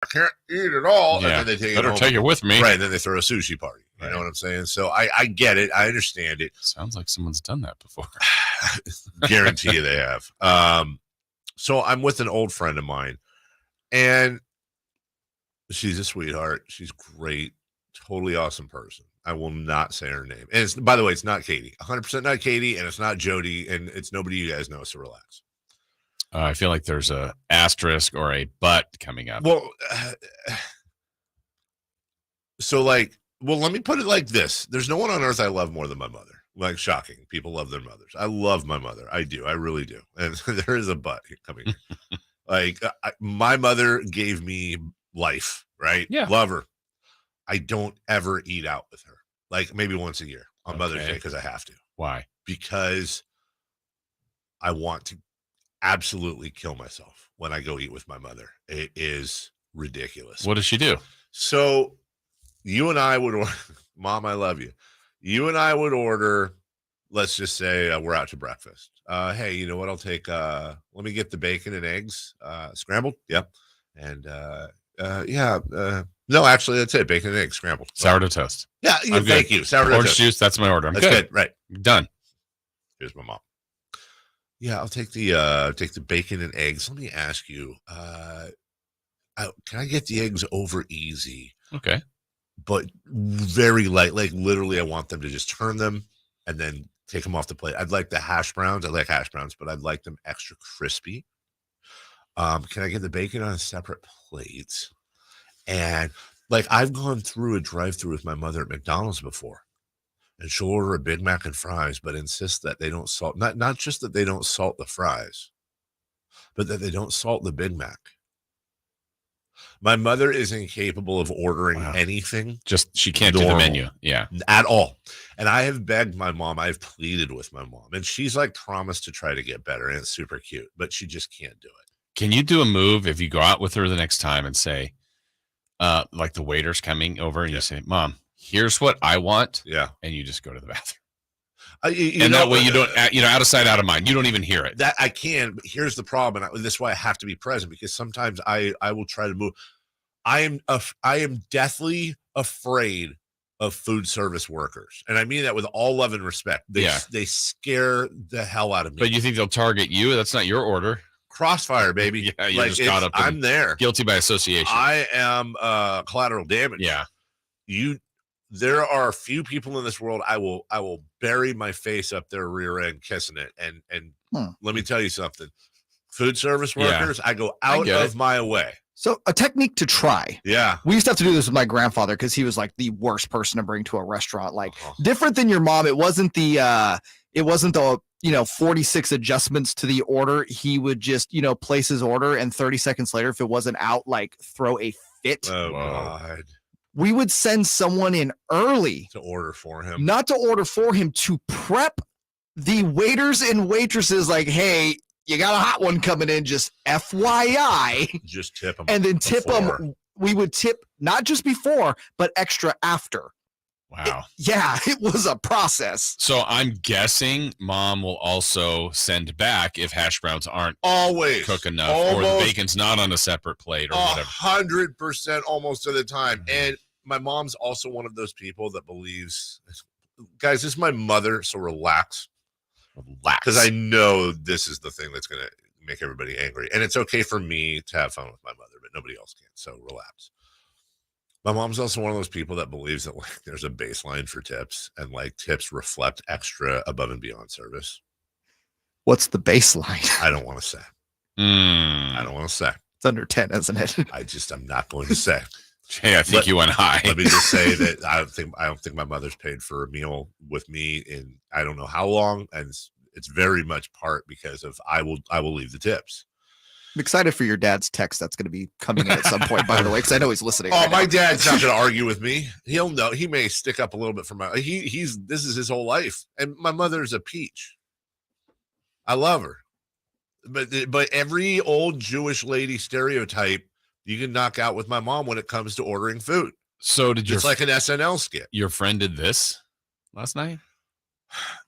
I can't eat it all. Yeah. And then they take Better it home. take it with me. Right. And then they throw a sushi party. You know what I'm saying? So I get it. I understand it. Sounds like someone's done that before. Guarantee you they have. So I'm with an old friend of mine, and she's a sweetheart. She's great. Totally awesome person. I will not say her name. And it's, by the way, it's not Katie. 100% not Katie, and it's not Jody, and it's nobody you guys know, so relax. I feel like there's a asterisk or a but coming up. Well, let me put it like this. There's no one on earth I love more than my mother. Like, shocking. People love their mothers. I love my mother. I do. I really do. And there is a but coming. My mother gave me life, right? Yeah. Love her. I don't ever eat out with her. Like, maybe once a year on Mother's Day because I have to. Why? Because I want to absolutely kill myself when I go eat with my mother. It is ridiculous. What does she do? So you and I would order, Mom, I love you. You and I would order, let's just say we're out to breakfast. Hey, you know what? I'll take, let me get the bacon and eggs, scrambled. Yep. And no, actually, that's it. Bacon and eggs scrambled. Sourdough toast. Yeah. Thank you. Sourdough orange toast. Juice. That's my order. That's good. Right. Done. Here's my mom. Yeah, I'll take the bacon and eggs. Let me ask you, can I get the eggs over easy? Okay. But very light, like literally I want them to just turn them and then take them off the plate. I'd like the hash browns. I like hash browns, but I'd like them extra crispy. Can I get the bacon on a separate plate? And like, I've gone through a drive-through with my mother at McDonald's before, and she'll order a Big Mac and fries, but insist that they don't salt, not just that they don't salt the fries, but that they don't salt the Big Mac. My mother is incapable of ordering anything. Just, she can't do the menu. Yeah. At all. And I have begged my mom. I've pleaded with my mom. And she's like promised to try to get better. And it's super cute. But she just can't do it. Can you do a move if you go out with her the next time and say, like the waiter's coming over and you say, Mom, here's what I want. Yeah. And you just go to the bathroom. That way you don't, out of sight, out of mind. You don't even hear it. That I can, but here's the problem. And this is why I have to be present, because sometimes I will try to move. I am deathly afraid of food service workers. And I mean that with all love and respect. They scare the hell out of me. But you think they'll target you? That's not your order. Crossfire, baby. Yeah, you just got up. I'm there. Guilty by association. I am collateral damage. Yeah. There are a few people in this world I will bury my face up their rear end kissing it. And let me tell you something. Food service workers, I go out of my way. So a technique to try. Yeah. We used to have to do this with my grandfather because he was like the worst person to bring to a restaurant. Like different than your mom. It wasn't the 46 adjustments to the order. He would just, place his order, and 30 seconds later, if it wasn't out, like throw a fit. Oh God. We would send someone in early to order for him. Not to order for him, to prep the waiters and waitresses like, hey, you got a hot one coming in, just FYI. Just tip them. And then tip them. We would tip not just before, but extra after. Wow. It was a process. So I'm guessing Mom will also send back if hash browns aren't always cooked enough, or the bacon's not on a separate plate, or whatever. 100% almost of the time. Mm-hmm. And my mom's also one of those people that believes, guys, this is my mother, so relax. Because I know this is the thing that's going to make everybody angry. And it's okay for me to have fun with my mother, but nobody else can. So relax. My mom's also one of those people that believes that like there's a baseline for tips, and like tips reflect extra above and beyond service. What's the baseline? I don't want to say. I don't want to say. It's under 10, isn't it? I'm not going to say. Hey, I think you went high. Let me just say that I don't think my mother's paid for a meal with me in I don't know how long, and it's very much part because of I will leave the tips. I'm excited for your dad's text that's going to be coming in at some point, by the way, because I know he's listening. Oh, my dad's not going to argue with me. He'll know. He may stick up a little bit for my. This is his whole life, and my mother's a peach. I love her, but every old Jewish lady stereotype you can knock out with my mom when it comes to ordering food. So it's like an SNL skit. Your friend did this last night.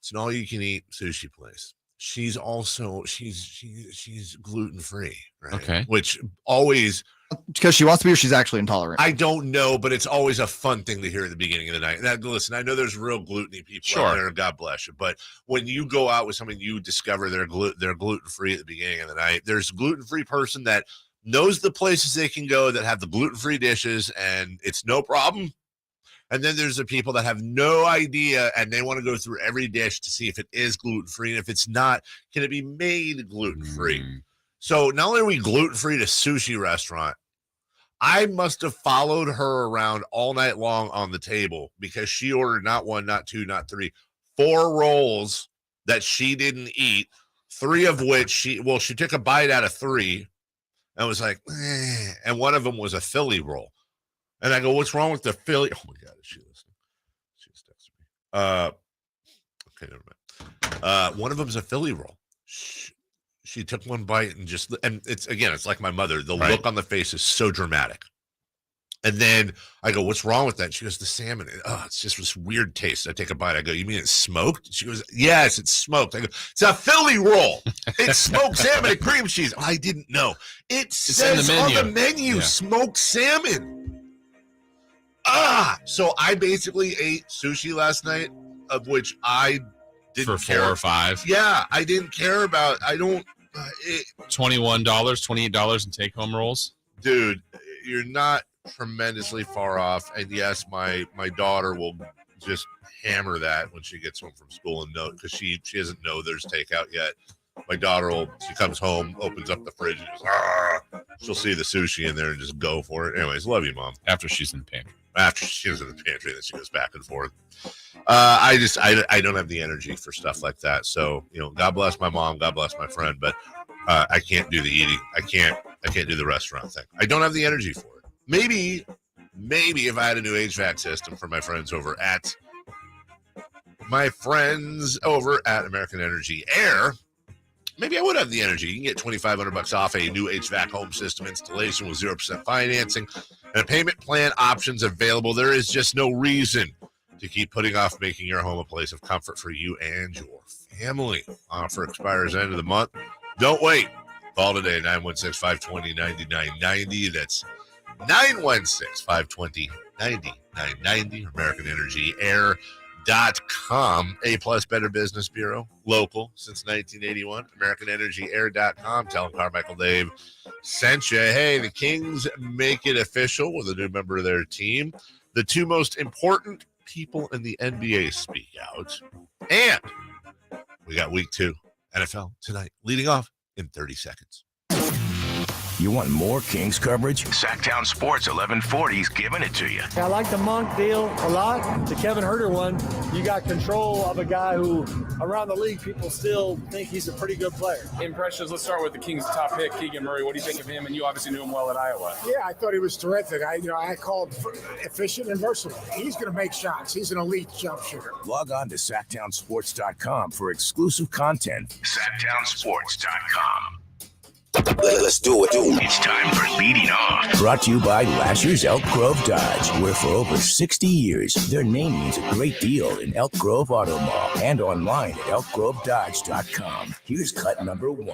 It's an all-you-can-eat sushi place. She's also she's gluten-free, right? Okay. Which always because she wants to be, or she's actually intolerant? I don't know, but it's always a fun thing to hear at the beginning of the night. Listen, I know there's real gluten-y people out there, God bless you. But when you go out with somebody, you discover they're gluten-free at the beginning of the night. There's a gluten-free person that knows the places they can go that have the gluten-free dishes, and it's no problem. And then there's the people that have no idea, and they want to go through every dish to see if it is gluten-free. And if it's not, can it be made gluten-free? So not only are we gluten-free at a sushi restaurant, I must have followed her around all night long on the table because she ordered not 1, not 2, not 3, 4 rolls that she didn't eat, 3 of which she took a bite out of 3 and was like, eh. And one of them was a Philly roll. And I go, what's wrong with the Philly? Oh my God, is she listening? She just texted me. Okay, never mind. One of them's a Philly roll. She took one bite and it's like my mother. The look on the face is so dramatic. And then I go, what's wrong with that? She goes, the salmon. It's just this weird taste. I take a bite. I go, you mean it's smoked? She goes, yes, it's smoked. I go, it's a Philly roll. It's smoked salmon and cream cheese. I didn't know. It says on the menu, smoked salmon. So I basically ate sushi last night, of which I didn't for care. 4 or 5. Yeah, I didn't care about. I don't. $21, $28 in take-home rolls. Dude, you're not tremendously far off. And yes, my daughter will just hammer that when she gets home from school and know because she doesn't know there's takeout yet. My daughter she comes home, opens up the fridge, and goes, she'll see the sushi in there and just go for it. Anyways, love you, Mom. After she's in the pantry. After she's in the pantry, then she goes back and forth. I don't have the energy for stuff like that. So, God bless my mom, God bless my friend, but I can't do the eating. I can't do the restaurant thing. I don't have the energy for it. Maybe if I had a new HVAC system for my friends over at American Energy Air, maybe I would have the energy. You can get $2,500 off a new HVAC home system installation with 0% financing and payment plan options available. There is just no reason to keep putting off making your home a place of comfort for you and your family. Offer expires end of the month. Don't wait. Call today, 916-520-9990. That's 916-520-9990. American Energy Air.com. A+ Better Business Bureau. Local since 1981. AmericanEnergyAir.com. Tell them Carmichael Dave sent you. Hey, the Kings make it official with a new member of their team. The 2 most important people in the NBA speak out. And we got week 2 NFL tonight, leading off in 30 seconds. You want more Kings coverage? Sacktown Sports 1140's giving it to you. I like the Monk deal a lot. The Kevin Huerter one, you got control of a guy who, around the league, people still think he's a pretty good player. Impressions. Let's start with the Kings' top pick, Keegan Murray. What do you think of him? And you obviously knew him well at Iowa. Yeah, I thought he was terrific. I called efficient and versatile. He's going to make shots. He's an elite jump shooter. Log on to SacktownSports.com for exclusive content. SacktownSports.com. Let's do it. It's time for Leading Off. Brought to you by Lasher's Elk Grove Dodge, where for over 60 years, their name means a great deal in Elk Grove Auto Mall and online at elkgrovedodge.com. Here's cut number 1.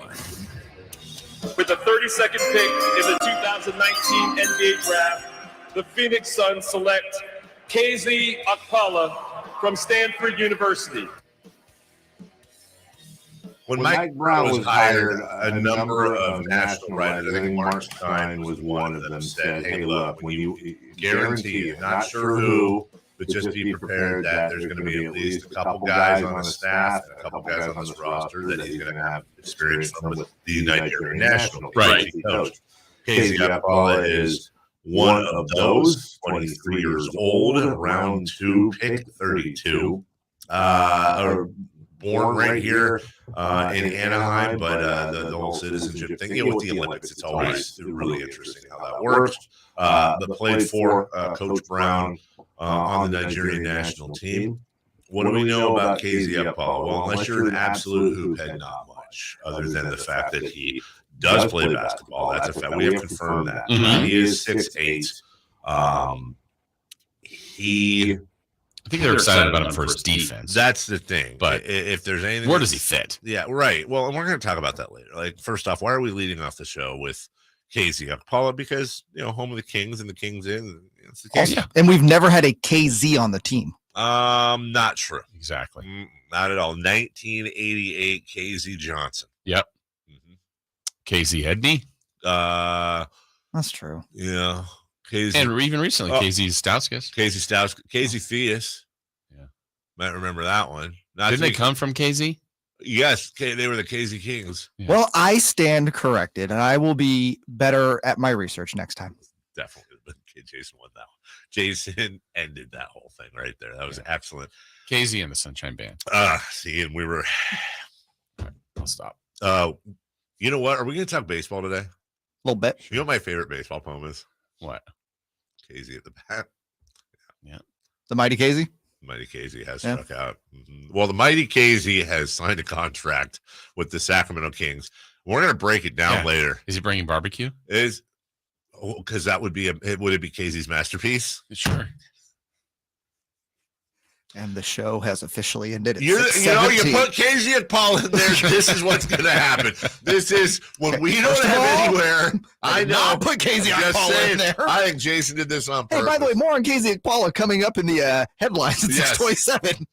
With the 32nd pick in the 2019 NBA Draft, the Phoenix Suns select KZ Akpala from Stanford University. When Mike Brown was hired, a number of national writers, I think Mark Stein was one of them, said, hey, look, when you guarantee, not sure who, but just be prepared that there's going to be at least a couple guys on the staff and a couple guys on this roster that he's going to have experience from with the United International. Right. KZ Akpala is one of those, 23 years old, round 2, pick 32. Born right here in Anaheim, but the whole citizenship thing, with the Olympics, it's always really interesting how that works. But played for Coach Brown on the Nigerian national team. What do we know about KZ Akpala? Well, unless you're an absolute hoop head, not much, other than the fact that he does play basketball. That's a fact. We have confirmed that. Mm-hmm. He is 6'8". I think they're excited about him for his defense. That's the thing. But if there's anything, where does he fit? Yeah, right. Well, and we're going to talk about that later. Like, first off, why are we leading off the show with KZ Akpala because home of the Kings and the Kings in. It's the Kings. Also, and we've never had a KZ on the team. Not true. Exactly. Not at all. 1988 KZ Johnson. Yep. KZ Edney. That's true. Yeah. KZ. And even recently, KZ Stauskas. KZ Theus. Yeah. Might remember that one. Didn't they come from KZ? Yes. They were the KZ Kings. Yeah. Well, I stand corrected, and I will be better at my research next time. Definitely. Jason won that one. Jason ended that whole thing right there. That was excellent. KZ and the Sunshine Band. See, and we were. I'll stop. You know what? Are we going to talk baseball today? A little bit. You know what my favorite baseball poem is? What? KZ at the bat. Yeah. The Mighty KZ? Mighty KZ has struck out. Well, the Mighty KZ has signed a contract with the Sacramento Kings. We're going to break it down later. Is he bringing barbecue? Because that would be would it be KZ's masterpiece? Sure. And the show has officially ended. You put KZ and Paul in there. This is what's going to happen. This is when we don't have anywhere. I know. Not put KZ and Paul in there. I think Jason did this on purpose. Hey, by the way, more on KZ and Paul coming up in the headlines at 6:27.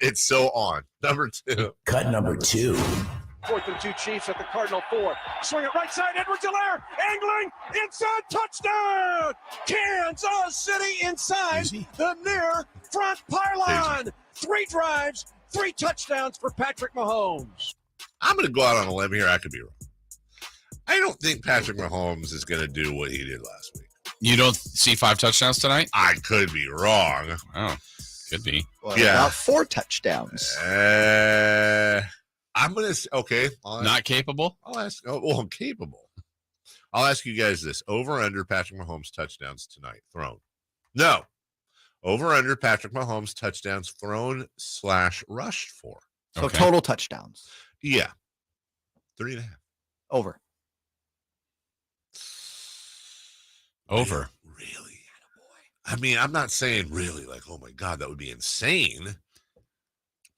It's so on. Number 2. Cut number 2. 4th and 2 Chiefs at the Cardinal 4. Swing it right side, Edwards-Helaire, angling, inside, touchdown! Kansas City inside the near front pylon. 3 drives, 3 touchdowns for Patrick Mahomes. I'm going to go out on a limb here. I could be wrong. I don't think Patrick Mahomes is going to do what he did last week. You don't see 5 touchdowns tonight? I could be wrong. Oh, could be. Well, about 4 touchdowns. I'm going to, okay. Not capable? I'll ask, capable. I'll ask you guys this. Over under Patrick Mahomes touchdowns tonight thrown. No. Over under Patrick Mahomes touchdowns thrown / rushed for. So total touchdowns. Yeah. 3.5. Over. Over. Really? I mean, I'm not saying really like, oh my God, that would be insane.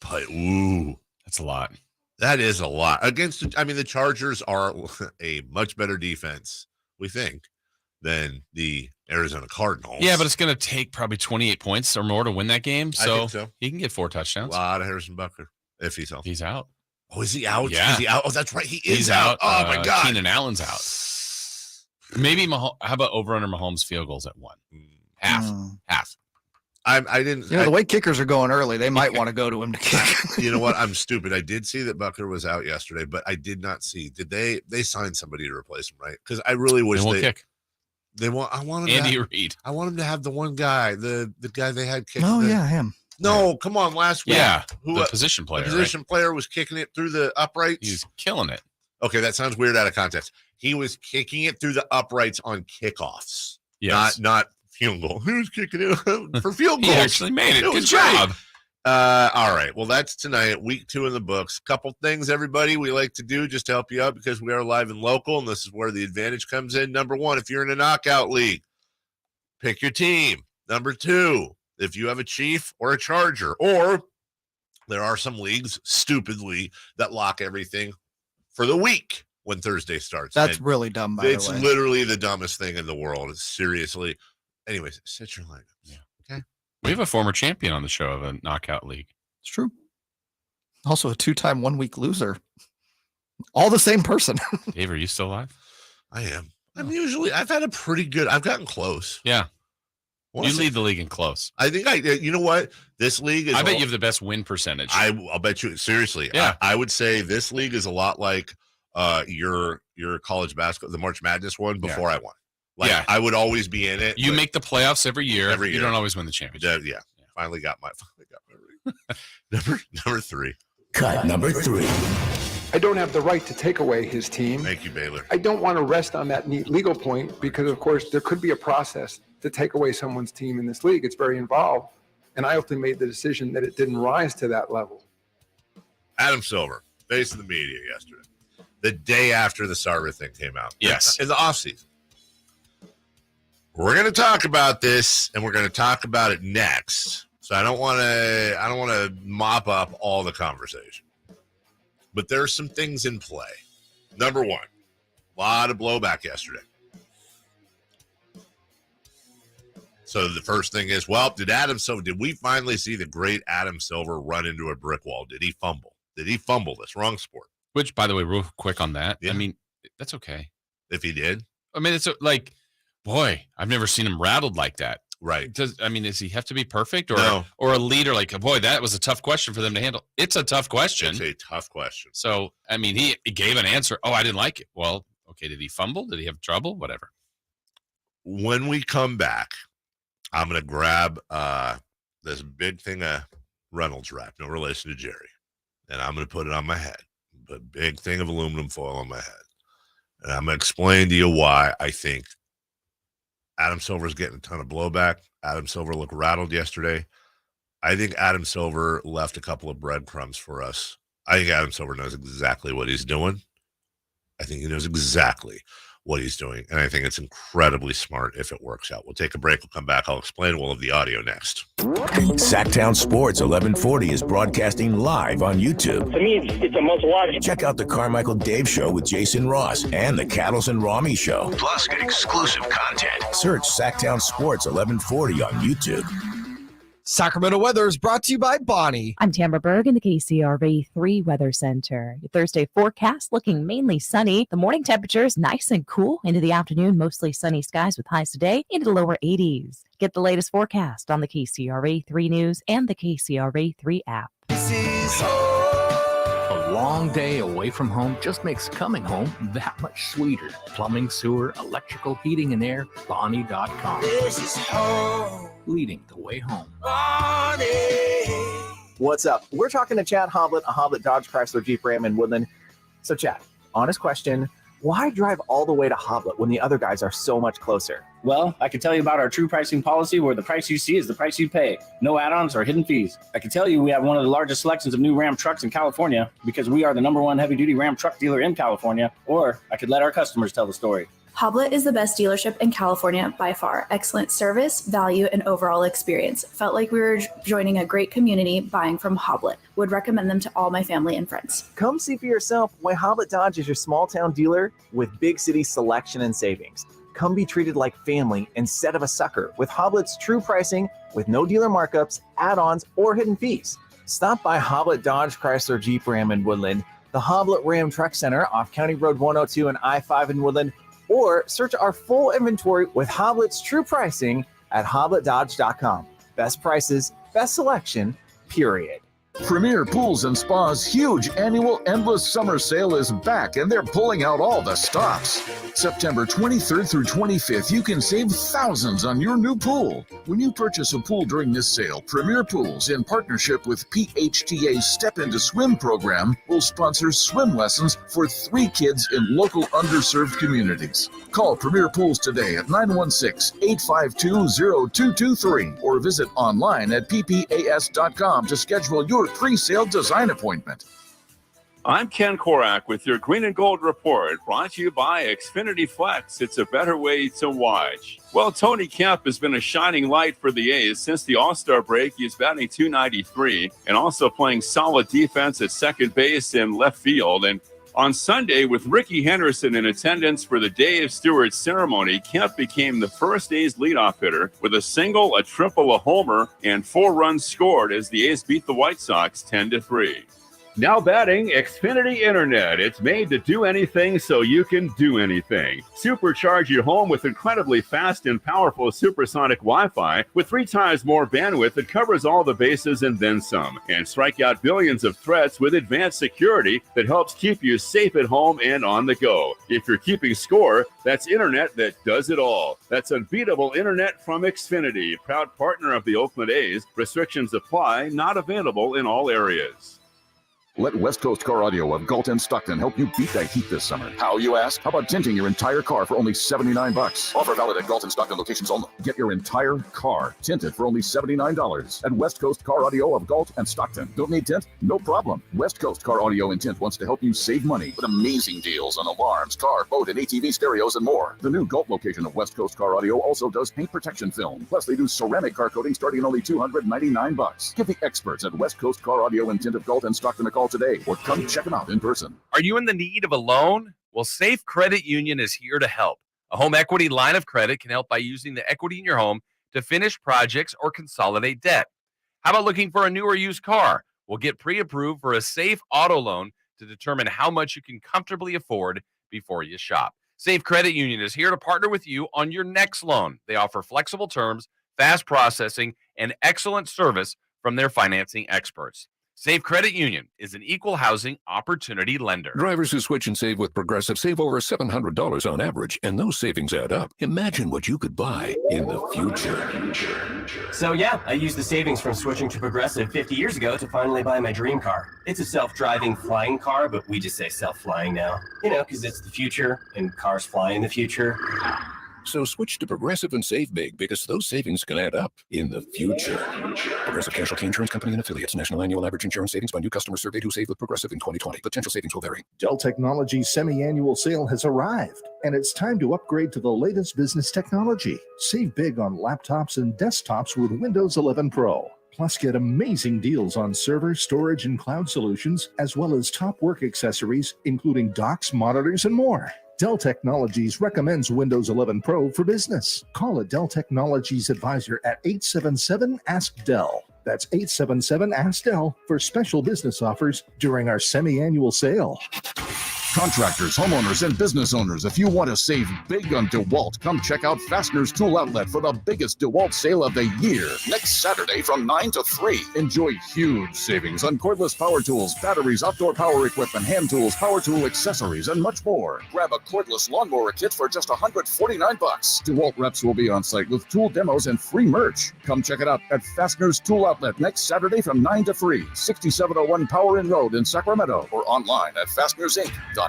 But, ooh. That's a lot. That is a lot. The Chargers are a much better defense, we think, than the Arizona Cardinals. Yeah, but it's going to take probably 28 points or more to win that game. I think so. He can get 4 touchdowns. A lot of Harrison Butker, if he's healthy. He's out. Oh, is he out? Yeah. Is he out? Oh, that's right. He's out. Oh, my God. Keenan Allen's out. Maybe how about over under Mahomes field goals at 1? Half. I didn't. The way kickers are going early, they might want to go to him to kick. You know what? I'm stupid. I did see that Butker was out yesterday, but I did not see. Did they sign somebody to replace him, right? Because I really wish they kick. I want him Andy Reid. I want him to have the one guy, the guy they had kicking. Oh, yeah, him. No, come on, last week. Yeah, the position player. The position player was kicking it through the uprights. He's killing it. Okay, that sounds weird out of context. He was kicking it through the uprights on kickoffs. Yes. Not field goal. He was kicking it for field goals. He actually made it. Good job. All right. Well, that's tonight, week 2 in the books. Couple things, everybody, we like to do just to help you out because we are live and local, and this is where the advantage comes in. Number 1, if you're in a knockout league, pick your team. Number 2, if you have a Chief or a Charger, or there are some leagues, stupidly, that lock everything for the week when Thursday starts. That's really dumb, by the way. It's literally the dumbest thing in the world. Seriously. Anyways, set your lineups. Yeah. Okay. We have a former champion on the show of a knockout league. It's true. Also a 2-time 1-week loser. All the same person. Dave, are you still alive? I am. I've had a pretty good, I've gotten close. Yeah. You lead the league in close. I think you know what? This league is. I bet you have the best win percentage. I'll bet you, seriously. Yeah. I would say this league is a lot like your college basketball, the March Madness one before I won. Like, yeah. I would always be in it. You make the playoffs every year. Every year. You don't always win the championship. Yeah. Finally got my ring. Number 3. Cut number 3. I don't have the right to take away his team. Thank you, Baylor. I don't want to rest on that neat legal point because, of course, there could be a process to take away someone's team in this league. It's very involved. And I ultimately made the decision that it didn't rise to that level. Adam Silver, face of the media yesterday, the day after the Sarver thing came out. Yes. In the offseason. We're going to talk about this, and we're going to talk about it next. So I don't want to mop up all the conversation. But there are some things in play. Number 1, a lot of blowback yesterday. So the first thing is, well, did we finally see the great Adam Silver run into a brick wall? Did he fumble? Did he fumble this? Wrong sport. Which, by the way, real quick on that, Yeah. I mean, that's okay. If he did. I mean, it's like, boy, I've never seen him rattled like that. Right. Does he have to be perfect or No. or a leader? Like, boy, that was a tough question for them to handle. It's a tough question. It's a tough question. So, I mean, he gave an answer. Oh, I didn't like it. Well, okay. Did he fumble? Did he have trouble? Whatever. When we come back, I'm going to grab this big thing of Reynolds wrap, no relation to Jerry, and I'm going to put it on my head. Put a big thing of aluminum foil on my head. And I'm going to explain to you why I think Adam Silver's getting a ton of blowback. Adam Silver looked rattled yesterday. I think Adam Silver left a couple of breadcrumbs for us. I think Adam Silver knows exactly what he's doing. I think he knows exactly what he's doing. And I think it's incredibly smart if it works out. We'll take a break. We'll come back. I'll explain. We'll have the audio next. Sacktown Sports 1140 is broadcasting live on YouTube. To me, it's a must watch. Check out the Carmichael Dave Show with Jason Ross and the Cattles and Rami Show. Plus, get exclusive content. Search Sacktown Sports 1140 on YouTube. Sacramento Weather is brought to you by Bonnie. I'm Tamara Berg in the KCRV 3 Weather Center. Your Thursday forecast looking mainly sunny. The morning temperatures nice and cool. Into the afternoon, mostly sunny skies with highs today into the lower 80s. Get the latest forecast on the KCRV 3 News and the KCRV 3 app. A long day away from home just makes coming home that much sweeter. Plumbing, sewer, electrical, heating, and air, Bonnie.com. This is home. Leading the way home. What's up? We're talking to Chad Hoblet, a Hoblet Dodge Chrysler Jeep Ram in Woodland. So Chad, honest question, why drive all the way to Hoblet when the other guys are so much closer? Well, I can tell you about our true pricing policy where the price you see is the price you pay. No add-ons or hidden fees. I can tell you we have one of the largest selections of new Ram trucks in California because we are the #1 heavy-duty Ram truck dealer in California, or I could let our customers tell the story. Hoblet is the best dealership in California by far. Excellent service, value, and overall experience. Felt like we were joining a great community buying from Hoblet. Would recommend them to all my family and friends. Come see for yourself why Hoblet Dodge is your small town dealer with big city selection and savings. Come be treated like family instead of a sucker with Hoblet's true pricing with no dealer markups, add-ons, or hidden fees. Stop by Hoblet Dodge Chrysler Jeep Ram in Woodland, the Hoblet Ram Truck Center off County Road 102 and I-5 in Woodland, or search our full inventory with Hoblet's true pricing at HobletDodge.com. Best prices, best selection, period. Premier Pools and Spa's huge annual Endless Summer Sale is back, and they're pulling out all the stops. September 23rd through 25th, you can save thousands on your new pool. When you purchase a pool during this sale, Premier Pools, in partnership with PHTA's Step Into Swim program, will sponsor swim lessons for 3 kids in local underserved communities. Call Premier Pools today at 916-852-0223 or visit online at ppas.com to schedule your pre-sale design appointment. I'm Ken Korak with your Green and Gold Report, brought to you by Xfinity Flex. It's a better way to watch. Well, Tony Kemp has been a shining light for the A's since the All-Star break. He's batting .293 and also playing solid defense at second base and left field. And on Sunday, with Ricky Henderson in attendance for the Dave Stewart ceremony, Kemp became the first A's leadoff hitter with a single, a triple, a homer, and 4 runs scored as the A's beat the White Sox 10-3. Now batting, Xfinity Internet. It's made to do anything so you can do anything. Supercharge your home with incredibly fast and powerful supersonic Wi-Fi with 3 times more bandwidth that covers all the bases and then some. And strike out billions of threats with advanced security that helps keep you safe at home and on the go. If you're keeping score, that's internet that does it all. That's unbeatable internet from Xfinity, proud partner of the Oakland A's. Restrictions apply, not available in all areas. Let West Coast Car Audio of Galt and Stockton help you beat the heat this summer. How, you ask? How about tinting your entire car for only $79? Offer valid at Galt and Stockton locations only. Get your entire car tinted for only $79 at West Coast Car Audio of Galt and Stockton. Don't need tint? No problem. West Coast Car Audio and Tint wants to help you save money with amazing deals on alarms, car, boat, and ATV stereos and more. The new Galt location of West Coast Car Audio also does paint protection film. Plus, they do ceramic car coating starting at only $299. Give the experts at West Coast Car Audio and Tint of Galt and Stockton a call today, or come check them out in person. Are you in the need of a loan? Well, Safe Credit Union is here to help. A home equity line of credit can help by using the equity in your home to finish projects or consolidate debt. How about looking for a new or used car? We'll get pre-approved for a safe auto loan to determine how much you can comfortably afford before you shop. Safe Credit Union is here to partner with you on your next loan. They offer flexible terms, fast processing, and excellent service from their financing experts. Safe Credit Union is an equal housing opportunity lender. Drivers who switch and save with Progressive save over $700 on average, and those savings add up. Imagine what you could buy in the future. So yeah, I used the savings from switching to Progressive 50 years ago to finally buy my dream car. It's a self-driving flying car, but we just say self-flying now. You know, because it's the future, and cars fly in the future. So switch to Progressive and save big, because those savings can add up in the future. Progressive Casualty Insurance Company and Affiliates. National annual average insurance savings by new customers surveyed who saved with Progressive in 2020. Potential savings will vary. Dell Technologies semi-annual sale has arrived, and it's time to upgrade to the latest business technology. Save big on laptops and desktops with Windows 11 Pro. Plus, get amazing deals on server, storage, and cloud solutions, as well as top work accessories, including docks, monitors, and more. Dell Technologies recommends Windows 11 Pro for business. Call a Dell Technologies advisor at 877-ASK-DELL. That's 877-ASK-DELL for special business offers during our semi-annual sale. Contractors, homeowners, and business owners, if you want to save big on DeWalt, come check out Fastener's Tool Outlet for the biggest DeWalt sale of the year. Next Saturday from 9 to 3. Enjoy huge savings on cordless power tools, batteries, outdoor power equipment, hand tools, power tool accessories, and much more. Grab a cordless lawnmower kit for just $149. DeWalt reps will be on site with tool demos and free merch. Come check it out at Fastener's Tool Outlet next Saturday from 9 to 3, 6701 Power Inn Road in Sacramento, or online at fastenersinc.net.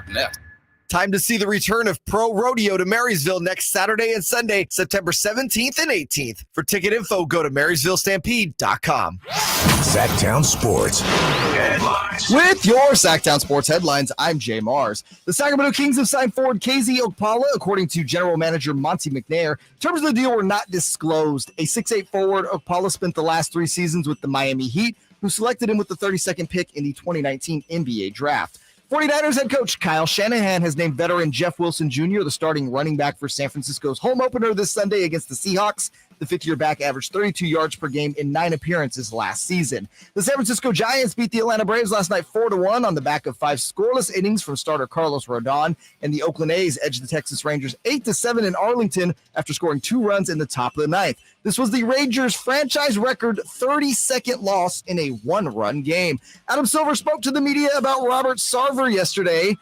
Time to see the return of Pro Rodeo to Marysville next Saturday and Sunday, September 17th and 18th. For ticket info, go to MarysvilleStampede.com. Sacktown Sports headlines. With your Sacktown Sports headlines, I'm Jay Mars. The Sacramento Kings have signed forward KZ Akpala, according to General Manager Monty McNair. Terms of the deal were not disclosed. A 6'8 forward, Akpala spent the last 3 seasons with the Miami Heat, who selected him with the 32nd pick in the 2019 NBA draft. 49ers head coach Kyle Shanahan has named veteran Jeff Wilson Jr. the starting running back for San Francisco's home opener this Sunday against the Seahawks. The fifth-year back averaged 32 yards per game in 9 appearances last season. The San Francisco Giants beat the Atlanta Braves last night 4-1 on the back of 5 scoreless innings from starter Carlos Rodon, and the Oakland A's edged the Texas Rangers 8-7 in Arlington after scoring 2 runs in the top of the ninth. This was the Rangers' franchise record 32nd loss in a 1-run game. Adam Silver spoke to the media about Robert Sarver yesterday.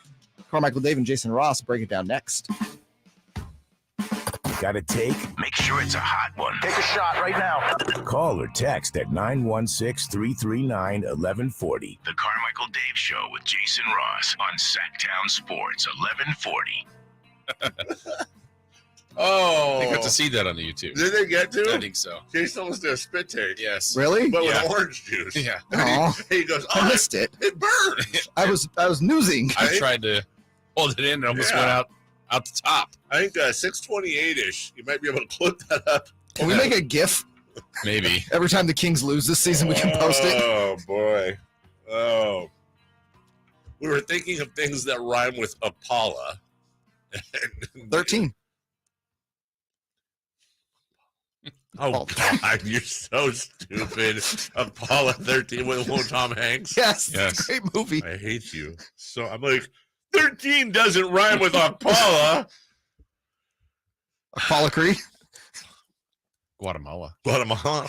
Carmichael, Dave, and Jason Ross break it down next. Got a take? Make sure it's a hot one. Take a shot right now. Call or text at 916-339-1140. The Carmichael Dave Show with Jason Ross on Sacktown Sports, 1140. Oh, They got to see that on the YouTube. Did they get to? I think so. Jason almost did a spit take. Yes. Really? But Yeah. with orange juice. Yeah. And he goes, I missed it. It burns. I was noozing. I tried to hold it in and almost went out the top. I think 628-ish. You might be able to clip that up. Can we make a GIF? Maybe. Every time the Kings lose this season, we can post it. Oh, boy. Oh. We were thinking of things that rhyme with Akpala. 13. Oh, God, you're so stupid. Akpala 13 with Tom Hanks. Yes. Yes. Great movie. I hate you. So I'm like, 13 doesn't rhyme with Akpala. Akpala Creek. Guatemala. Guatemala.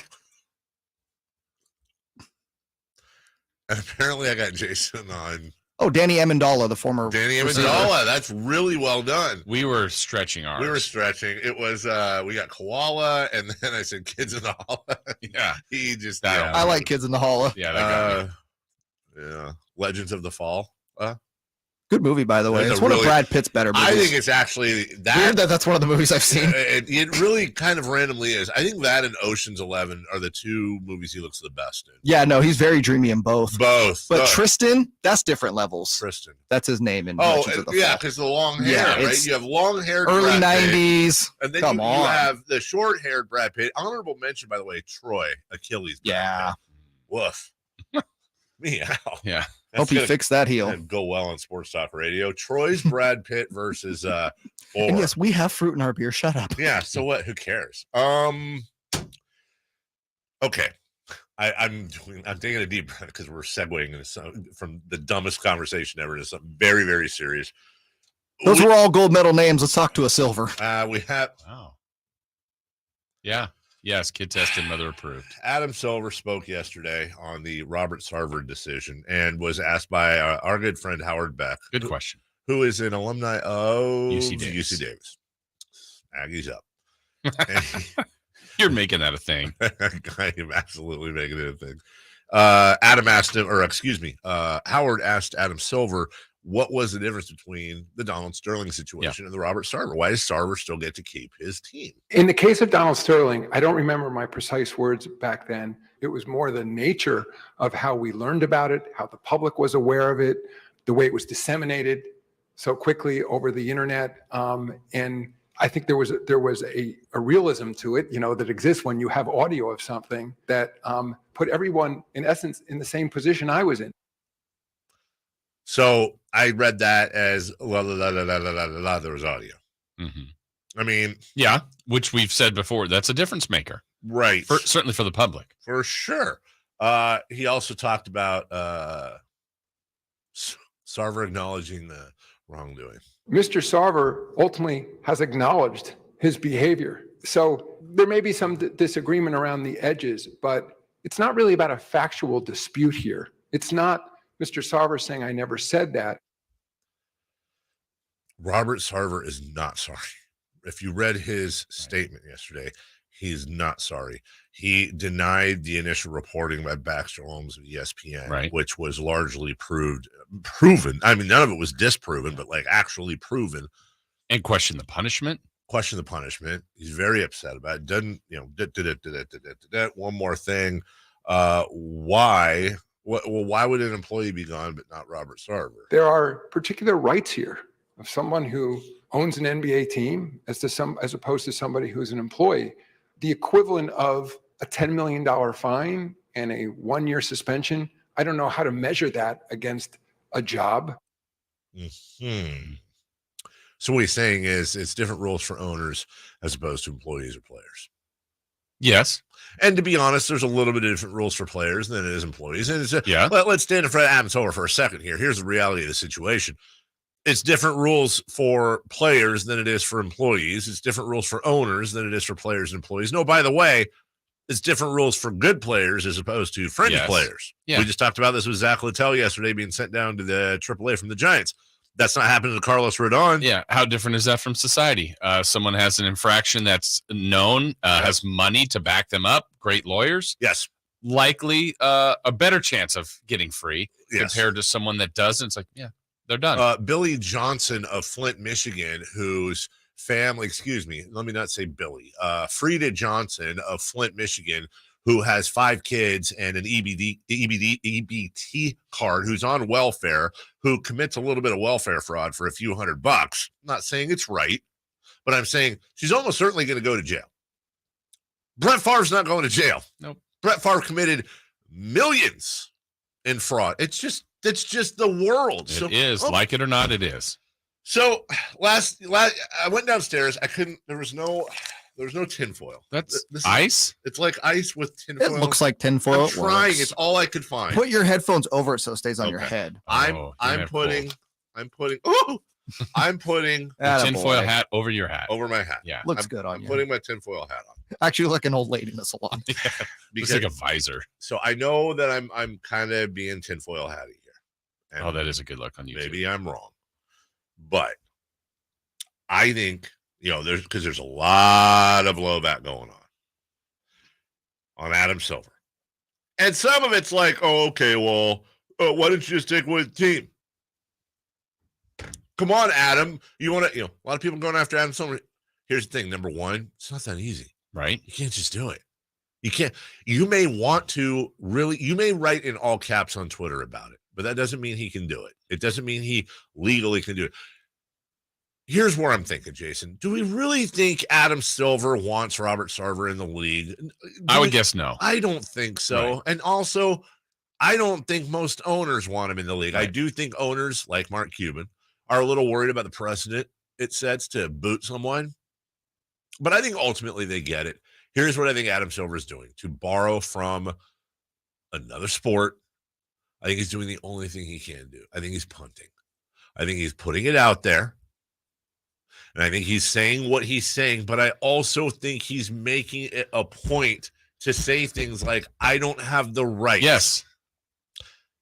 And apparently I got Jason on. Oh, Danny Amendola, the former. Danny receiver. Amendola. That's really well done. We were stretching ours. We were stretching. It was, we got koala, and then I said kids in the holla. Yeah. He just. I like Kids in the Holla. Yeah, that got me. Yeah. Legends of the Fall. Good movie, by the way. It's It's a one of really- Brad Pitt's better movies. I think it's actually that. Weird that that's one of the movies I've seen. It really kind of randomly is. I think that and Ocean's 11 are the 2 movies he looks the best in. Yeah, no, he's very dreamy in both. Both. But Both. Tristan, that's different levels. Tristan. That's his name in Oh, Legends of the yeah, Fall. because the long hair, Yeah, right? it's You have long hair. Early Brad Pitt, 90s. and then Come you on. have the short haired Brad Pitt. Honorable mention, by the way, Troy, Achilles. Brad Yeah. Pitt. Woof. Meow. Yeah. Hope he fixed that heel. That'd go well on Sports Talk Radio. Troy's Brad Pitt versus And yes, we have fruit in our beer. Shut up. Yeah, so what? Who cares? Okay. I'm taking a deep breath because we're segueing into from the dumbest conversation ever to something very, very serious. Those were all gold medal names. Let's talk to a silver. We have. Wow. Yeah. Yes. Kid tested, mother approved. Adam Silver spoke yesterday on the Robert Sarver decision and was asked by our good friend Howard Beck. Good question. Who is an alumni of UC Davis. Aggies up. You're making that a thing. I am absolutely making it a thing. Howard asked Adam Silver, what was the difference between the Donald Sterling situation and the Robert Sarver? Why does Sarver still get to keep his team? In the case of Donald Sterling, I don't remember my precise words back then. It was more the nature of how we learned about it, how the public was aware of it, the way it was disseminated so quickly over the internet. And I think there was a realism to it, that exists when you have audio of something that put everyone, in essence, in the same position I was in. So I read that as there was audio. Mm-hmm. I mean, yeah, which we've said before, that's a difference maker, right? Certainly for the public, for sure. He also talked about Sarver acknowledging the wrongdoing. Mr. Sarver ultimately has acknowledged his behavior. So there may be some disagreement around the edges, but it's not really about a factual dispute here. It's not Mr. Sarver saying, I never said that. Robert Sarver is not sorry. If you read his statement yesterday, he's not sorry. He denied the initial reporting by Baxter Holmes of ESPN, which was largely proven. I mean, none of it was disproven, but actually proven. And questioned the punishment. He's very upset about it. Doesn't, one more thing. Why would an employee be gone, but not Robert Sarver? There are particular rights here of someone who owns an NBA team as opposed to somebody who's an employee. The equivalent of a $10 million fine and a 1-year suspension. I don't know how to measure that against a job. Mm-hmm. So what he's saying is it's different rules for owners as opposed to employees or players. Yes. And to be honest, there's a little bit of different rules for players than it is employees. And let's stand in front of Adam Silver for a second here. Here's the reality of the situation. It's different rules for players than it is for employees. It's different rules for owners than it is for players and employees. No, by the way, it's different rules for good players as opposed to fringe players. Yeah. We just talked about this with Zach Littell yesterday being sent down to the AAA from the Giants. That's not happening to Carlos Rodon. Yeah. How different is that from society? Someone has an infraction that's known, has money to back them up, great lawyers. Yes. Likely a better chance of getting free compared to someone that doesn't. It's like, yeah, they're done. Billy Johnson of Flint, Michigan, whose family, let me not say Billy, Frida Johnson of Flint, Michigan, who has 5 kids and an EBT card, who's on welfare, who commits a little bit of welfare fraud for a few $100. I'm not saying it's right, but I'm saying she's almost certainly going to go to jail. Brett Favre's not going to jail. Nope. Brett Favre committed millions in fraud. It's just the world. It is. Like it or not, it is. So last I went downstairs. There was no tinfoil. That's ice? It's like ice with tinfoil. It looks like tinfoil. I'm trying. It's all I could find. Put your headphones over it so it stays on your head. I'm putting a tinfoil hat over your hat. Over my hat. Yeah. Looks good on I'm you. putting my tinfoil hat on. Actually, like an old lady in the salon. Yeah. Looks like a visor. So I know that I'm kind of being tinfoil hatty here. And that is a good look on you. Maybe I'm wrong. But I think, there's a lot of blowback going on Adam Silver. And some of it's like, why don't you just stick with the team? Come on, Adam. You want to, a lot of people going after Adam Silver. Here's the thing. Number one, it's not that easy. Right? You can't just do it. You can't. You may want to you may write in all caps on Twitter about it, but that doesn't mean he can do it. It doesn't mean he legally can do it. Here's where I'm thinking, Jason. Do we really think Adam Silver wants Robert Sarver in the league? I would guess no. I don't think so. Right. And also, I don't think most owners want him in the league. Right. I do think owners like Mark Cuban are a little worried about the precedent it sets to boot someone. But I think ultimately they get it. Here's what I think Adam Silver is doing. To borrow from another sport, I think he's doing the only thing he can do. I think he's punting. I think he's putting it out there. And I think he's saying what he's saying, but I also think he's making it a point to say things like, I don't have the right. Yes.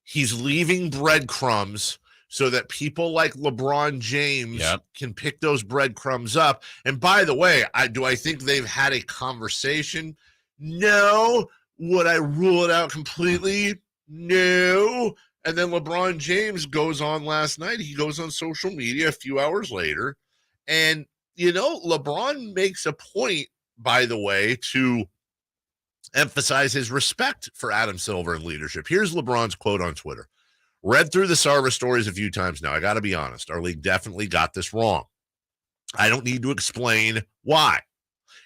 He's leaving breadcrumbs so that people like LeBron James can pick those breadcrumbs up. And by the way, do I think they've had a conversation? No. Would I rule it out completely? No. And then LeBron James goes on last night. He goes on social media a few hours later. And, LeBron makes a point, by the way, to emphasize his respect for Adam Silver and leadership. Here's LeBron's quote on Twitter. Read through the Sarver stories a few times now. I got to be honest. Our league definitely got this wrong. I don't need to explain why.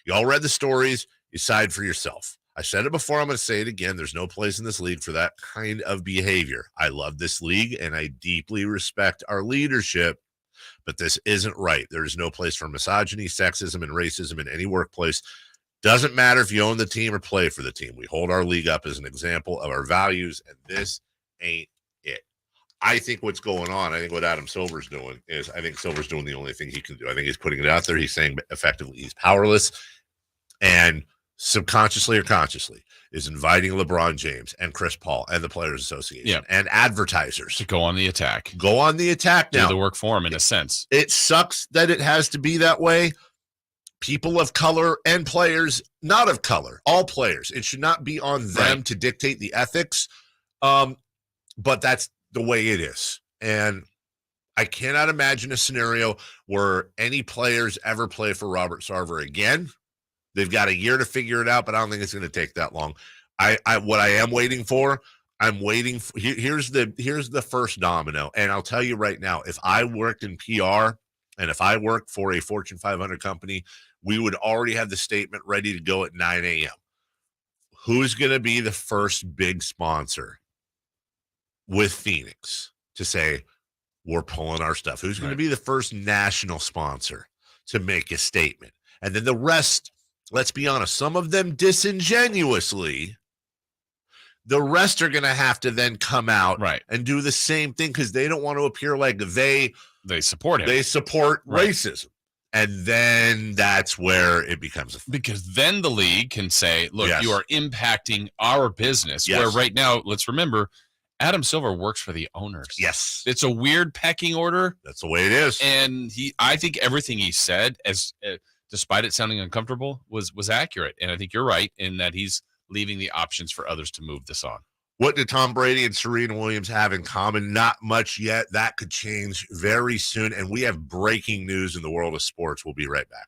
Y'all read the stories. You decide for yourself. I said it before. I'm going to say it again. There's no place in this league for that kind of behavior. I love this league, and I deeply respect our leadership, but this isn't right. There is no place for misogyny, sexism, and racism in any workplace. Doesn't matter if you own the team or play for the team. We hold our league up as an example of our values, and this ain't it. I think what's going on, I think what Adam Silver's doing is, I think Silver's doing the only thing he can do. I think he's putting it out there. He's saying effectively he's powerless, and subconsciously or consciously is inviting LeBron James and Chris Paul and the Players Association and advertisers to go on the attack. Go on the attack now. Do the work for him in a sense. It sucks that it has to be that way. People of color and players, not of color, all players. It should not be on them to dictate the ethics. But that's the way it is. And I cannot imagine a scenario where any players ever play for Robert Sarver again. They've got a year to figure it out, but I don't think it's going to take that long. What I am waiting for, here's the first domino. And I'll tell you right now, if I worked in PR and if I worked for a Fortune 500 company, we would already have the statement ready to go at 9 a.m. Who's going to be the first big sponsor with Phoenix to say, we're pulling our stuff? Who's going to be the first national sponsor to make a statement? And then the rest, let's be honest, some of them disingenuously, the rest are going to have to then come out and do the same thing because they don't want to appear like they support him. They support racism. And then that's where it becomes a thing. Because then the league can say, look, you are impacting our business. Yes. Where right now, let's remember, Adam Silver works for the owners. Yes. It's a weird pecking order. That's the way it is. And I think everything he said, despite it sounding uncomfortable, was accurate. And I think you're right in that he's leaving the options for others to move this on. What do Tom Brady and Serena Williams have in common? Not much yet. That could change very soon. And we have breaking news in the world of sports. We'll be right back.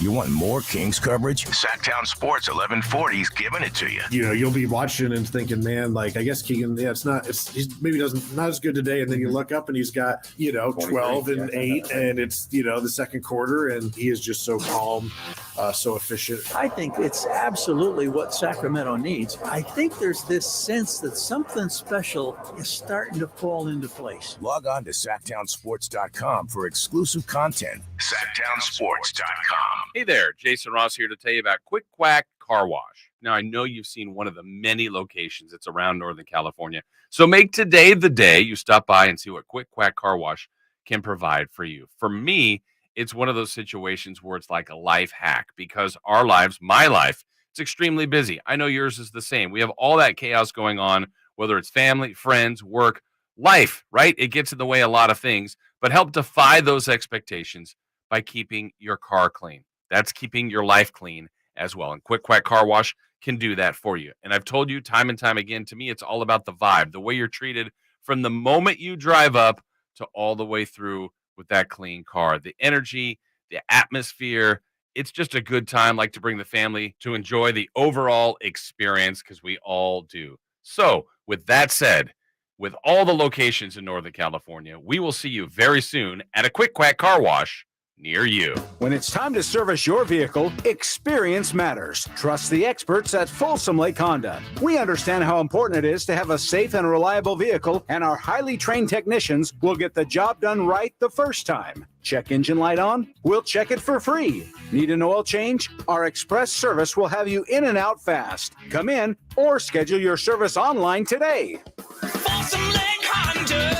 You want more Kings coverage? Sacktown Sports 1140's giving it to you. You'll be watching and thinking, man, like, I guess Keegan, he's maybe not as good today. And then you look up and he's got, 12 and 8 and it's, the second quarter and he is just so calm, so efficient. I think it's absolutely what Sacramento needs. I think there's this sense that something special is starting to fall into place. Log on to SacktownSports.com for exclusive content. SacktownSports.com. Hey there, Jason Ross here to tell you about Quick Quack Car Wash. Now, I know you've seen one of the many locations that's around Northern California, so make today the day you stop by and see what Quick Quack Car Wash can provide for you. For me, it's one of those situations where it's like a life hack because our lives, my life, it's extremely busy. I know yours is the same. We have all that chaos going on, whether it's family, friends, work, life, right? It gets in the way of a lot of things, but help defy those expectations by keeping your car clean. That's keeping your life clean as well. And Quick Quack Car Wash can do that for you. And I've told you time and time again, to me, it's all about the vibe, the way you're treated from the moment you drive up to all the way through with that clean car. The energy, the atmosphere, it's just a good time. Like to bring the family to enjoy the overall experience because we all do. So with that said, with all the locations in Northern California, we will see you very soon at a Quick Quack Car Wash near you. When it's time to service your vehicle, experience matters. Trust the experts at Folsom Lake Honda. We understand how important it is to have a safe and reliable vehicle, and our highly trained technicians will get the job done right the first time. Check engine light on? We'll check it for free. Need an oil change? Our express service will have you in and out fast. Come in or schedule your service online today. Folsom Lake Honda.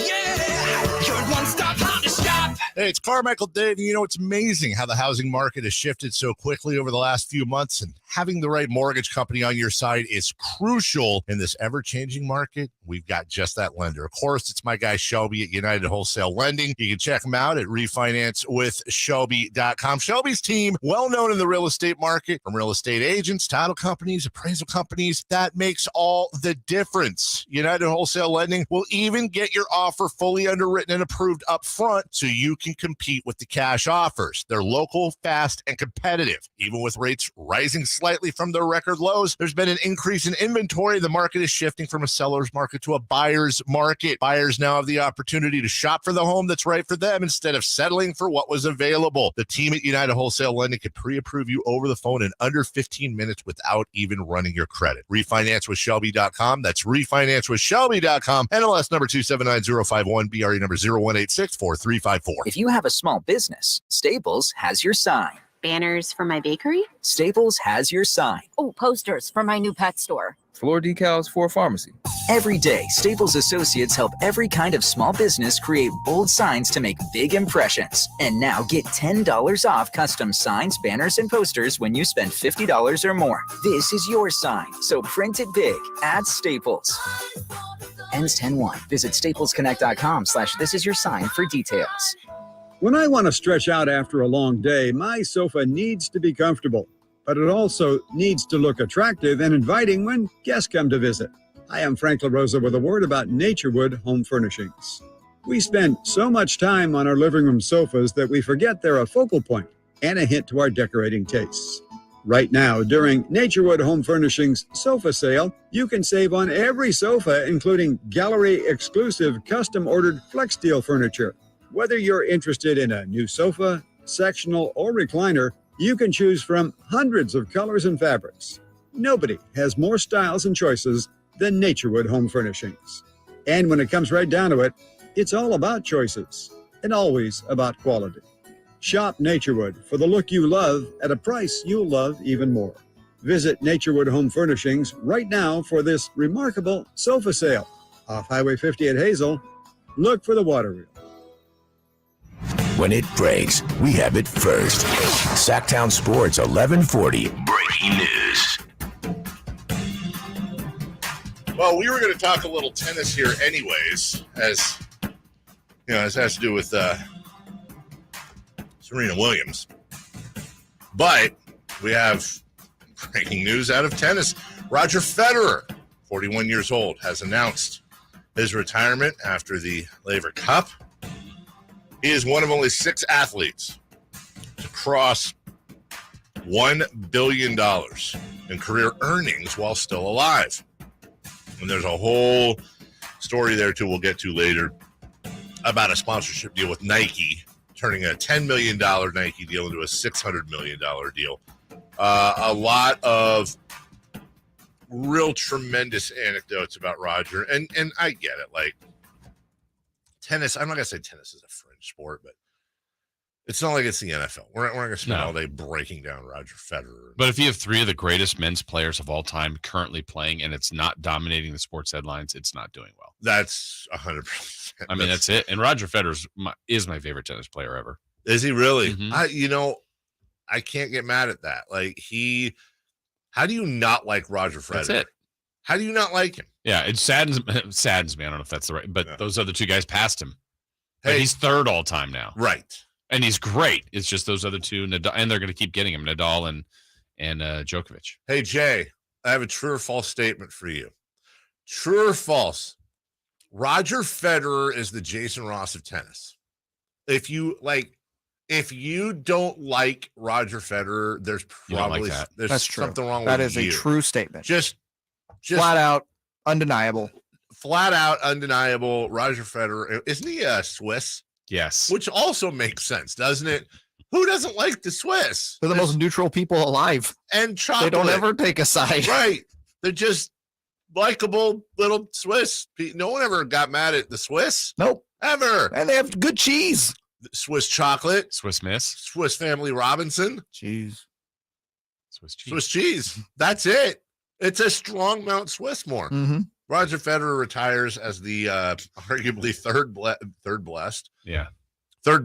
Yeah, your one-stop Honda shop. Hey, it's Carmichael, Dave. You know, it's amazing how the housing market has shifted so quickly over the last few months, and having the right mortgage company on your side is crucial in this ever-changing market. We've got just that lender. Of course, it's my guy Shelby at United Wholesale Lending. You can check him out at refinancewithshelby.com. Shelby's team, well known in the real estate market, from real estate agents, title companies, appraisal companies. That makes all the difference. United Wholesale Lending will even get your offer fully underwritten and approved up front so you can compete with the cash offers. They're local, fast, and competitive. Even with rates rising slightly from their record lows, there's been an increase in inventory. The market is shifting from a seller's market to a buyer's market. Buyers now have the opportunity to shop for the home that's right for them instead of settling for what was available. The team at United Wholesale Lending can pre-approve you over the phone in under 15 minutes without even running your credit. Refinancewithshelby.com. That's refinancewithshelby.com. NMLS number 279051, BRE number 01864354. If you have a small business, Staples has your sign. Banners for my bakery? Staples has your sign. Oh, posters for my new pet store. Floor decals for a pharmacy. Every day, Staples associates help every kind of small business create bold signs to make big impressions. And now get $10 off custom signs, banners, and posters when you spend $50 or more. This is your sign, so print it big at Staples. Ends 10/1. Visit staplesconnect.com/thisisyoursign for details. When I want to stretch out after a long day, my sofa needs to be comfortable, but it also needs to look attractive and inviting when guests come to visit. Hi, I'm Frank LaRosa with a word about Naturewood Home Furnishings. We spend so much time on our living room sofas that we forget they're a focal point and a hint to our decorating tastes. Right now, during Naturewood Home Furnishings sofa sale, you can save on every sofa, including gallery-exclusive custom-ordered flex steel furniture. Whether you're interested in a new sofa, sectional, or recliner, you can choose from hundreds of colors and fabrics. Nobody has more styles and choices than Naturewood Home Furnishings. And when it comes right down to it, it's all about choices and always about quality. Shop Naturewood for the look you love at a price you'll love even more. Visit Naturewood Home Furnishings right now for this remarkable sofa sale. Off Highway 50 at Hazel, look for the water wheel. When it breaks, we have it first. Sacktown Sports 1140. Breaking news. Well, we were going to talk a little tennis here anyways, as you know, this has to do with Serena Williams. But we have breaking news out of tennis. Roger Federer, 41 years old, has announced his retirement after the Laver Cup. He is one of only 6 athletes to cross $1 billion in career earnings while still alive. And there's a whole story there, too, we'll get to later, about a sponsorship deal with Nike, turning a $10 million Nike deal into a $600 million deal. A lot of real tremendous anecdotes about Roger. And I get it. Like, tennis, I'm not going to say tennis is a fringe sport, but it's not like it's the NFL. We're not going to spend all day breaking down Roger Federer. But if you have 3 of the greatest men's players of all time currently playing and it's not dominating the sports headlines, it's not doing well. That's 100%. I mean, that's it. And Roger Federer is my favorite tennis player ever. Is he really? Mm-hmm. I can't get mad at that. Like, how do you not like Roger Federer? That's it. How do you not like him? Yeah, it saddens me. I don't know if that's the right, but those other 2 guys passed him. But Hey. he's 3rd all time now. Right. And he's great. It's just those other 2, Nadal, and they're going to keep getting him, Nadal and Djokovic. Hey, Jay, I have a true or false statement for you. True or false? Roger Federer is the Jason Ross of tennis. If you don't like Roger Federer, there's probably there's That's true. something wrong That with you. is a true statement. Just flat out undeniable. Flat out undeniable. Roger Federer, isn't he Swiss? Yes. Which also makes sense, doesn't it? Who doesn't like the Swiss? They're the most neutral people alive. And chocolate. They don't ever take a side. Right. They're just likable little Swiss. No one ever got mad at the Swiss. Nope. Ever. And they have good cheese. Swiss chocolate. Swiss Miss. Swiss Family Robinson. Cheese. Swiss cheese. Swiss cheese. That's it. It's a strong Mount Swismore. Mm-hmm. Roger Federer retires as the arguably third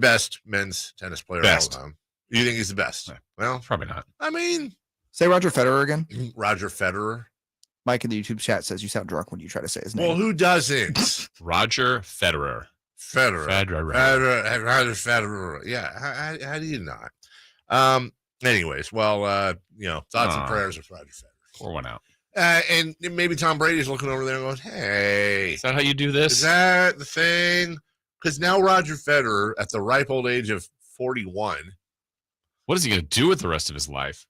best men's tennis player of all time. You think he's the best? Yeah. Well, probably not. I mean, say Roger Federer again. Roger Federer. Mike in the YouTube chat says you sound drunk when you try to say his name. Well, who doesn't? Roger Federer. Roger Federer. Yeah. How do you not? Anyways, well, thoughts and prayers with Roger Federer. Pour one out. And maybe Tom Brady's looking over there and going, hey. Is that how you do this? Is that the thing? Because now Roger Federer, at the ripe old age of 41. What is he going to do with the rest of his life?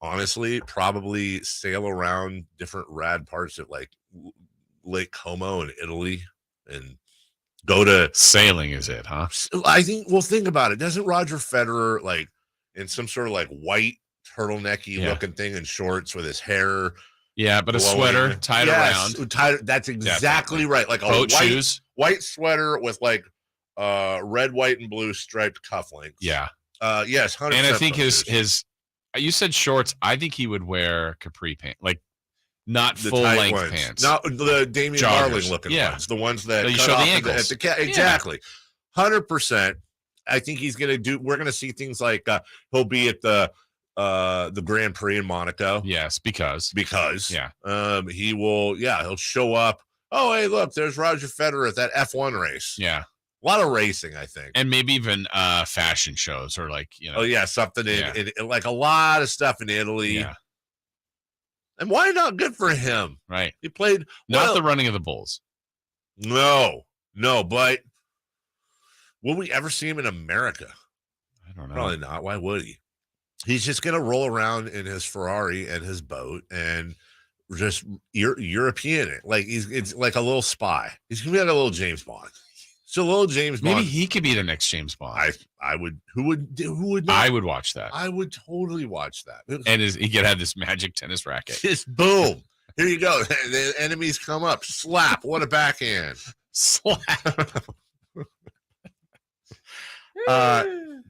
Honestly, probably sail around different rad parts of like Lake Como in Italy and go to sailing. Is it, huh? I think, well, think about it. Doesn't Roger Federer like in some sort of like white turtlenecky looking thing and shorts with his hair? Yeah, but a sweater tied around. That's exactly right. Like a boat shoes. White sweater with like red, white, and blue striped cufflinks. Yeah. Yes, 100%. And I think his you said shorts. I think he would wear capri pants, like not the full length ones. pants. Not the Damian Darling looking ones. The ones that you cut show off the ankles. Exactly. 100%. I think he's gonna do. We're gonna see things like he'll be at the Grand Prix in Monaco. Yes, because he will. Yeah, he'll show up. Oh, hey, look, there's Roger Federer at that F1 race. Yeah. A lot of racing, I think. And maybe even fashion shows or like, Oh, yeah, something in like a lot of stuff in Italy. Yeah. And why not? Good for him. Right. He played. Not the running of the bulls. No, but will we ever see him in America? I don't know. Probably not. Why would he? He's just going to roll around in his Ferrari and his boat and just European it. Like it's like a little spy. He's going to be like a little James Bond. It's a little James Bond. Maybe he could be the next James Bond. I would. Who would not? I would watch that. I would totally watch that. And he could have this magic tennis racket. Just boom. Here you go. The enemies come up. Slap. What a backhand. Slap.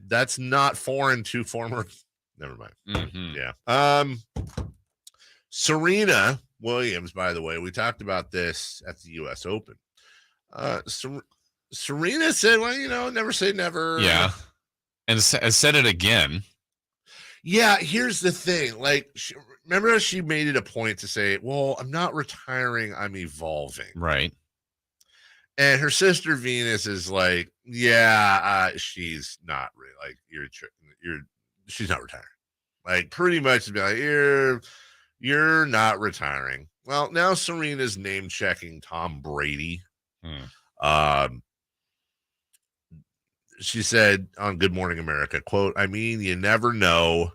That's not foreign to former. Never mind. Mm-hmm. Yeah. Serena Williams, by the way, we talked about this at the U.S. Open. Serena said, well, never say never. Yeah. And said it again. Yeah. Here's the thing. Like, remember how she made it a point to say, well, I'm not retiring. I'm evolving. Right. And her sister Venus is like, yeah, she's not really like she's not retiring. Like pretty much to be like, you're not retiring. Well, now Serena's name checking Tom Brady. She said on Good Morning America, quote, I mean, you never know.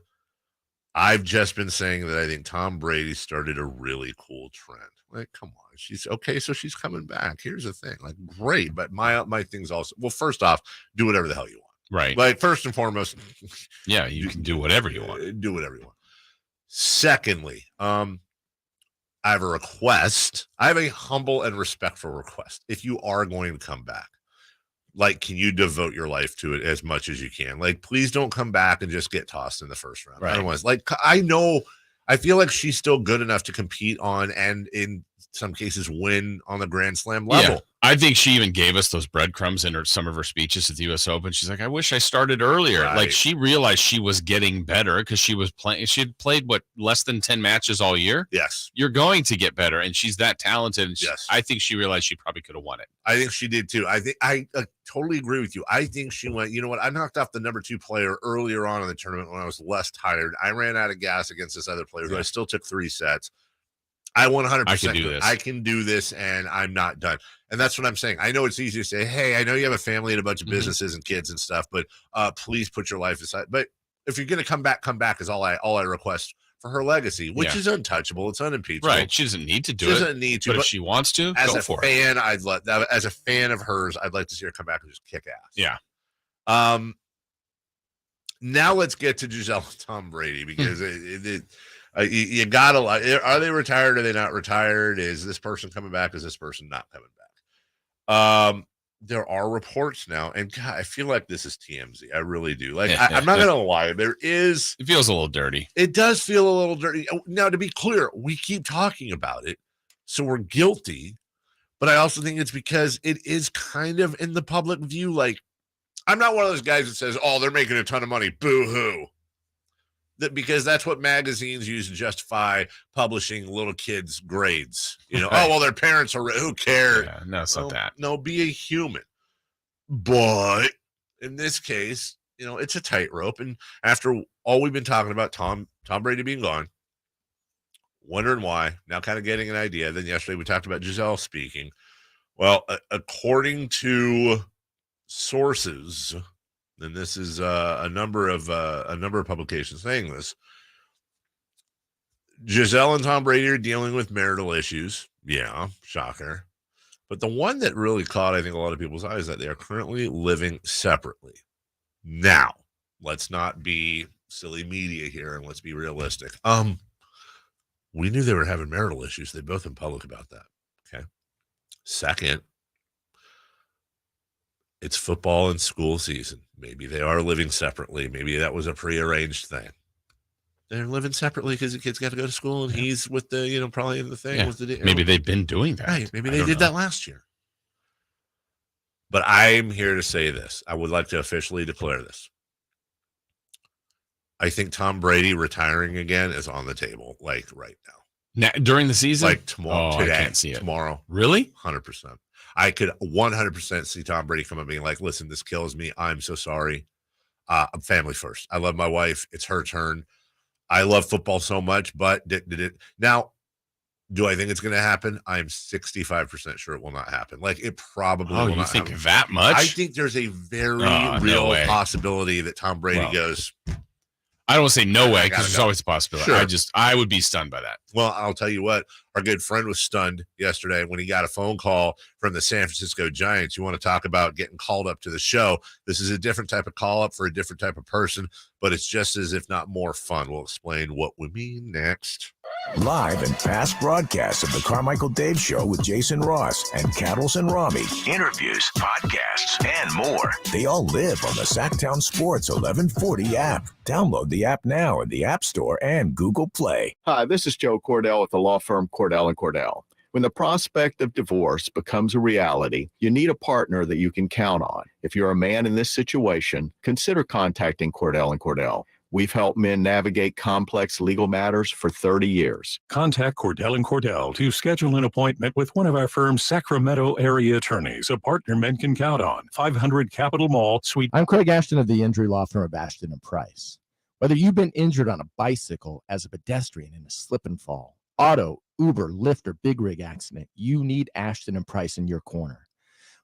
I've just been saying that I think Tom Brady started a really cool trend. Like, come on. She's okay. So she's coming back. Here's the thing. Like, great. But my thing's also, well, first off, do whatever the hell you want. Right. Like, first and foremost. Yeah. You can do whatever you want. Do whatever you want. Secondly, I have a request. I have a humble and respectful request. If you are going to come back, like, can you devote your life to it as much as you can? Like, please don't come back and just get tossed in the first round. Right. Otherwise, like, I feel like she's still good enough to compete on and in some cases win on the Grand Slam level. Yeah. I think she even gave us those breadcrumbs in some of her speeches at the U.S. Open. She's like, I wish I started earlier. Right. Like she realized she was getting better because she was playing. She had played less than 10 matches all year. Yes. You're going to get better. And she's that talented. And yes. I think she realized she probably could have won it. I think she did too. I think I totally agree with you. I think she went, you know what? I knocked off the number 2 player earlier on in the tournament when I was less tired. I ran out of gas against this other player who I still took 3 sets. I 100% I can do this and I'm not done. And that's what I'm saying. I know it's easy to say, hey, I know you have a family and a bunch of businesses and kids and stuff, but please put your life aside. But if you're going to come back is all I request for her legacy, which is untouchable. It's unimpeachable. Right. She doesn't need to do it. She doesn't need to. But if she wants to, as go a for fan, as a fan of hers, I'd like to see her come back and just kick ass. Yeah. Now let's get to Giselle and Tom Brady, because you gotta like. Are they retired? Are they not retired? Is this person coming back? Is this person not coming back? There are reports now, and God, I feel like this is TMZ. I really do. Like, I'm not gonna lie. It feels a little dirty. It does feel a little dirty. Now, to be clear, we keep talking about it, so we're guilty. But I also think it's because it is kind of in the public view. Like, I'm not one of those guys that says, "Oh, they're making a ton of money." Boo hoo. Because that's what magazines use to justify publishing little kids' grades. Oh, well, their parents are, who cares? Yeah, no, it's not that. No, be a human. But in this case, it's a tightrope. And after all we've been talking about, Tom Brady being gone, wondering why, now kind of getting an idea. Then yesterday we talked about Giselle speaking. Well, according to sources, and this is a number of publications saying this, Giselle and Tom Brady are dealing with marital issues. Yeah, shocker. But the one that really caught, I think, a lot of people's eyes is that they are currently living separately. Now, let's not be silly media here, and let's be realistic. We knew they were having marital issues. They've both been public about that. Okay. Second, it's football and school season. Maybe they are living separately. Maybe that was a prearranged thing. They're living separately because the kids got to go to school and he's with the, probably in the thing. Yeah. With the, maybe they've been doing that. Right. Maybe they did that last year. But I'm here to say this. I would like to officially declare this. I think Tom Brady retiring again is on the table, like right now. During the season? Like tomorrow, today, I can't see it. Tomorrow. Really? 100%. I could 100% see Tom Brady come up being like, listen, this kills me. I'm so sorry. I'm family first. I love my wife. It's her turn. I love football so much, but now, do I think it's going to happen? I'm 65% sure it will not happen. Like, it probably will not think happen. that much? I think there's a very real possibility that Tom Brady goes, I don't want to say no way, because there's always a possibility. Sure. I would be stunned by that. Well, I'll tell you what, our good friend was stunned yesterday when he got a phone call from the San Francisco Giants. You want to talk about getting called up to the show? This is a different type of call up for a different type of person, but it's just as if not more fun. We'll explain what we mean next. Live and past broadcasts of the Carmichael Dave Show with Jason Ross and Cattles and Rami. Interviews, podcasts, and more. They all live on the Sacktown Sports 1140 app. Download the app now in the App Store and Google Play. Hi, this is Joe Cordell with the law firm Cordell & Cordell. When the prospect of divorce becomes a reality, you need a partner that you can count on. If you're a man in this situation, consider contacting Cordell & Cordell. We've helped men navigate complex legal matters for 30 years. Contact Cordell & Cordell to schedule an appointment with one of our firm's Sacramento area attorneys, a partner men can count on. 500 Capitol Mall, Suite. I'm Craig Ashton of the injury law firm of Ashton & Price. Whether you've been injured on a bicycle, as a pedestrian in a slip and fall, auto, Uber, Lyft, or big rig accident, you need Ashton & Price in your corner.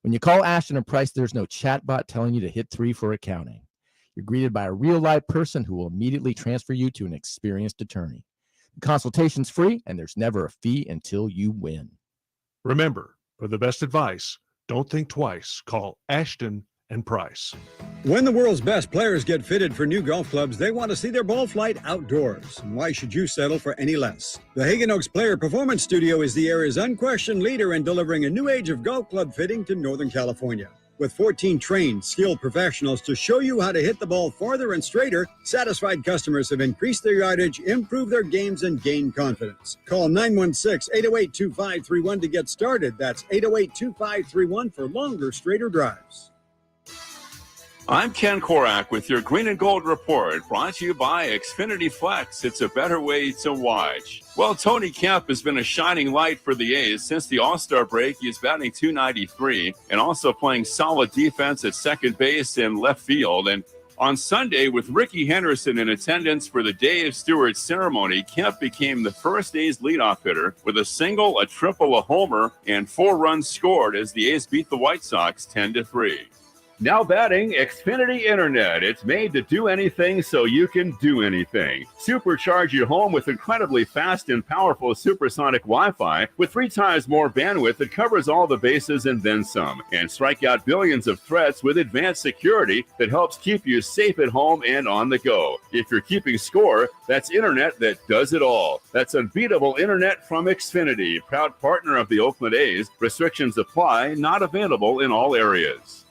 When you call Ashton & Price, there's no chatbot telling you to hit 3 for accounting. You're greeted by a real-life person who will immediately transfer you to an experienced attorney. The consultation's free, and there's never a fee until you win. Remember, for the best advice, don't think twice. Call Ashton & Price. When the world's best players get fitted for new golf clubs, they want to see their ball flight outdoors. And why should you settle for any less? The Hagen Oaks Player Performance Studio is the area's unquestioned leader in delivering a new age of golf club fitting to Northern California. With 14 trained, skilled professionals to show you how to hit the ball farther and straighter, satisfied customers have increased their yardage, improved their games, and gained confidence. Call 916-808-2531 to get started. That's 808-2531 for longer, straighter drives. I'm Ken Korak with your Green and Gold Report, brought to you by Xfinity Flex. It's a better way to watch. Well, Tony Kemp has been a shining light for the A's since the All-Star break. He's batting .293 and also playing solid defense at second base and left field. And on Sunday, with Ricky Henderson in attendance for the Dave Stewart ceremony, Kemp became the first A's leadoff hitter with a single, a triple, a homer, and 4 runs scored as the A's beat the White Sox 10-3. Now batting Xfinity Internet. It's made to do anything so you can do anything. Supercharge your home with incredibly fast and powerful supersonic Wi-Fi with 3 times more bandwidth that covers all the bases and then some. And strike out billions of threats with advanced security that helps keep you safe at home and on the go. If you're keeping score, that's internet that does it all. That's unbeatable internet from Xfinity, proud partner of the Oakland A's. Restrictions apply, not available in all areas.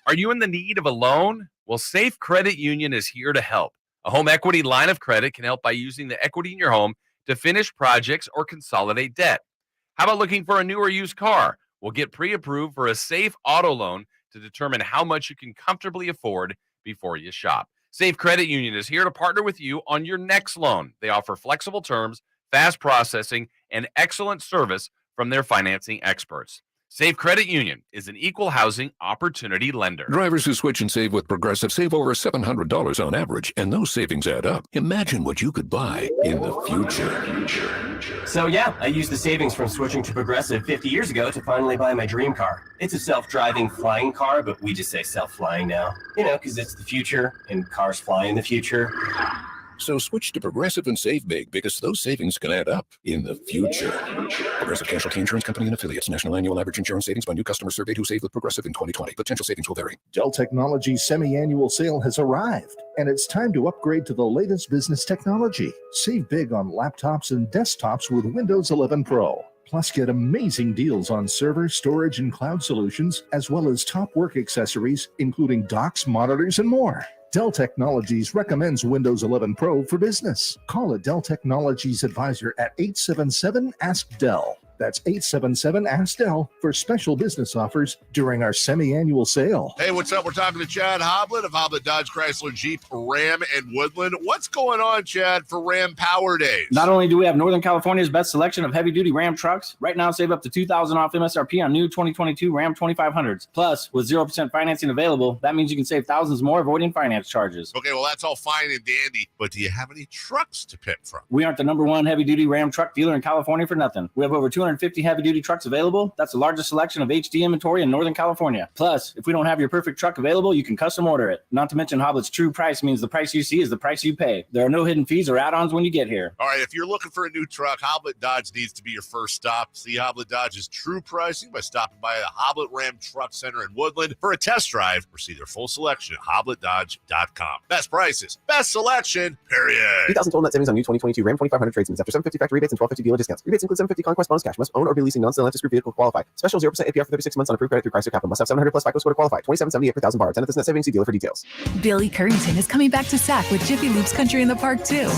Are you in the need of a loan? Well, Safe Credit Union is here to help. A home equity line of credit can help by using the equity in your home to finish projects or consolidate debt. How about looking for a new or used car? We'll get pre-approved for a safe auto loan to determine how much you can comfortably afford before you shop. Safe Credit Union is here to partner with you on your next loan. They offer flexible terms, fast processing, and excellent service from their financing experts. Safe Credit Union is an equal housing opportunity lender. Drivers who switch and save with Progressive save over $700 on average, and those savings add up. Imagine what you could buy in the future. So yeah, I used the savings from switching to Progressive 50 years ago to finally buy my dream car. It's a self-driving flying car, but we just say self-flying now. You know, because it's the future, and cars fly in the future. So switch to Progressive and save big, because those savings can add up in the future. Progressive Casualty Insurance Company and Affiliates. National annual average insurance savings by new customers surveyed who saved with Progressive in 2020. Potential savings will vary. Dell Technologies semi-annual sale has arrived, and it's time to upgrade to the latest business technology. Save big on laptops and desktops with Windows 11 Pro. Plus, get amazing deals on server, storage, and cloud solutions, as well as top work accessories, including docks, monitors, and more. Dell Technologies recommends Windows 11 Pro for business. Call a Dell Technologies advisor at 877-ASK-DELL. That's 877-ASK-DELL for special business offers during our semi-annual sale. Hey, what's up? We're talking to Chad Hoblet of Hoblet Dodge Chrysler Jeep Ram and Woodland. What's going on, Chad, for Ram Power Days? Not only do we have Northern California's best selection of heavy-duty Ram trucks, right now save up to $2,000 off MSRP on new 2022 Ram 2500s. Plus, with 0% financing available, that means you can save thousands more avoiding finance charges. Okay, well, that's all fine and dandy, but do you have any trucks to pick from? We aren't the #1 heavy-duty Ram truck dealer in California for nothing. We have over 250 heavy-duty trucks available. That's the largest selection of HD inventory in Northern California. Plus, if we don't have your perfect truck available, you can custom order it. Not to mention, Hoblet's true price means the price you see is the price you pay. There are no hidden fees or add-ons when you get here. All right, if you're looking for a new truck, Hoblet Dodge needs to be your first stop. See Hoblet Dodge's true pricing by stopping by the Hoblet Ram Truck Center in Woodland for a test drive or see their full selection at hobletdodge.com. Best prices, best selection, period. 3,000 total net savings on new 2022 Ram 2500 tradesmen after $750 factory rebates and $1,250 dealer discounts. Rebates include $750 conquest bonus cash. Must own or be leasing non-selective group vehicle to qualify. Special 0% APR for 36 months on approved credit through Chrysler Capital. Must have 700 plus FICO score to qualify. $27.78 per thousand borrowed. 10 at this net savings. See dealer for details. Billy Currington is coming back to SAC with Jiffy Lube's Country in the Park too.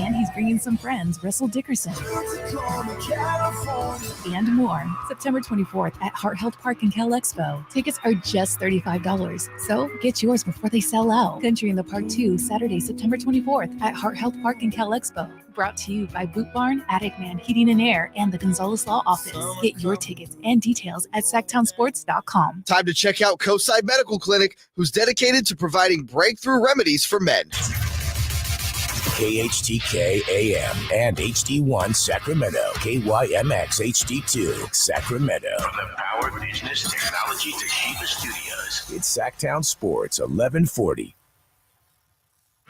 And he's bringing some friends, Russell Dickerson, and more. September 24th at Heart Health Park in Cal Expo. Tickets are just $35, so get yours before they sell out. Country in the Park 2, Saturday, September 24th at Heart Health Park in Cal Expo. Brought to you by Boot Barn, Attic Man Heating and Air, and the Gonzalez Law Office. Get your tickets and details at sacktownsports.com. Time to check out Coastside Medical Clinic, who's dedicated to providing breakthrough remedies for men. KHTK AM and HD1 Sacramento, KYMX HD2 Sacramento. From the Power Business Technology Toshiba Studios. It's Sacktown Sports 1140.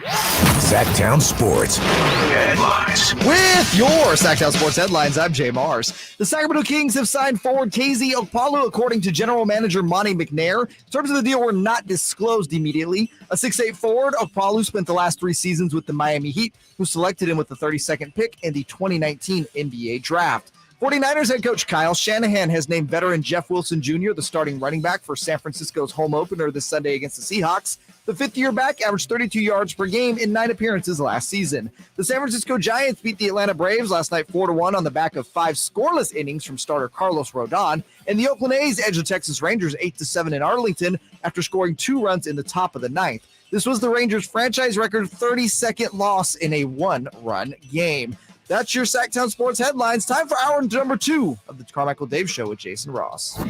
Sacktown Sports Headlines. With your Sacktown Sports headlines, I'm Jay Mars. The Sacramento Kings have signed forward KZ Akpala, according to General Manager Monty McNair. Terms of the deal were not disclosed immediately. A 6'8" forward, Akpala spent the last 3 seasons with the Miami Heat, who selected him with the 32nd pick in the 2019 NBA Draft. 49ers head coach Kyle Shanahan has named veteran Jeff Wilson Jr. the starting running back for San Francisco's home opener this Sunday against the Seahawks. The fifth-year back averaged 32 yards per game in 9 appearances last season. The San Francisco Giants beat the Atlanta Braves last night 4-1 on the back of 5 scoreless innings from starter Carlos Rodon. And the Oakland A's edged the Texas Rangers 8-7 in Arlington after scoring 2 runs in the top of the 9th. This was the Rangers' franchise record 32nd loss in a 1-run game. That's your Sacktown Sports headlines. Time for hour number 2 of the Carmichael Dave Show with Jason Ross.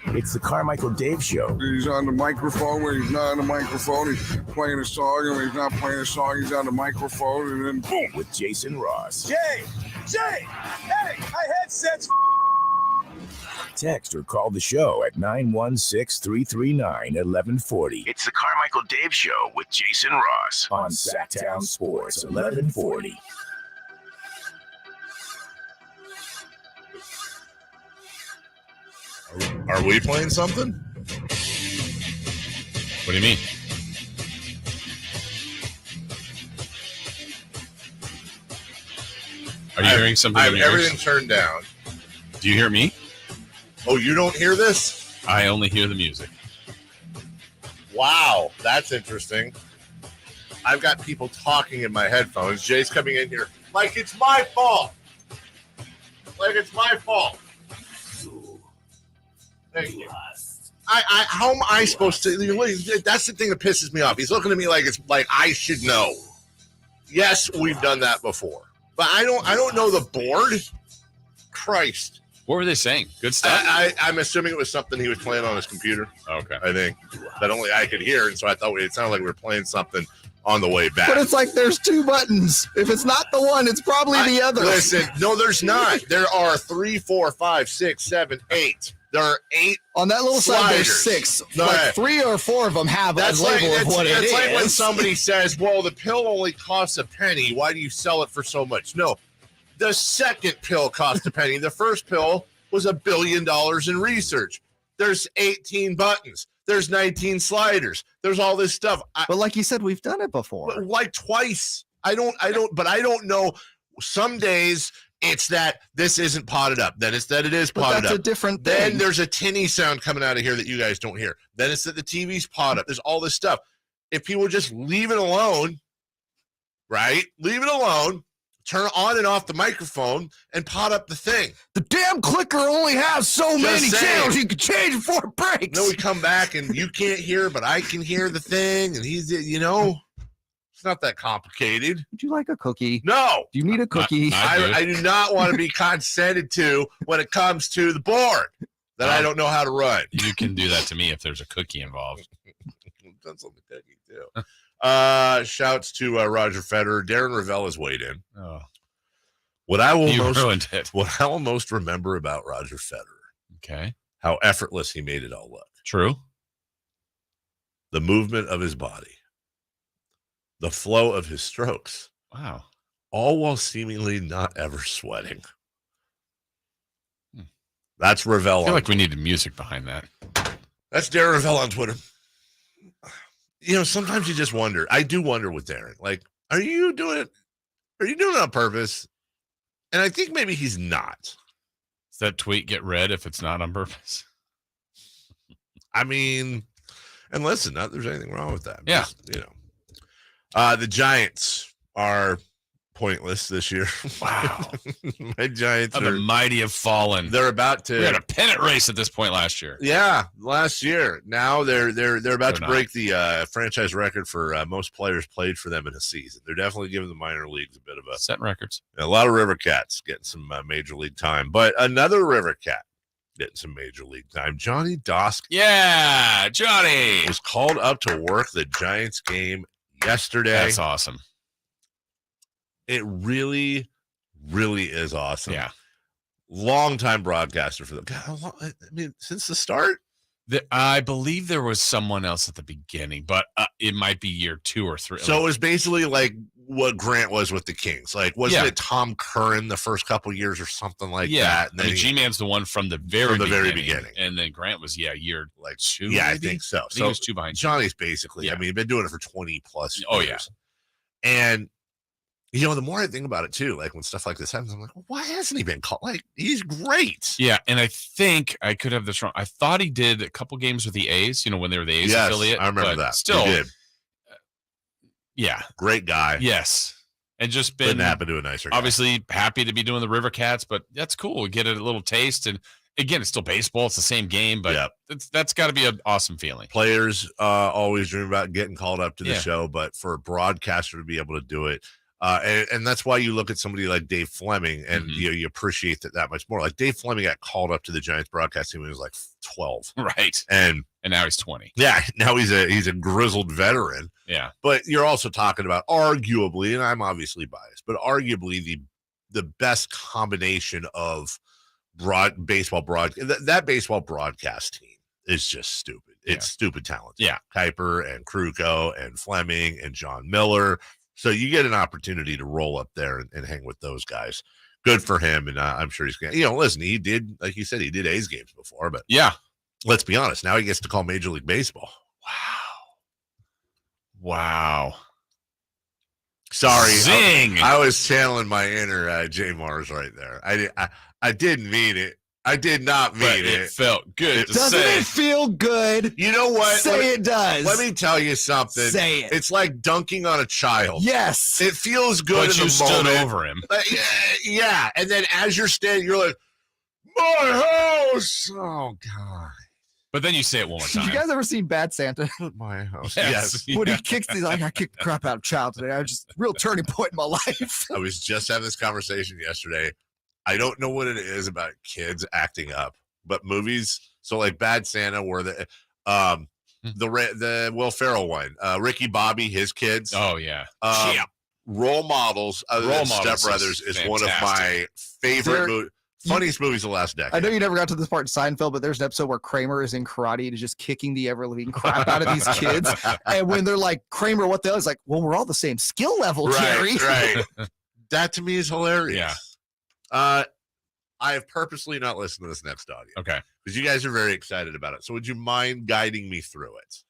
It's the Carmichael Dave Show. He's on the microphone when he's not on the microphone. He's playing a song, and when he's not playing a song, he's on the microphone, and then boom. With Jason Ross. Jay, hey, my headset's text or call the show at 916-339-1140. It's the Carmichael Dave Show with Jason Ross on Sacktown Sports 1140. Are we playing something? What do you mean? Are you hearing something? I have everything turned down. Do you hear me? Oh, you don't hear this? I only hear the music. Wow, that's interesting. I've got people talking in my headphones. Jay's coming in here like it's my fault. Like it's my fault. Thank you. How am I supposed to? That's the thing that pisses me off. He's looking at me like it's like I should know. Yes, we've done that before, but I don't know the board. Christ. What were they saying? Good stuff? I'm assuming it was something he was playing on his computer. Okay. I think that only I could hear, and so I thought it sounded like we were playing something on the way back. But it's like there's two buttons. If it's not the one, it's probably the other. Listen, no, there's not. There are 3, 4, 5, 6, 7, 8. There are 8 on that little sliders. side. There's 6. No, like 3 or 4 of them have a label of what it is. It's like when somebody says, "Well, the pill only costs a penny. Why do you sell it for so much?" No, the second pill cost a penny. The first pill was $1 billion in research. There's 18 buttons. There's 19 sliders. There's all this stuff. But like you said, we've done it before. Like twice. I don't know. Some days it's that this isn't potted up. Then it's that it is potted up. That's a different thing. Then there's a tinny sound coming out of here that you guys don't hear. Then it's that the TV's potted up. There's all this stuff. If people just leave it alone, right? Leave it alone. Turn on and off the microphone and pot up the thing. The damn clicker only has so many channels. You can change before it breaks. Then we come back and you can't hear, but I can hear the thing. And he's, it's not that complicated. Would you like a cookie? No. Do you need a cookie? I do not want to be condescended to when it comes to the board that I don't know how to run. You can do that to me if there's a cookie involved. That's on the cookie too. Shouts to Roger Federer. Darren Ravella's weighed in. Oh. What I will most remember about Roger Federer. Okay. How effortless he made it all look. True. The movement of his body. The flow of his strokes. Wow. All while seemingly not ever sweating. That's Ravella. I feel like we needed music behind that. That's Darren Ravella on Twitter. Sometimes you just wonder. I do wonder with Darren. Like, are you doing it on purpose? And I think maybe he's not. Does that tweet get read if it's not on purpose? I mean, and listen, not that there's anything wrong with that. Yeah. Just, the Giants are pointless this year. Wow. My Giants the mighty have fallen. They're about to. We had a pennant race at this point last year. Yeah, last year. Now they're about to break the franchise record for most players played for them in a season. They're definitely giving the minor leagues a bit of a set records. A lot of River Cats getting some major league time, but another River Cat getting some major league time. Johnny Dosk. Yeah, Johnny was called up to work the Giants game yesterday. That's awesome. It really, really is awesome. Yeah. Long-time broadcaster for them. God, I mean, since the start? I believe there was someone else at the beginning, but it might be year 2 or 3. So it was basically like what Grant was with the Kings. Like, wasn't it Tom Curran the first couple years or something like that? And then G-Man's the one from the very beginning. And then Grant was, year 2. Yeah, maybe? I think so. I think he was 2 behind. Johnny's basically, I mean, been doing it for 20 plus years. Oh, yeah. And the more I think about it too, like when stuff like this happens, I'm like, well, why hasn't he been called? Like, he's great. Yeah, and I think I could have this wrong. I thought he did a couple games with the A's, when they were the A's affiliate. I remember that. Still, he did. Yeah. Great guy. Yes. And just been couldn't happen to a nicer guy. Obviously happy to be doing the River Cats, but that's cool. We get a little taste. And again, it's still baseball. It's the same game, but that's got to be an awesome feeling. Players always dream about getting called up to the show, but for a broadcaster to be able to do it, and that's why you look at somebody like Dave Fleming and you appreciate that much more. Like Dave Fleming got called up to the Giants broadcast team when he was like 12. Right. And now he's 20. Yeah. Now he's a grizzled veteran. Yeah. But you're also talking about arguably, and I'm obviously biased, but arguably the best combination of baseball that baseball broadcast team is just stupid. It's stupid talent. Yeah. Kuiper and Kruko and Fleming and John Miller. So you get an opportunity to roll up there and hang with those guys. Good for him. And I'm sure he's going to, listen, he did, like you said, he did A's games before, but yeah, let's be honest. Now he gets to call Major League Baseball. Wow. Sorry. Zing. I was channeling my inner Jay Mars right there. I didn't mean it. I did not mean it. It felt good to Doesn't say. it feel good? You know what? Say it does. Let me tell you something. Say it. It's like dunking on a child. Yes. It feels good But in you the moment. stood over him. Yeah. And then as you're standing, you're like, my house. Oh, God. But then you say it one more Have time. you guys ever seen Bad Santa? My house. Yes. Yes. When he kicks these, I kicked the crap out of child today. I was just real turning point in my life. I was just having this conversation yesterday. I don't know what it is about kids acting up, but movies. So like Bad Santa, where the Will Ferrell one, Ricky Bobby, his kids. Oh yeah. Role Models, other Role than Models Step Brothers, is one of fantastic. my favorite funniest movies of the last decade. I know you never got to this part in Seinfeld, but there's an episode where Kramer is in karate and is just kicking the ever-living crap out of these kids. And when they're like, Kramer, what the hell? He's like, well, we're all the same skill level, Jerry. Right. That to me is hilarious. Yeah. I have purposely not listened to this next audio. Okay. Because you guys are very excited about it. So would you mind guiding me through it?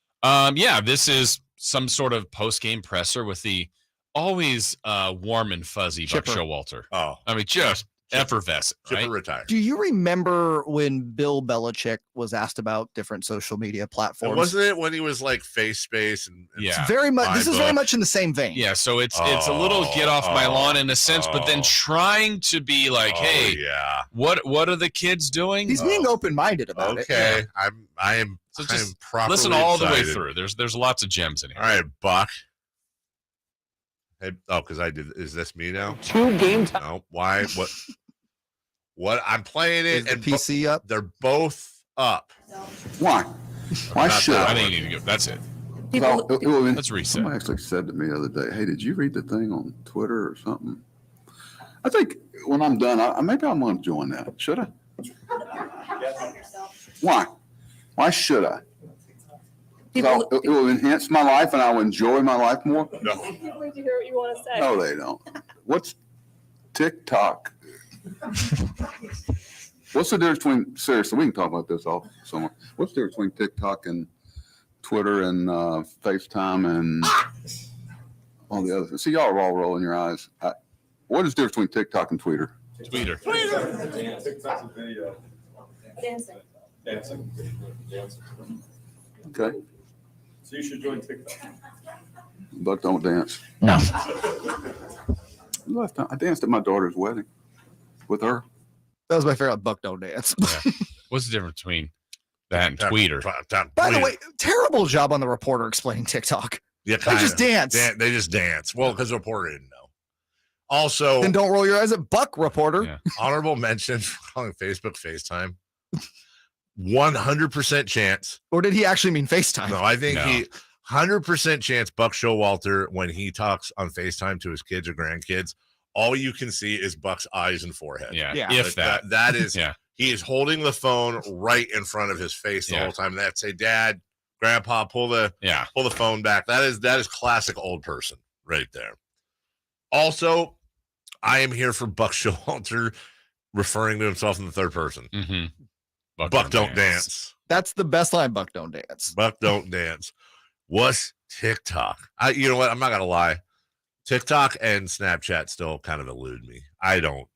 Yeah, this is some sort of post-game presser with the always warm and fuzzy Buck Chipper. Showalter. Oh. I mean, just effervescent, right? Chipper retired. Do you remember when Bill Belichick was asked about different social media platforms? And wasn't it when he was like face space and Yeah. Very much. This is very iBook? much in the same vein. Yeah, so it's a little get off my lawn in a sense, but then trying to be like, hey, yeah. what are the kids doing? He's being open-minded about it. Okay. I am So I am just properly listen all the way excited. through. There's lots of gems in here. All right, Buck. Hey, because I did. Is this me now? 2 games. No. Why? What? I'm playing it. Is the and PC up? They're both up. Why? Why Not should that I I? think you need to go. That's it. Let's reset. Somebody actually said to me the other day, "Hey, did you read the thing on Twitter or something?" I think when I'm done, maybe I'm going to join that. Should I? Why? Why should I? 'Cause it will enhance my life and I will enjoy my life more. No. People need to hear what you want to say. No, they don't. What's TikTok? What's the difference between, seriously, we can talk about this all somewhere. What's the difference between TikTok and Twitter and FaceTime and all the others? See, y'all are all rolling your eyes. What is the difference between TikTok and Twitter? Twitter. TikTok's a video. Dancing. Okay. So you should join TikTok. Buck don't dance. No. Last time I danced at my daughter's wedding with her. That was my favorite Buck Don't Dance. What's the difference between that and Twitter? By the way, terrible job on the reporter explaining TikTok. Yeah, They just dance. They just dance. Well, because the reporter didn't know. Also, Then don't roll your eyes at Buck, reporter. Yeah. honorable mention for calling Facebook FaceTime. 100% chance. Or did he actually mean FaceTime? No, I think No. he 100% chance Buck Showalter when he talks on FaceTime to his kids or grandkids, all you can see is Buck's eyes and forehead. Yeah. Yeah. If that. That is Yeah. he is holding the phone right in front of his face the Yeah. whole time. That's say, Dad, Grandpa, pull the phone back. That is classic old person right there. Also, I am here for Buck Showalter referring to himself in the third person. Mm-hmm. Buck don't dance. That's the best line, Buck Don't Dance. Buck don't dance. What's TikTok? You know what? I'm not gonna lie. TikTok and Snapchat still kind of elude me. I don't.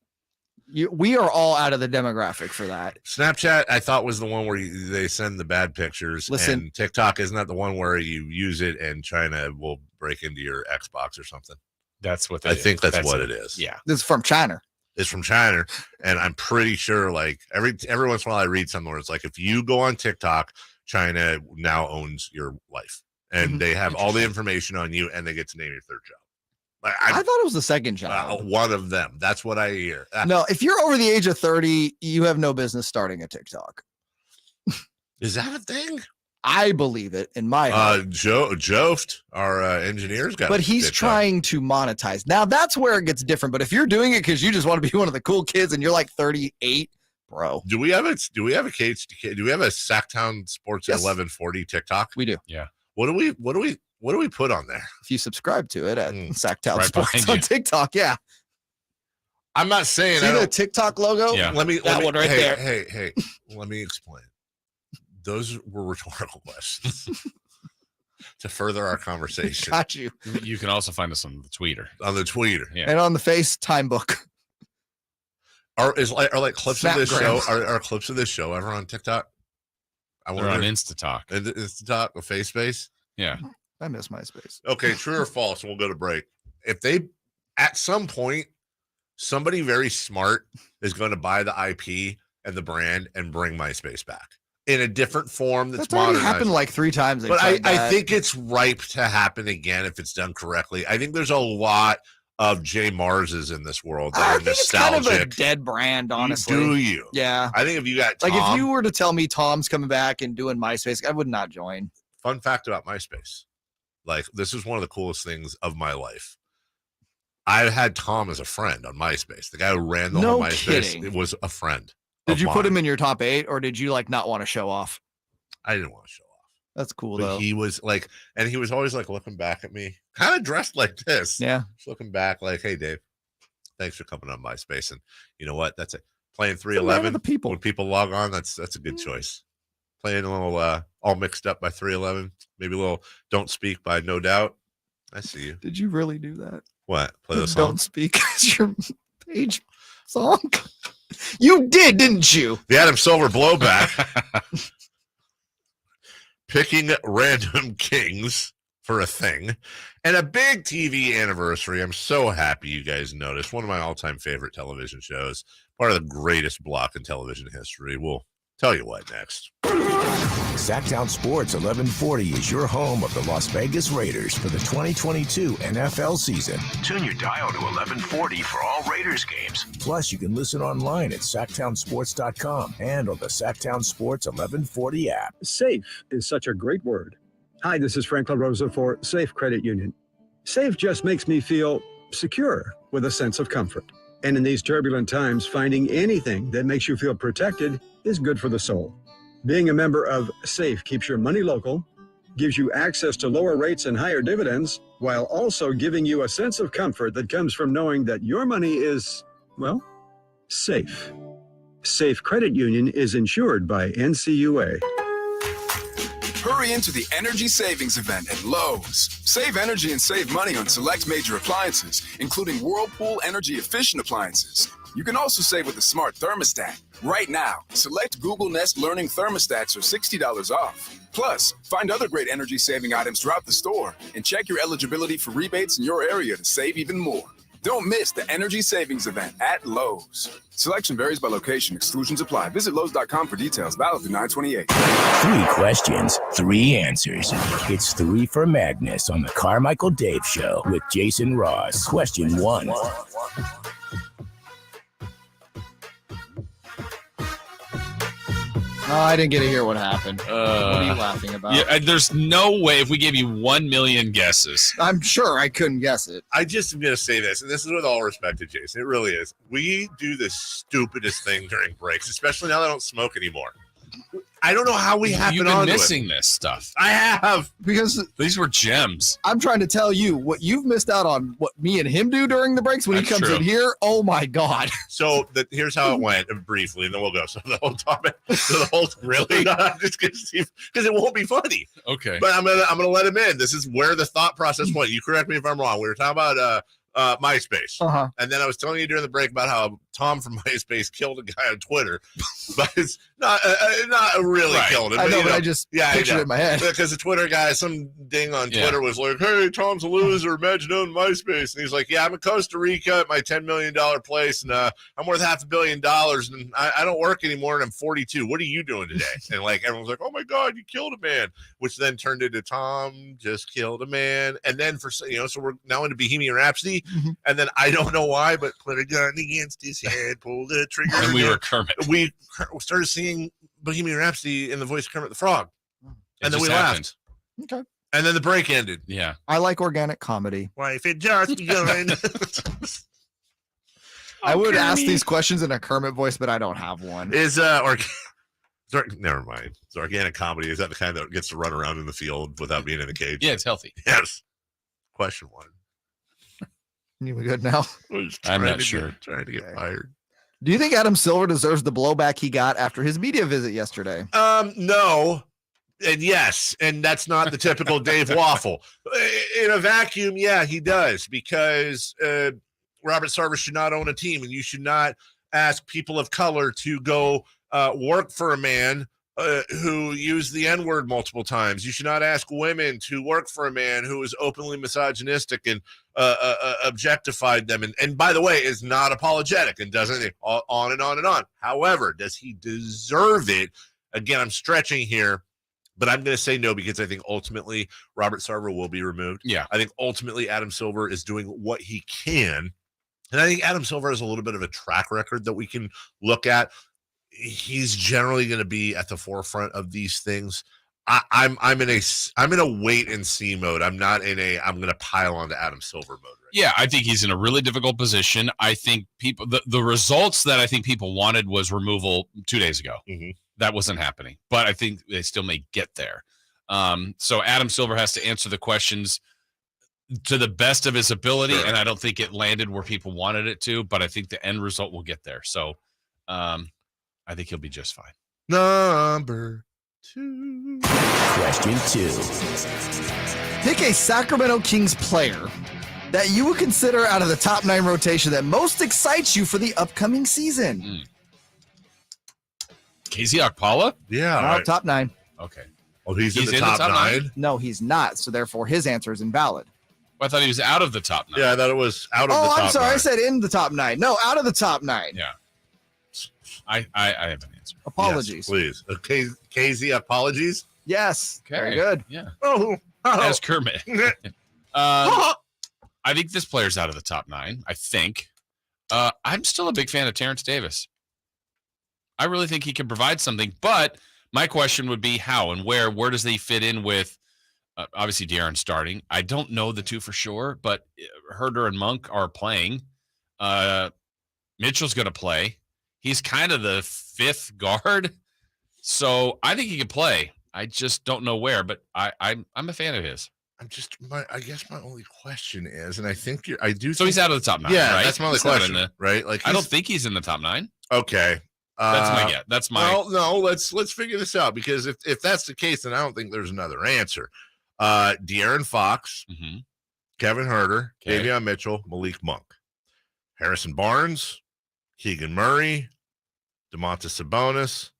We are all out of the demographic for that. Snapchat, I thought, was the one where they send the bad pictures. Listen. And TikTok, isn't that the one where you use it and China will break into your Xbox or something? That's what I think that's what it is. Yeah. This is from China. It's from China, and I'm pretty sure like every once in a while I read something where it's like if you go on TikTok, China now owns your life, and they have all the information on you, and they get to name your third child. Like, I thought it was the second child. one of them. That's what I hear. No, if you're over the age of 30, you have no business starting a TikTok. Is that a thing? I believe it in my heart. Joft, our engineer's got. But a he's TikTok. trying to monetize. Now that's where it gets different. But if you're doing it because you just want to be one of the cool kids and you're like 38, bro. Do we have a KHTK? Do we have a Sacktown Sports Yes. 1140 TikTok? We do. Yeah. What do we put on there? If you subscribe to it at Sacktown right Sports behind on you. TikTok, yeah. I'm not saying See I the don't. TikTok logo? Yeah. Let me one right hey, there. Hey, let me explain. Those were rhetorical questions to further our conversation. Got you. You can also find us on the tweeter. On the tweeter. Yeah. And on the FaceTime book. Are clips of this show? Snapgram. Are clips of this show ever on TikTok? They're on Instatalk. Instatalk or FaceSpace. Yeah. I miss MySpace. Okay, true or false? And we'll go to break. If they, at some point, somebody very smart is going to buy the IP and the brand and bring MySpace back in a different form that's That's already modernized. happened like 3 times. They've But I tried that. think it's ripe to happen again if it's done correctly. I think there's a lot of J Marses in this world that I are think it's kind nostalgic. of a dead brand, honestly. Do you? Yeah. I think if you got Tom, Like if you were to tell me Tom's coming back and doing MySpace, I would not join. fun fact about MySpace. Like, this is one of the coolest things of my life. I had Tom as a friend on MySpace. The guy who ran the whole No MySpace, kidding. it was a friend. Did you put him in your top 8 or did you like not want to show off? I didn't want to show off. That's cool But though. he was like, and he was always like looking back at me, kind of dressed like this. Yeah. Just looking back like, hey, Dave, thanks for coming on MySpace. And you know what? That's it. Playing a man of 311. the people. When people log on, that's a good choice. Playing a little all mixed up by 311, maybe a little Don't Speak by No Doubt. I see you. Did you really do that? What? Play the song? Don't Speak as your page song? You did, didn't you? The Adam Silver blowback. Picking random kings for a thing. And a big TV anniversary. I'm so happy you guys noticed. One of my all-time favorite television shows. Part of the greatest block in television history. We'll tell you what next. Sacktown Sports 1140 is your home of the Las Vegas Raiders for the 2022 NFL season. Tune your dial to 1140 for all Raiders games. Plus, you can listen online at sacktownsports.com and on the Sacktown Sports 1140 app. Safe is such a great word. Hi, this is Frank LaRosa for Safe Credit Union. Safe just makes me feel secure with a sense of comfort. And in these turbulent times, finding anything that makes you feel protected is good for the soul. Being a member of Safe keeps your money local, gives you access to lower rates and higher dividends, while also giving you a sense of comfort that comes from knowing that your money is, well, safe. Safe Credit Union is insured by NCUA. Hurry into the Energy Savings Event at Lowe's. Save energy and save money on select major appliances, including Whirlpool energy efficient appliances. You can also save with a smart thermostat. Right now, select Google Nest Learning thermostats are $60 off. Plus, find other great energy saving items throughout the store and check your eligibility for rebates in your area to save even more. Don't miss the Energy Savings Event at Lowe's. Selection varies by location. Exclusions apply. Visit Lowe's.com for details. Valid through 9/28. 3 questions, 3 answers. It's 3 for Magnus on the Carmichael Dave Show with Jason Ross. Question 1. No, I didn't get to hear what happened. What are you laughing about? Yeah, there's no way if we gave you 1 million guesses. I'm sure I couldn't guess it. I just am going to say this, and this is with all respect to Jason. It really is. We do the stupidest thing during breaks, especially now that I don't smoke anymore. I don't know how we happen You've been onto missing it. this stuff. I have. Because these were gems. I'm trying to tell you what you've missed out on what me and him do during the breaks when That's he comes true. in here. Oh my God. So here's how it went briefly, and then we'll go. So the whole topic, really, just because it won't be funny. Okay. But I'm gonna let him in. This is where the thought process went. You correct me if I'm wrong. We were talking about MySpace, and then I was telling you during the break about how Tom from MySpace killed a guy on Twitter, but it's not really killed him. I know, you but I just pictured it in my head. because the Twitter guy, some ding on Yeah. Twitter was like, "Hey, Tom's a loser. Imagine owning MySpace." And he's like, "Yeah, I'm in Costa Rica at my $10 million place, and I'm worth $500 million, and I don't work anymore, and I'm 42. What are you doing today?" And like everyone's like, "Oh my God, you killed a man," which then turned into Tom just killed a man, and then so we're now into Bohemian Rhapsody, and then I don't know why, but put a gun against his head, pull the trigger, And we again. were Kermit. We started singing Bohemian Rhapsody in the voice of Kermit the Frog, and then we laughed. Okay. And then the break ended. Yeah. I like organic comedy. Why, if it just begun. I would ask these questions in a Kermit voice, but I don't have one. Never mind. Is organic comedy, is that the kind that gets to run around in the field without being in the cage? Yeah, it's healthy. Yes. Question 1. You good now? I'm not sure. Trying to get fired. Do you think Adam Silver deserves the blowback he got after his media visit yesterday? No. And yes, and that's not the typical Dave Waffle. In a vacuum, yeah, he does, because Robert Sarver should not own a team, and you should not ask people of color to go work for a man who used the N-word multiple times. You should not ask women to work for a man who is openly misogynistic and objectified them. And by the way, is not apologetic and doesn't, on and on and on. However, does he deserve it? Again, I'm stretching here, but I'm going to say no, because I think ultimately Robert Sarver will be removed. Yeah. I think ultimately Adam Silver is doing what he can. And I think Adam Silver has a little bit of a track record that we can look at. He's generally going to be at the forefront of these things. I'm in a wait and see mode. I'm not in a I'm going to pile onto Adam Silver mode. Right Yeah, I think he's in a really difficult position. I think people the results that I think people wanted was removal 2 days ago. Mm-hmm. That wasn't happening, but I think they still may get there. So Adam Silver has to answer the questions to the best of his ability, and I don't think it landed where people wanted it to, but I think the end result will get there. So I think he'll be just fine. Number 2. Question 2. Pick a Sacramento Kings player that you would consider out of the top 9 rotation that most excites you for the upcoming season. Casey Akpala? Yeah. Not Right. top 9. Okay. Oh, he's in the top 9? No, he's not. So therefore, his answer is invalid. I thought he was out of the top 9. Yeah, I thought it was out of the top 9. I'm sorry. I said in the top 9. No, out of the top 9. Yeah. I have an answer. Apologies. Yes, please. Okay, KZ, apologies. Yes. Okay. Very good. Yeah. Oh. As Kermit. I think this player's out of the top 9. I think. I'm still a big fan of Terrence Davis. I really think he can provide something, but my question would be how and where. Where does he fit in with? Obviously, De'Aaron starting. I don't know the two for sure, but Herder and Monk are playing. Mitchell's going to play. He's kind of the 5th guard, so I think he can play. I just don't know where, but I'm a fan of his. I guess my only question is, and I think So he's out of the top 9. Yeah, right? that's my only question. Right? Like I don't think he's in the top 9. Okay. That's my guess. That's my. Well, no, let's figure this out, because if that's the case, then I don't think there's another answer. De'Aaron Fox, Kevin Herder, Davion Mitchell, Malik Monk, Harrison Barnes, Keegan Murray, DeMontis Sabonis,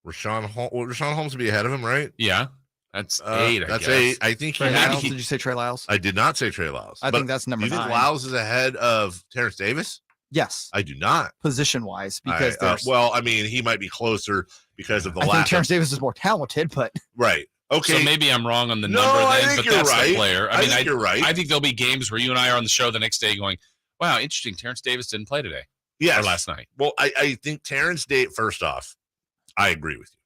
Rashawn Holmes. Rashawn Holmes would be ahead of him, right? Yeah, that's 8. That's 8. I think Trey Lyles. Did you say Trey Lyles? I did not say Trey Lyles. I think that's number 9. Do you think Lyles is ahead of Terrence Davis? Yes. I do not. Position-wise, because well, I mean, he might be closer because of the I lack think Terrence Davis is more talented, but right. Okay. So maybe I'm wrong on the No, number I then, think but you're that's right. the player. I think you're right. I think there'll be games where you and I are on the show the next day going, wow, interesting. Terrence Davis didn't play today. Yes. Or last night. Well, I think Terrence Davis, first off, I agree with you.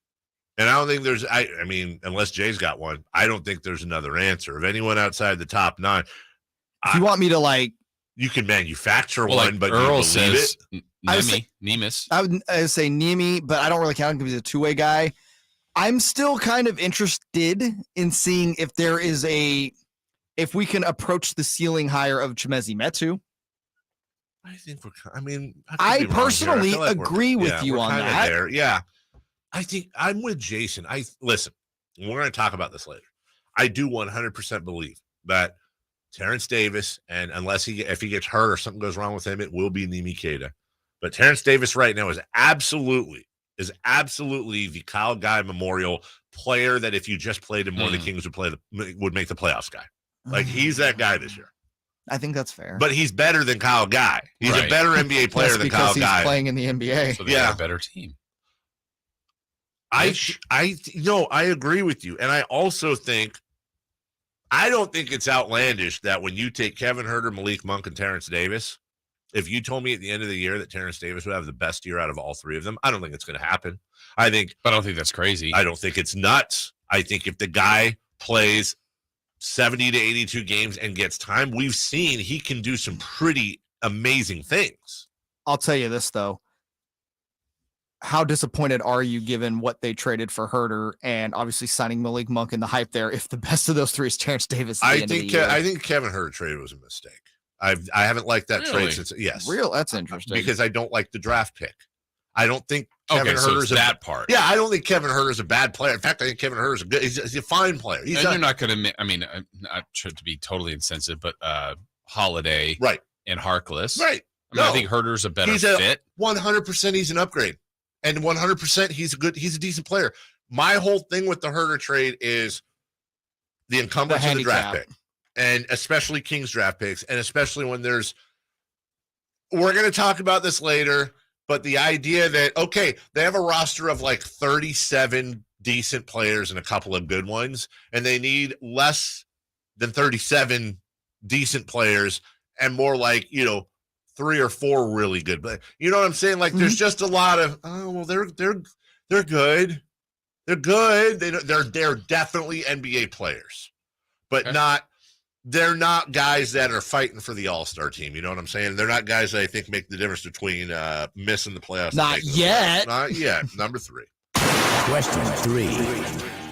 And I don't think there's, I mean, unless Jay's got one, I don't think there's another answer. If anyone outside the top 9, if you want me to like, you can manufacture Well, one, like but Earl you believe says, it. Nemus. I would say Nemi, but I don't really count him because he's a two-way guy. I'm still kind of interested in seeing if there is if we can approach the ceiling higher of Chimezie Metu. I think I mean, I personally agree with you on that. There. Yeah. I think I'm with Jason. Listen, we're going to talk about this later. I do 100% believe that Terrence Davis, and if he gets hurt or something goes wrong with him, it will be Nimi Keita. But Terrence Davis right now is absolutely the Kyle Guy Memorial player that if you just played him more, the Kings would make the playoffs guy. Like he's that guy this year. I think that's fair. But he's better than Kyle Guy. He's a better NBA player than Kyle Guy. He's playing in the NBA. So they got a better team. I agree with you. And I also think, I don't think it's outlandish that when you take Kevin Herder, Malik Monk, and Terrence Davis, if you told me at the end of the year that Terrence Davis would have the best year out of all 3 of them, I don't think it's going to happen. I don't think that's crazy. I don't think it's nuts. I think if the guy plays 70 to 82 games and gets time, we've seen he can do some pretty amazing things. I'll tell you this, though. How disappointed are you given what they traded for Herter and obviously signing Malik Monk and the hype there if the best of those three is Terrence Davis? I think Kevin Herter trade was a mistake. I haven't liked that trade since. Yes. That's interesting. Because I don't like the draft pick. I don't think Kevin Herter's that part. Yeah, I don't think Kevin Herter's a bad player. In fact, I think Kevin Herter's he's a fine player. You're not going to, I mean, not to be totally insensitive, but Holiday and Harkless. Right. I think Herter's a better fit. 100% he's an upgrade. And 100% he's a decent player. My whole thing with the Herter trade is the encumbrance of the draft pick. And especially Kings draft picks. And especially when we're going to talk about this later, but the idea that, okay, they have a roster of like 37 decent players and a couple of good ones, and they need less than 37 decent players and more like, 3 or 4 really good. But you know what I'm saying? Like there's just a lot of, they're good. They're good. They're definitely NBA players, but they're not guys that are fighting for the All-Star team. You know what I'm saying? They're not guys that I think make the difference between missing the playoffs. Not yet. Not yet. Number 3. Question 3.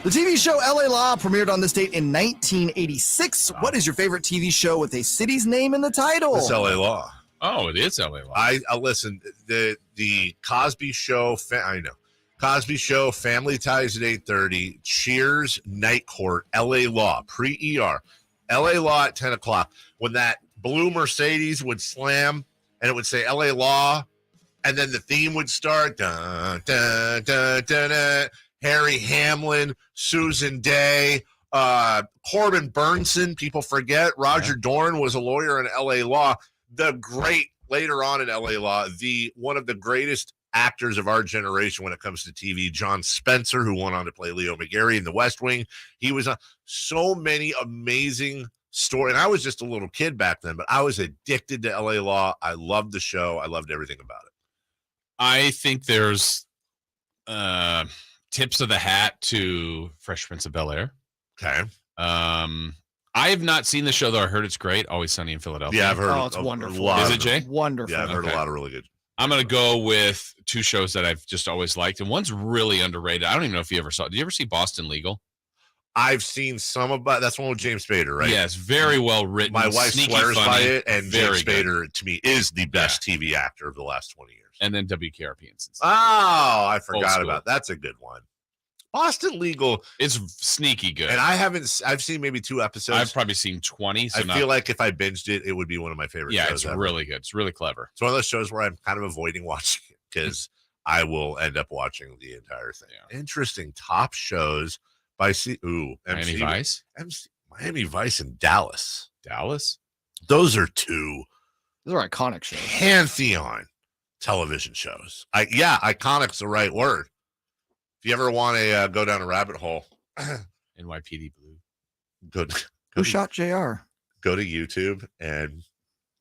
The TV show LA Law premiered on this date in 1986. What is your favorite TV show with a city's name in the title? It's LA Law. Oh, it is LA Law. I listen, the Cosby Show, I know. Cosby Show, Family Ties at 8:30, Cheers, Night Court, LA Law, pre-ER. LA Law at 10 o'clock. When that blue Mercedes would slam and it would say LA Law, and then the theme would start. Dun, dun, dun, dun, dun. Harry Hamlin, Susan Day, Corbin Burnson, people forget. Roger Dorn was a lawyer in LA Law. The great, later on in LA Law, one of the greatest actors of our generation when it comes to TV, John Spencer, who went on to play Leo McGarry in The West Wing. He was on so many amazing stories. And I was just a little kid back then, but I was addicted to LA Law. I loved the show. I loved everything about it. I think there's tips of the hat to Fresh Prince of Bel-Air. Okay. I have not seen the show, though. I heard it's great. Always Sunny in Philadelphia. Yeah, I've heard it's wonderful. Is it, Jay? Wonderful. Yeah, I've heard a lot of really good. I'm going to go with 2 shows that I've just always liked, and one's really underrated. I don't even know if you ever saw it. Did you ever see Boston Legal? I've seen some of that. That's one with James Spader, right? Yes, very well written. My wife swears funny, by it, and James Spader, good. to me, is the best TV actor of the last 20 years. And then WKRP in Cincinnati. Oh, I forgot about that. That's a good one. Boston Legal is sneaky good. And I've seen maybe 2 episodes. I've probably seen 20. So I feel like if I binged it, it would be one of my favorite shows. Yeah, it's really good. It's really clever. It's one of those shows where I'm kind of avoiding watching it because I will end up watching the entire thing. Yeah. Interesting. Top shows by Miami Vice. Miami Vice and Dallas. Dallas? Those are 2. Those are iconic shows. Pantheon television shows. Iconic's the right word. If you ever want to go down a rabbit hole, NYPD Blue. Who shot JR? Go to YouTube and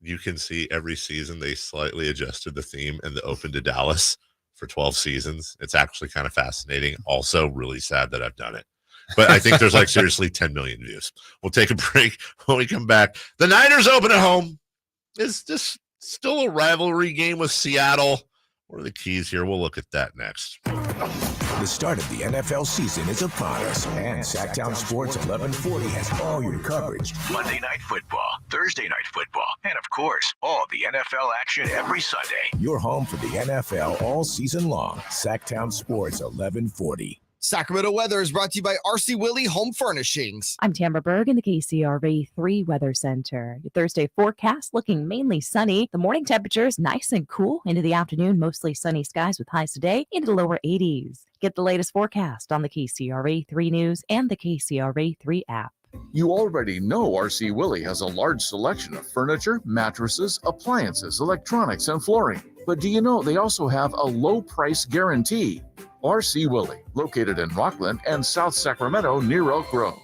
you can see every season they slightly adjusted the theme and the open to Dallas for 12 seasons. It's actually kind of fascinating. Also really sad that I've done it. But I think there's like seriously 10 million views. We'll take a break. When we come back, the Niners open at home. It's just still a rivalry game with Seattle. What are the keys here? We'll look at that next. The start of the NFL season is upon us, and Sacktown Sports 1140 has all your coverage. Monday Night Football, Thursday Night Football, and of course, all the NFL action every Sunday. Your home for the NFL all season long. Sacktown Sports 1140. Sacramento Weather is brought to you by RC Willey Home Furnishings. I'm Tamara Berg in the KCRV 3 Weather Center. Your Thursday forecast looking mainly sunny. The morning temperature is nice and cool. Into the afternoon, mostly sunny skies with highs today into the lower 80s. Get the latest forecast on the KCRV 3 News and the KCRV 3 app. You already know RC Willey has a large selection of furniture, mattresses, appliances, electronics, and flooring. But do you know they also have a low price guarantee? RC Willey, located in Rockland and South Sacramento near Elk Grove.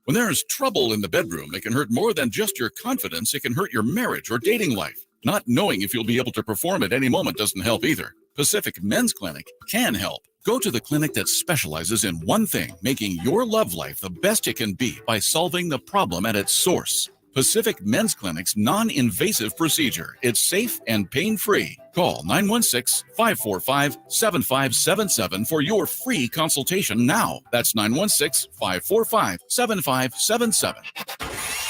When there's trouble in the bedroom, it can hurt more than just your confidence. It can hurt your marriage or dating life. Not knowing if you'll be able to perform at any moment doesn't help either. Pacific Men's Clinic can help. Go to the clinic that specializes in one thing, making your love life the best it can be by solving the problem at its source. Pacific Men's Clinic's non-invasive procedure. It's safe and pain-free. Call 916-545-7577 for your free consultation now. That's 916-545-7577.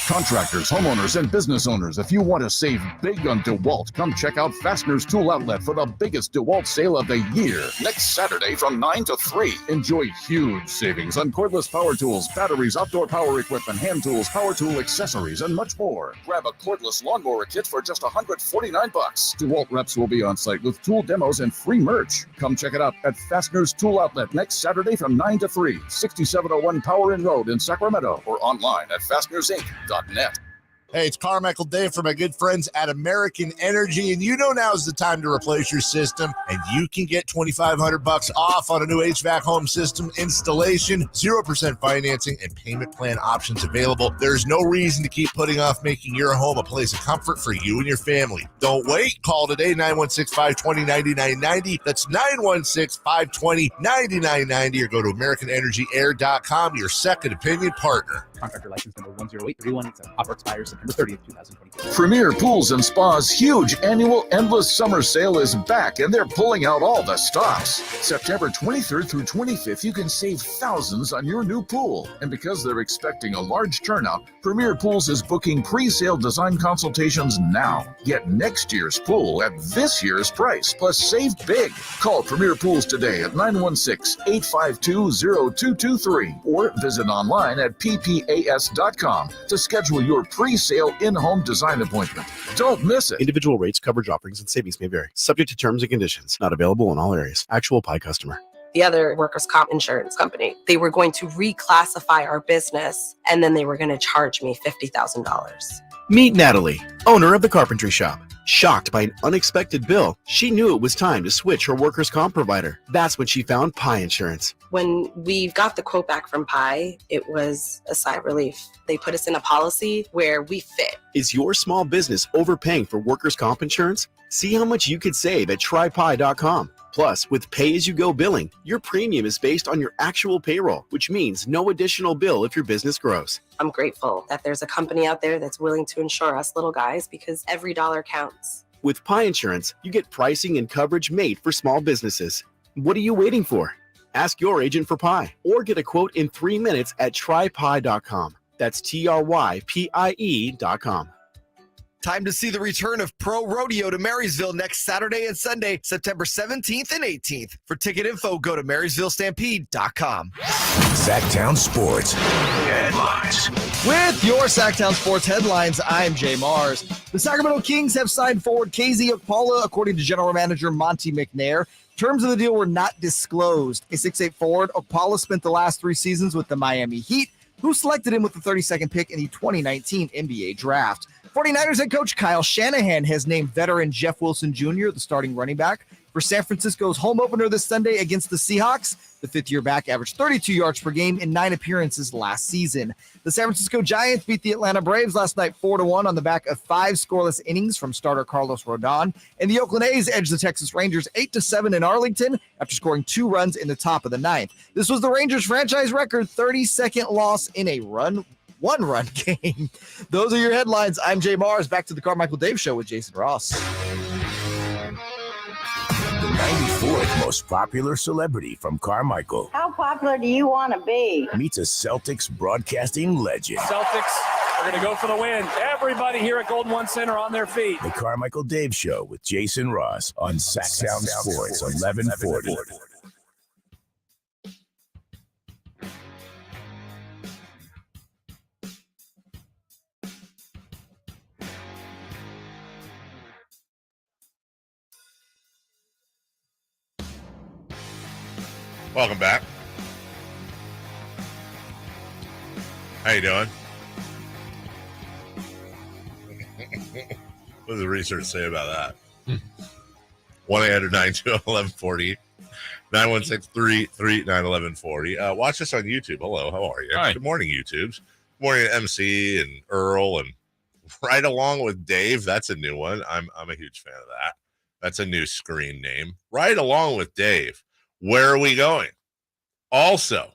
Contractors, homeowners, and business owners, if you want to save big on DeWalt, come check out Fastener's Tool Outlet for the biggest DeWalt sale of the year. Next Saturday from 9 to 3. Enjoy huge savings on cordless power tools, batteries, outdoor power equipment, hand tools, power tool accessories, and much more. Grab a cordless lawnmower kit for just $149. DeWalt reps will be on site with tool demos and free merch. Come check it out at Fastener's Tool Outlet next Saturday from 9 to 3, 6701 Power Inn Road in Sacramento, or online at fastenersinc.net. Hey, it's Carmichael Dave from my good friends at American Energy, and you know now is the time to replace your system, and you can get $2,500 off on a new HVAC home system installation, 0% financing, and payment plan options available. There's no reason to keep putting off making your home a place of comfort for you and your family. Don't wait. Call today, 916-520-9990. That's 916-520-9990, or go to AmericanEnergyAir.com, your second opinion partner. Contractor license number 1083187. Offer expires September 30th, 2022. Premier Pools and Spa's huge annual Endless Summer Sale is back, and they're pulling out all the stops. September 23rd through 25th, you can save thousands on your new pool. And because they're expecting a large turnout, Premier Pools is booking pre-sale design consultations now. Get next year's pool at this year's price, plus save big. Call Premier Pools today at 916-852-0223 or visit online at ppas.com to schedule your pre-sale in-home design appointment. Don't miss it. Individual rates, coverage offerings, and savings may vary. Subject to terms and conditions. Not available in all areas. Actual Pi customer. The other workers' comp insurance company, they were going to reclassify our business, and then they were going to charge me $50,000. Meet Natalie, owner of the carpentry shop. Shocked by an unexpected bill, she knew it was time to switch her workers' comp provider. That's when she found Pi Insurance. When we got the quote back from Pi, it was a sigh of relief. They put us in a policy where we fit. Is your small business overpaying for workers' comp insurance? See how much you could save at trypi.com. Plus, with pay-as-you-go billing, your premium is based on your actual payroll, which means no additional bill if your business grows. I'm grateful that there's a company out there that's willing to insure us little guys, because every dollar counts. With Pi Insurance, you get pricing and coverage made for small businesses. What are you waiting for? Ask your agent for Pi or get a quote in 3 minutes at trypi.com. That's TRYPIE.com. Time to see the return of Pro Rodeo to Marysville next Saturday and Sunday, September 17th and 18th. For ticket info, go to MarysvilleStampede.com. Sacktown Sports Headlines. With your Sacktown Sports headlines, I'm Jay Mars. The Sacramento Kings have signed forward KZ Akpala, according to General Manager Monty McNair. Terms of the deal were not disclosed. A 6'8" forward, Akpala spent the last 3 seasons with the Miami Heat, who selected him with the 32nd pick in the 2019 NBA draft. 49ers head coach Kyle Shanahan has named veteran Jeff Wilson Jr. the starting running back for San Francisco's home opener this Sunday against the Seahawks. The fifth-year back averaged 32 yards per game in 9 appearances last season. The San Francisco Giants beat the Atlanta Braves last night 4-1 on the back of 5 scoreless innings from starter Carlos Rodon. And the Oakland A's edged the Texas Rangers 8-7 in Arlington after scoring 2 runs in the top of the 9th. This was the Rangers' franchise record 32nd loss in a one-run game. Those are your headlines. I'm Jay Mars. Back to the Carmichael Dave Show with Jason Ross. The 94th most popular celebrity from Carmichael How popular do you want to be? meets a Celtics broadcasting legend. Celtics are going to go for the win. Everybody here at Golden One Center on their feet. The Carmichael Dave Show with Jason Ross on Sacktown Sports 1140. Welcome back. How you doing? What does the research say about that? 1-800-920-1140, 916-339-1140. Watch us on YouTube. Hello, how are you? Hi. Good morning, YouTubes. Good morning, MC and Earl, and right along with Dave. That's a new one. I'm a huge fan of that. That's a new screen name. Right along with Dave. Where are we going? Also,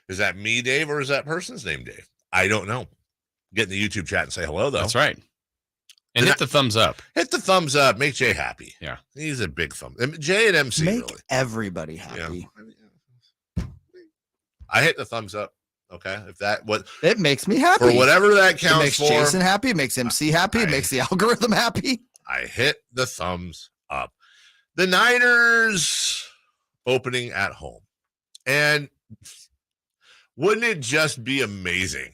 is that me, Dave, or is that person's name, Dave? I don't know. get in the YouTube chat and say hello, though. That's right. And hit the thumbs up. Hit the thumbs up. Make Jay happy. Yeah. He's a big thumb. Jay and MC, Make really. everybody happy. Yeah. I hit the thumbs up. Okay. If that, it makes me happy. For whatever that counts it makes for. Jason happy. It makes MC happy. It makes the algorithm happy. I hit the thumbs up. The Niners opening at home. And wouldn't it just be amazing?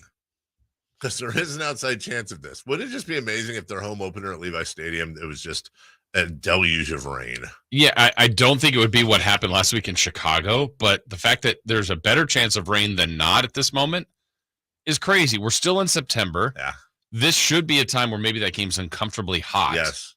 Because there is an outside chance of this. Wouldn't it just be amazing if their home opener at Levi Stadium, it was just a deluge of rain? Yeah, I don't think it would be what happened last week in Chicago, but the fact that there's a better chance of rain than not at this moment is crazy. We're still in September. Yeah. This should be a time where maybe that game's uncomfortably hot. Yes.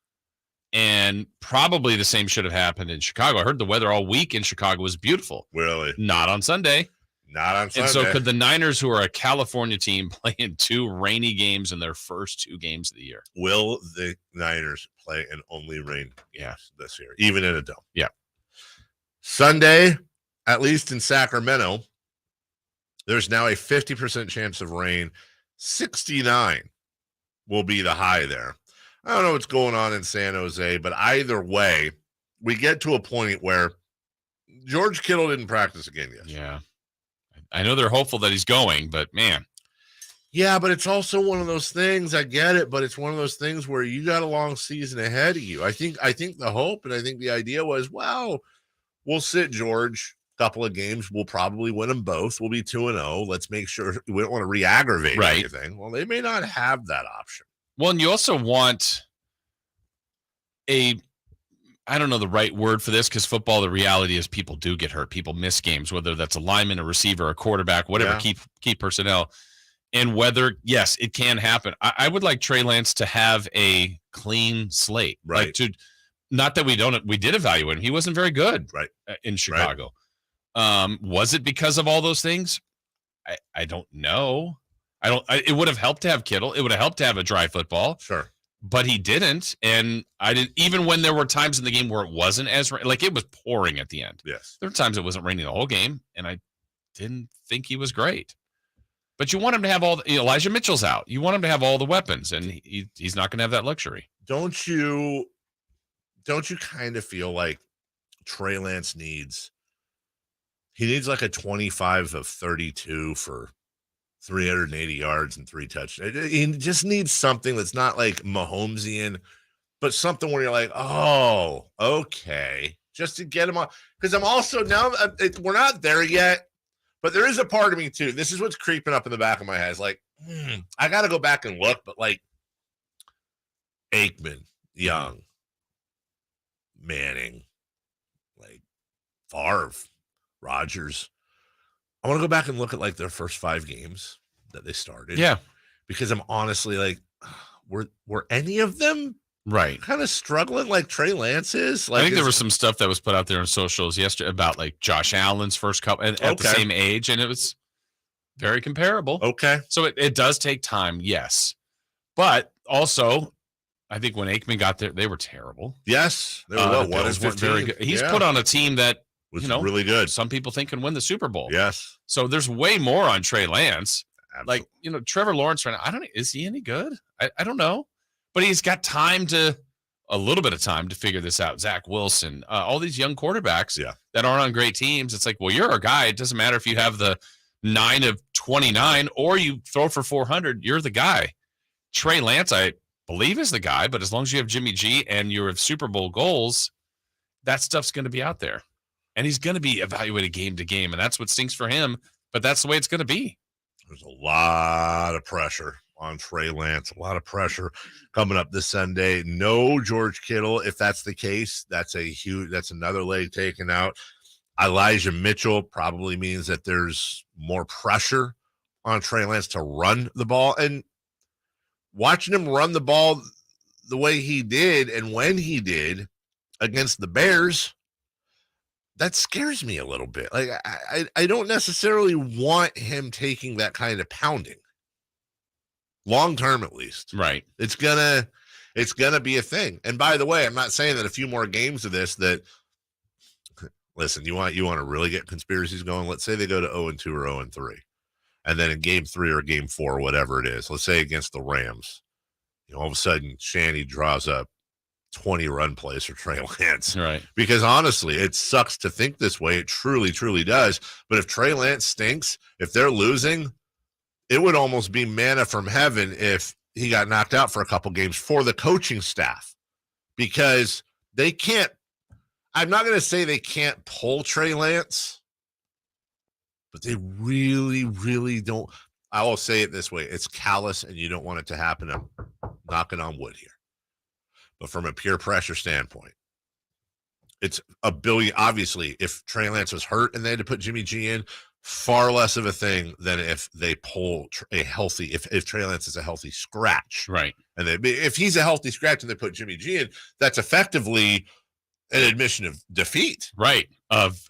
And probably the same should have happened in Chicago. I heard the weather all week in Chicago was beautiful. Really? Not on Sunday. Not on Sunday. And so could the Niners, who are a California team, play in 2 rainy games in their first 2 games of the year? Will the Niners play in only rain games this year, even in a dome? Yeah. Sunday, at least in Sacramento, there's now a 50% chance of rain. 69 will be the high there. I don't know what's going on in San Jose, but either way, we get to a point where George Kittle didn't practice again yesterday. Yeah. I know they're hopeful that he's going, but man. Yeah, but it's also one of those things. I get it, but it's one of those things where you got a long season ahead of you. I think the hope and I think the idea was, wow, we'll sit George a couple of games. We'll probably win them both. We'll be 2-0. Let's make sure we don't want to re-aggravate anything. Well, they may not have that option. Well, and you also want I don't know the right word for this, because football, the reality is people do get hurt. People miss games, whether that's a lineman, a receiver, a quarterback, whatever, key personnel. And whether, yes, it can happen. I would like Trey Lance to have a clean slate. Right. Like not that we did evaluate him. He wasn't very good in Chicago. Right. Was it because of all those things? I don't know. It would have helped to have Kittle. It would have helped to have a dry football. Sure. But he didn't, and I didn't. Even when there were times in the game where it wasn't as like it was pouring at the end. Yes, there were times it wasn't raining the whole game, and I didn't think he was great. But you want him to have all. Elijah Mitchell's out. You want him to have all the weapons, and he's not going to have that luxury. Don't you kind of feel like Trey Lance needs like a 25 of 32 for 380 yards and 3 touchdowns. He just needs something that's not like Mahomesian, but something where you're like, oh, okay, just to get him on. Because I'm also now we're not there yet, but there is a part of me too. This is what's creeping up in the back of my head. It's like, I got to go back and look, but like Aikman, Young, Manning, like Favre, Rodgers. I want to go back and look at like their first 5 games that they started. Yeah. Because I'm honestly like, were any of them kind of struggling like Trey Lance is? Like, I think there was some stuff that was put out there on socials yesterday about like Josh Allen's first couple at the same age, and it was very comparable. Okay. So it does take time, yes. But also, I think when Aikman got there, they were terrible. Yes. They were weren't very good. He's put on a team that was really good. Some people think can win the Super Bowl. Yes. So there's way more on Trey Lance. Absolutely. Like, Trevor Lawrence right now, is he any good? I don't know. But he's got a little bit of time to figure this out. Zach Wilson, all these young quarterbacks that aren't on great teams. It's like, well, you're our guy. It doesn't matter if you have the 9 of 29 or you throw for 400. You're the guy. Trey Lance, I believe, is the guy. But as long as you have Jimmy G and you have Super Bowl goals, that stuff's going to be out there. And he's going to be evaluated game to game. And that's what stinks for him. But that's the way it's going to be. There's a lot of pressure on Trey Lance, a lot of pressure coming up this Sunday. No George Kittle. If that's the case, that's another leg taken out. Elijah Mitchell probably means that there's more pressure on Trey Lance to run the ball. And watching him run the ball the way he did and when he did against the Bears, that scares me a little bit. Like I don't necessarily want him taking that kind of pounding. Long term, at least. Right. It's gonna be a thing. And by the way, I'm not saying that a few more games of this that listen, you want to really get conspiracies going. Let's say they go to 0-2 or 0-3. And then in game 3 or game 4, or whatever it is, let's say against the Rams, all of a sudden Shanny draws up 20-run plays for Trey Lance. Right. Because honestly, it sucks to think this way. It truly, truly does. But if Trey Lance stinks, if they're losing, it would almost be manna from heaven if he got knocked out for a couple games for the coaching staff. Because they can't, I'm not going to say they can't pull Trey Lance, but they really, really don't. I will say it this way. It's callous, and you don't want it to happen. I'm knocking on wood here. But from a pure pressure standpoint, it's a billion. Obviously, if Trey Lance was hurt and they had to put Jimmy G in, far less of a thing than if they pull a healthy, if Trey Lance is a healthy scratch. Right. And if he's a healthy scratch and they put Jimmy G in, that's effectively an admission of defeat. Right. Of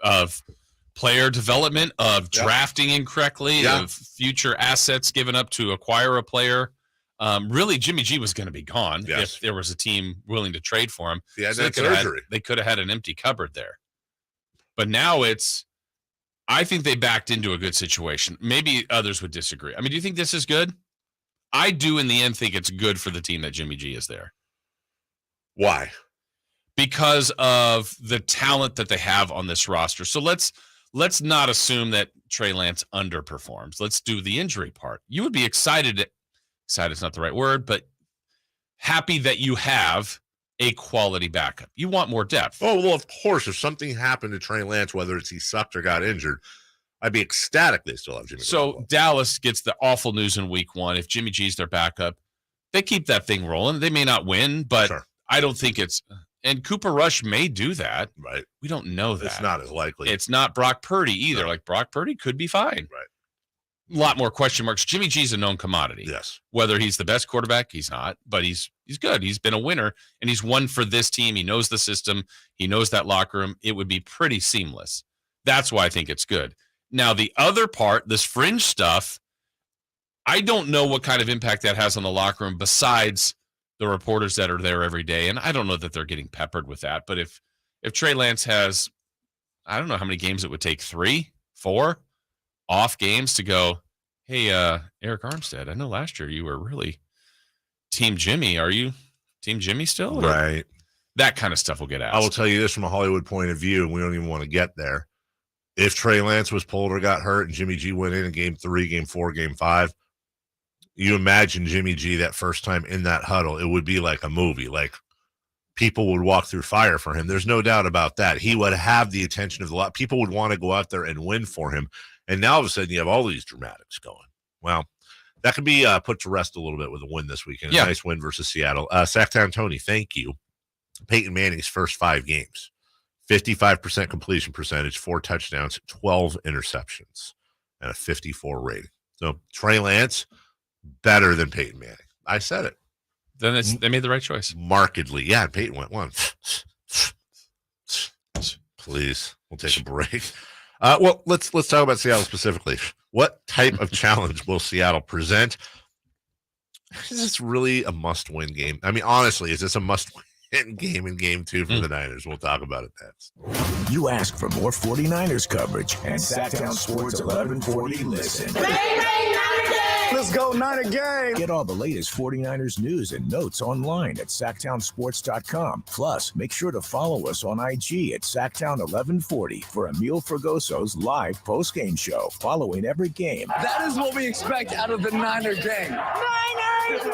player development, of drafting incorrectly, of future assets given up to acquire a player. Really, Jimmy G was going to be gone if there was a team willing to trade for him. Yeah, so surgery. They could have had an empty cupboard there. But now I think they backed into a good situation. Maybe others would disagree. I mean, do you think this is good? I do in the end think it's good for the team that Jimmy G is there. Why? Because of the talent that they have on this roster. So let's not assume that Trey Lance underperforms. Let's do the injury part. You would be excited is not the right word, but happy that you have a quality backup. You want more depth. Oh, well, of course, if something happened to Trey Lance, whether it's he sucked or got injured, I'd be ecstatic they still have Jimmy G. So Dallas gets the awful news in week 1. If Jimmy G's their backup, they keep that thing rolling. They may not win, but I don't think it's – and Cooper Rush may do that. Right. We don't know that. It's not as likely. It's not Brock Purdy either. No. Like Brock Purdy could be fine. Right. A lot more question marks. Jimmy G's a known commodity. Yes. Whether he's the best quarterback, he's not, but he's good. He's been a winner, and he's won for this team. He knows the system. He knows that locker room. It would be pretty seamless. That's why I think it's good. Now, the other part, this fringe stuff, I don't know what kind of impact that has on the locker room besides the reporters that are there every day, and I don't know that they're getting peppered with that. But if Trey Lance has, I don't know how many games it would take, 3, 4 off games to go, hey, Eric Armstead, I know last year you were really Team Jimmy. Are you Team Jimmy still? Right. That kind of stuff will get asked. I will tell you this from a Hollywood point of view, and we don't even want to get there. If Trey Lance was pulled or got hurt and Jimmy G went in game 3, game 4, game 5, you imagine Jimmy G that first time in that huddle, it would be like a movie. Like people would walk through fire for him. There's no doubt about that. He would have the attention of the lot. People would want to go out there and win for him. And now all of a sudden you have all these dramatics going. Well, that could be put to rest a little bit with a win this weekend. A nice win versus Seattle. Sacktown Tony, thank you. Peyton Manning's first 5 games, 55% completion percentage, 4 touchdowns, 12 interceptions, and a 54 rating. So Trey Lance, better than Peyton Manning. I said it. Then they made the right choice. Markedly. Yeah, Peyton went 1. Please, we'll take a break. Well, let's talk about Seattle specifically. What type of challenge will Seattle present? Is this really a must-win game? I mean, honestly, is this a must-win game in game 2 for the Niners? We'll talk about it next. You ask for more 49ers coverage, and Sacktown Sports 1140 listen. Let's go Niner gang. Get all the latest 49ers news and notes online at sacktownsports.com. Plus, make sure to follow us on IG at Sacktown1140 for Emil Fragoso's live postgame show following every game. That is what we expect out of the Niner gang. Niners win!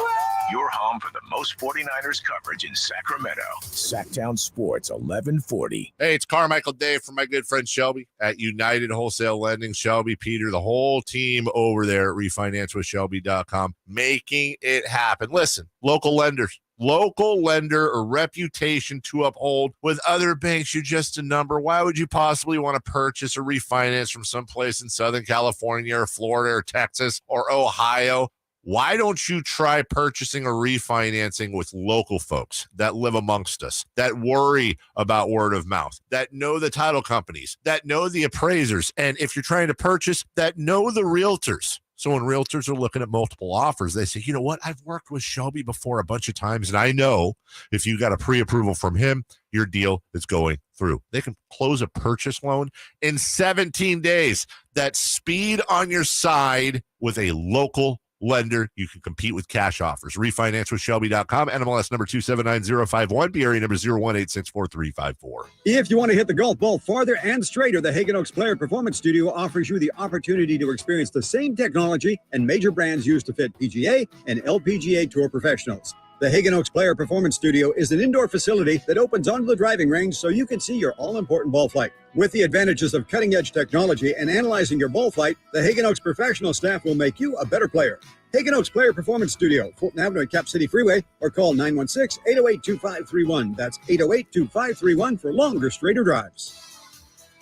Your home for the most 49ers coverage in Sacramento. Sacktown Sports 1140. Hey, it's Carmichael Dave from my good friend Shelby at United Wholesale Lending. Shelby, Peter, the whole team over there at refinancewithshelby.com, making it happen. Listen, local lenders, local lender, a reputation to uphold. With other banks, you're just a number. Why would you possibly want to purchase or refinance from someplace in Southern California or Florida or Texas or Ohio? Why don't you try purchasing or refinancing with local folks that live amongst us, that worry about word of mouth, that know the title companies, that know the appraisers, and if you're trying to purchase, that know the realtors? So when realtors are looking at multiple offers, they say, you know what? I've worked with Shelby before a bunch of times, and I know if you got a pre-approval from him, your deal is going through. They can close a purchase loan in 17 days. That's speed on your side with a local lender. You can compete with cash offers. Refinance with Shelby.com. NMLS number 279051. BRE number 0186434. If you want to hit the golf ball farther and straighter, the Hagen Oaks Player Performance Studio offers you the opportunity to experience the same technology and major brands used to fit PGA and LPGA Tour professionals. The Hagen Oaks Player Performance Studio is an indoor facility that opens onto the driving range so you can see your all-important ball flight. With the advantages of cutting-edge technology and analyzing your ball flight, the Hagen Oaks professional staff will make you a better player. Hagen Oaks Player Performance Studio, Fulton Avenue at Cap City Freeway, or call 916-808-2531. That's 808-2531 for longer, straighter drives.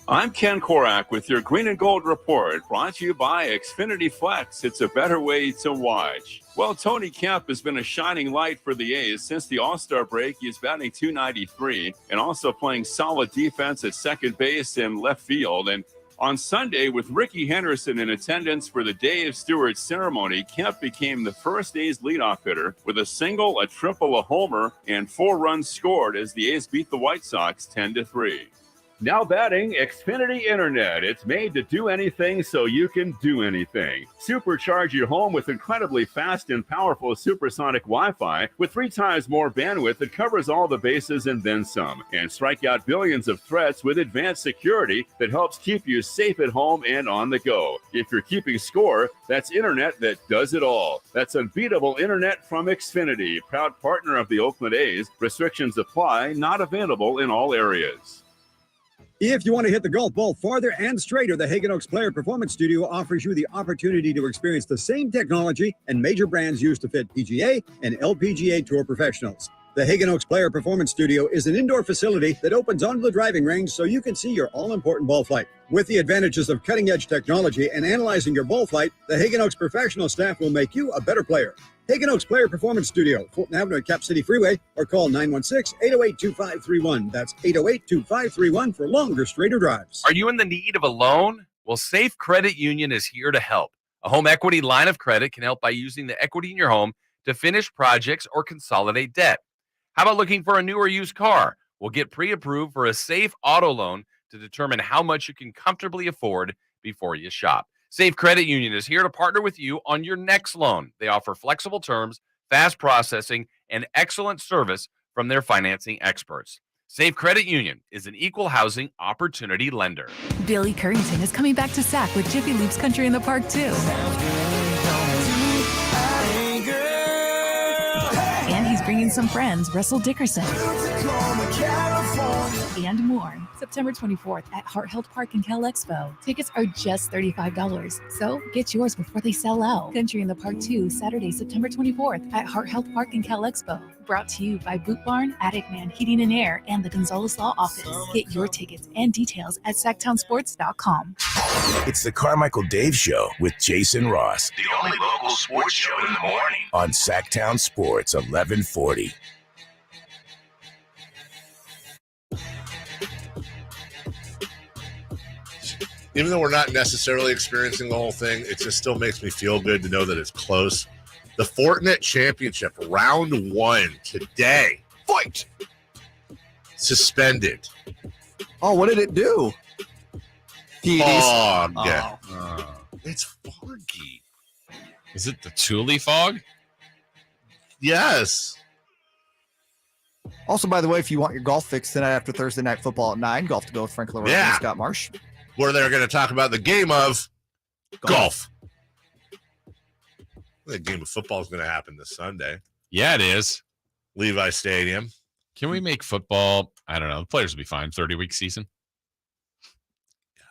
I'm Ken Korak with your Green and Gold Report, brought to you by Xfinity Flex. It's a better way to watch. Well, Tony Kemp has been a shining light for the A's since the All-Star break. He's batting .293 and also playing solid defense at second base and left field. And on Sunday, with Ricky Henderson in attendance for the Dave Stewart ceremony, Kemp became the first A's leadoff hitter with a single, a triple, a homer, and 4 runs scored as the A's beat the White Sox 10-3. Now batting, Xfinity Internet. It's made to do anything so you can do anything. Supercharge your home with incredibly fast and powerful supersonic Wi-Fi with 3 times more bandwidth that covers all the bases and then some. And strike out billions of threats with advanced security that helps keep you safe at home and on the go. If you're keeping score, that's internet that does it all. That's unbeatable internet from Xfinity, proud partner of the Oakland A's. Restrictions apply, not available in all areas. If you want to hit the golf ball farther and straighter, the Hagen Oaks Player Performance Studio offers you the opportunity to experience the same technology and major brands used to fit PGA and LPGA Tour professionals. The Hagen Oaks Player Performance Studio is an indoor facility that opens onto the driving range so you can see your all-important ball flight. With the advantages of cutting-edge technology and analyzing your ball flight, the Hagen Oaks professional staff will make you a better player. Hagen Oaks Player Performance Studio, Fulton Avenue at Cap City Freeway, or call 916-808-2531. That's 808-2531 for longer, straighter drives. Are you in the need of a loan? Well, Safe Credit Union is here to help. A home equity line of credit can help by using the equity in your home to finish projects or consolidate debt. How about looking for a new or used car? We'll get pre-approved for a safe auto loan to determine how much you can comfortably afford before you shop. Safe Credit Union is here to partner with you on your next loan. They offer flexible terms, fast processing, and excellent service from their financing experts. Safe Credit Union is an equal housing opportunity lender. Billy Currington is coming back to SAC with Jiffy Lube's Country in the Park, too. And he's bringing some friends, Russell Dickerson. And more. September 24th at Heart Health Park in Cal Expo. Tickets are just $35. So get yours before they sell out. Country in the Park 2, Saturday, September 24th at Heart Health Park in Cal Expo. Brought to you by Boot Barn, Attic Man Heating and Air, and the Gonzalez Law Office. Get your tickets and details at sacktownsports.com. It's the Carmichael Dave Show with Jason Ross The only local sports show in the morning. on Sacktown Sports 1140. Even though we're not necessarily experiencing the whole thing, it just still makes me feel good to know that it's close. The Fortinet Championship, round 1 today. Fight! Suspended. Oh, what did it do? Fog. It's foggy. Is it the Thule fog? Yes. Also, by the way, if you want your golf fix tonight after Thursday Night Football at 9, Golf to Go with Frank LaRoche and Scott Marsh. Where they're going to talk about the game of golf. The game of football is going to happen this Sunday. Yeah, it is. Levi Stadium. Can we make football? I don't know. The players will be fine. 30-week season.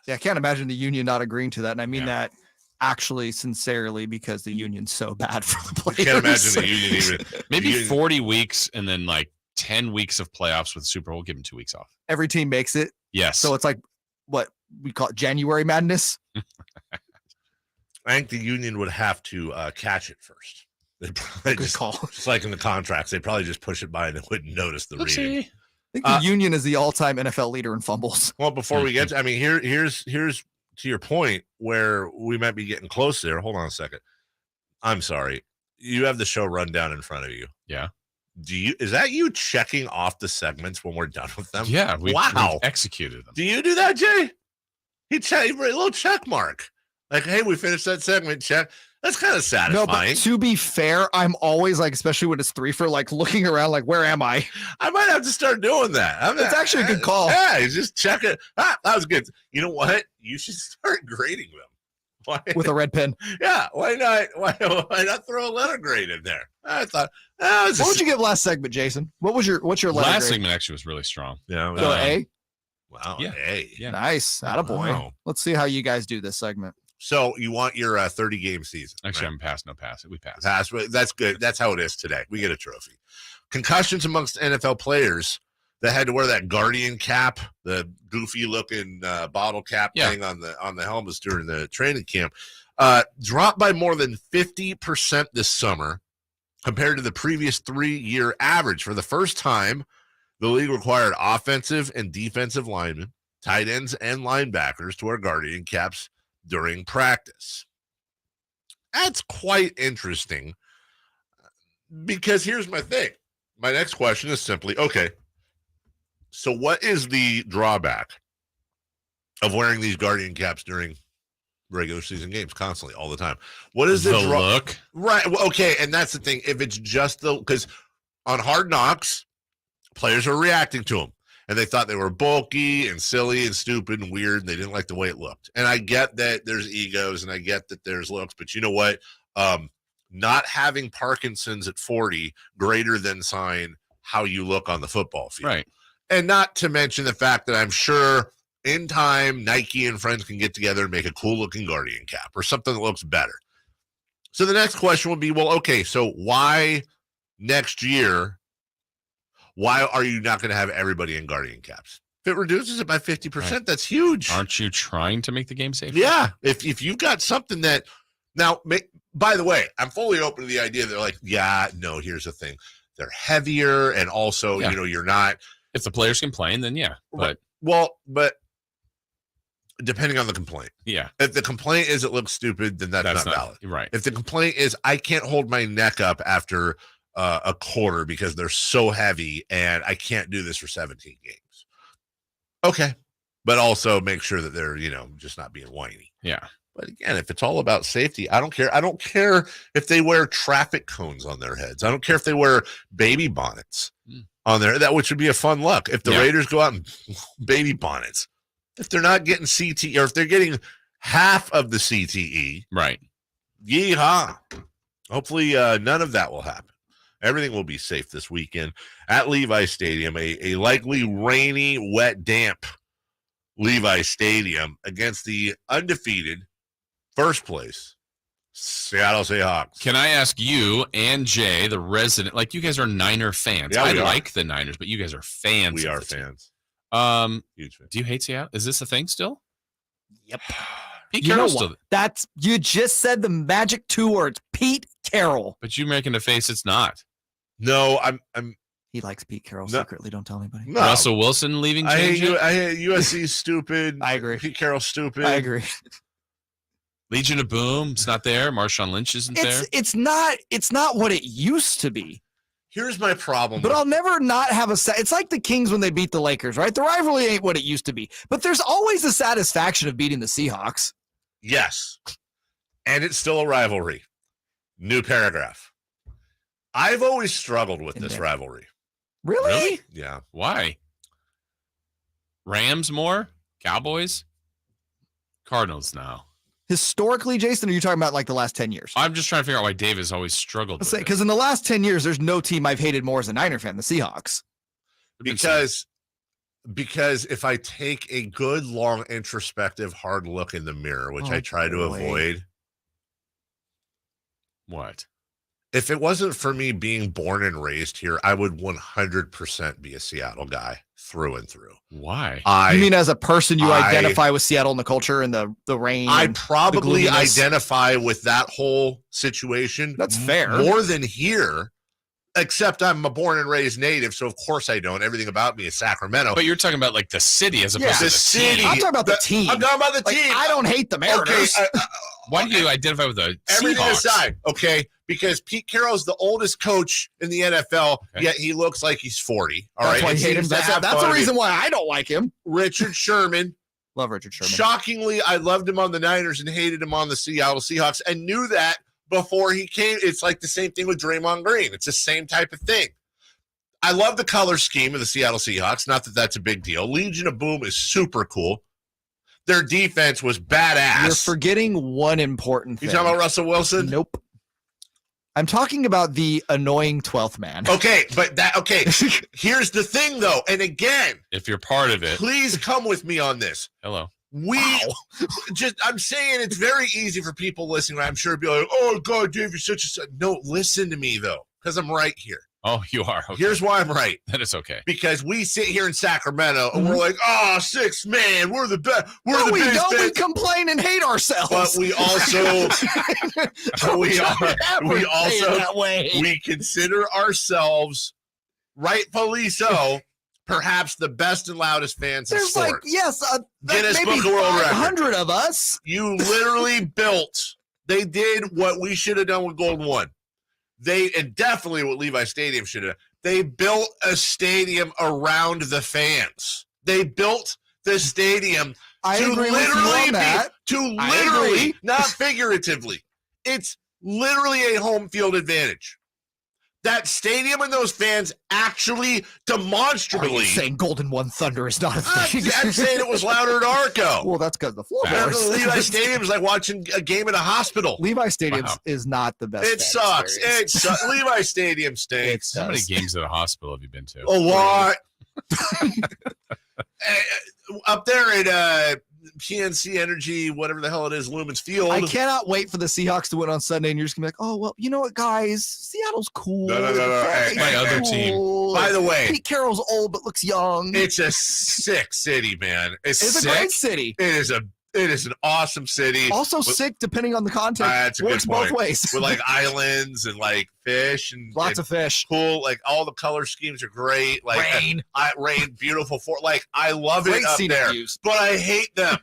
Yeah, I can't imagine the union not agreeing to that. And I mean that actually sincerely because the union's so bad for the players. I can't imagine the union even. Maybe 40 weeks and then like 10 weeks of playoffs with the Super Bowl. Give them 2 weeks off. Every team makes it. Yes. So it's like what we call it January madness. I think the union would have to catch it first. They probably just like in the contracts, they probably just push it by and they wouldn't notice the reading. I think the union is the all-time NFL leader in fumbles. Well, before we get to, I mean, here's to your point where we might be getting close there. Hold on a second. I'm sorry. You have the show rundown in front of you. Yeah. Is that you checking off the segments when we're done with them? Yeah, we've executed them. Do you do that, Jay? He a little check mark. Like, hey, we finished that segment. Check. That's kind of satisfying. No, but to be fair, I'm always like, especially when it's 3 for, like looking around, like, where am I? I might have to start doing that. It's actually a good call. Yeah, you just check it. That was good. You know what? You should start grading them. Why? With a red pen. Yeah, why not? Why not throw a letter grade in there? I thought. What would you give last segment, Jason? What's your letter last grade? segment actually was really strong. Yeah. So A. Wow. Yeah. A. Yeah. Nice. Attaboy. Wow. Let's see how you guys do this segment. So you want your 30-game season? Actually, right? I'm pass. No pass. We pass. Pass. That's good. That's how it is today. We get a trophy. Concussions amongst NFL players that had to wear that Guardian cap, the goofy-looking bottle cap thing on the helmets during the training camp, dropped by more than 50% this summer compared to the previous 3-year average. For the first time, the league required offensive and defensive linemen, tight ends, and linebackers to wear Guardian caps during practice. That's quite interesting because here's my thing. My next question is simply, okay, so what is the drawback of wearing these Guardian caps during regular season games constantly all the time? What is the look? Right. Well, okay. And that's the thing. If it's just because on Hard Knocks, players are reacting to them and they thought they were bulky and silly and stupid and weird. And they didn't like the way it looked. And I get that there's egos and I get that there's looks, but you know what? Not having Parkinson's at 40 greater than sign how you look on the football field. Right. And not to mention the fact that I'm sure in time, Nike and friends can get together and make a cool looking Guardian cap or something that looks better. So the next question would be, well, okay, so why next year, why are you not going to have everybody in Guardian caps? If it reduces it by 50%, right, that's huge. Aren't you trying to make the game safer? Yeah. If you've got something that now, by the way, I'm fully open to the idea that like, yeah, no, here's the thing. They're heavier. And also, you know, you're not. If the players complain, then yeah. But but depending on the complaint. Yeah. If the complaint is it looks stupid, then that's not valid. Right. If the complaint is I can't hold my neck up after a quarter because they're so heavy and I can't do this for 17 games. Okay. But also make sure that they're, just not being whiny. Yeah. But again, if it's all about safety, I don't care. I don't care if they wear traffic cones on their heads. I don't care if they wear baby bonnets on there, which would be a fun look. If the Raiders go out and baby bonnets, if they're not getting CTE or if they're getting half of the CTE, right? Yeehaw. Hopefully none of that will happen. Everything will be safe this weekend at Levi Stadium, a likely rainy, wet, damp Levi Stadium against the undefeated first place Seattle Seahawks. Can I ask you and Jay, the resident, like you guys are Niner fans. Yeah, I like the Niners, but you guys are fans. We are fans. Huge fans. Do you hate Seattle? Is this a thing still? Yep. Pete Carroll's still. You just said the magic 2 words, Pete Carroll. But you're making a face it's not. No, I'm He likes Pete Carroll secretly. Don't tell anybody. No. Russell Wilson leaving. I hate USC stupid. I agree. Pete Carroll stupid. I agree. Legion of Boom. It's not there. Marshawn Lynch isn't there. It's not what it used to be. Here's my problem. But I'll never not have it's like the Kings when they beat the Lakers, right? The rivalry ain't what it used to be. But there's always the satisfaction of beating the Seahawks. Yes. And it's still a rivalry. New paragraph. I've always struggled with this rivalry. Really? Yeah. Why? Rams more? Cowboys? Cardinals now. Historically, Jason, or are you talking about like the last 10 years? I'm just trying to figure out why Dave has always struggled with it. Because in the last 10 years, there's no team I've hated more as a Niner fan, the Seahawks. Because if I take a good, long, introspective, hard look in the mirror, which I try to avoid. What? If it wasn't for me being born and raised here, I would 100% be a Seattle guy through and through. Why? You mean as a person you identify with Seattle and the culture and the rain? I probably identify with that whole situation. That's fair. More than here, except I'm a born and raised native, so of course I don't. Everything about me is Sacramento. But you're talking about like the city as opposed to the city. I'm talking about the team. I'm talking about the team. I don't hate the Mariners. Okay, why do you identify with the everything Seahawks? aside, okay, because Pete Carroll's the oldest coach in the NFL, yet he looks like he's 40. That's why you hate him. That's the reason why I don't like him. Richard Sherman. Love Richard Sherman. Shockingly, I loved him on the Niners and hated him on the Seattle Seahawks and knew that before he came. It's like the same thing with Draymond Green. It's the same type of thing. I love the color scheme of the Seattle Seahawks. Not that that's a big deal. Legion of Boom is super cool. Their defense was badass. You're forgetting one important thing. You talking about Russell Wilson? Nope. I'm talking about the annoying 12th man. Okay, but here's the thing, though. And again, if you're part of it, please come with me on this. Hello. I'm saying it's very easy for people listening. I'm sure be like, oh, God, Dave, you're such a... No, listen to me, though, because I'm right here. Oh, you are. Okay. Here's why I'm right. That is okay. Because we sit here in Sacramento and we're like, six man, we're the best. We don't. We complain and hate ourselves. But we also, we consider ourselves, rightfully so, perhaps the best and loudest fans in sports. Guinness Book of World Records. 100 of us. You literally built. They did what we should have done with Golden One. And definitely what Levi Stadium should have. They built a stadium around the fans. They built the stadium not figuratively. It's literally a home field advantage. That stadium and those fans actually demonstrably. Are you saying Golden One Thunder is not a thing? I'm saying it was louder at Arco. Well, that's because the floorboards. Levi Stadium is like watching a game at a hospital. Levi Stadium is not the best. It sucks. It sucks. Levi Stadium stinks. How many games at a hospital have you been to? A lot. Up there at PNC Energy, whatever the hell it is, Lumen's Field. I cannot wait for the Seahawks to win on Sunday, and you're just gonna be like, oh well, you know what, guys, Seattle's cool. No. My other team. By the way, Pete Carroll's old but looks young. It's a sick city, man. It's a great city. It is an awesome city. Also sick, depending on the context. That's a works good point. both ways. With like islands and like fish and lots of fish. Cool. Like all the color schemes are great. Like rain, beautiful. I love great it up there. Views. But I hate them.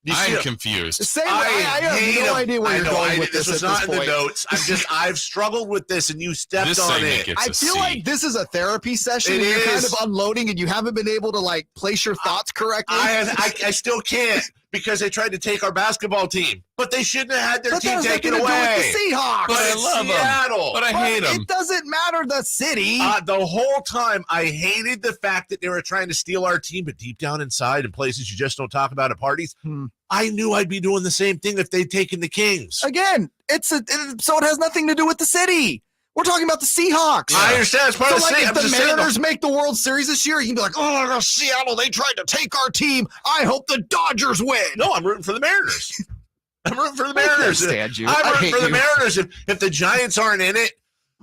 I'm confused. Same. I have no idea where you're going with this. This was not in the notes. I've struggled with this, and you stepped on it. I feel like this is a therapy session. It you're is. Kind of unloading, and you haven't been able to like place your thoughts correctly. I still can't because they tried to take our basketball team, but they shouldn't have had their team taken away. With the Seahawks. But I love Seattle. But I hate them. It doesn't matter the city. The whole time I hated the fact that they were trying to steal our team, but deep down inside, in places you just don't talk about at parties, I knew I'd be doing the same thing if they'd taken the Kings. Again, so it has nothing to do with the city. We're talking about the Seahawks. I understand. It's part of the city. If the Mariners make the World Series this year, you can be like, oh, Seattle, they tried to take our team. I hope the Dodgers win. No, I'm rooting for the Mariners. I'm rooting for the Mariners. I'm rooting for the Mariners. If the Giants aren't in it,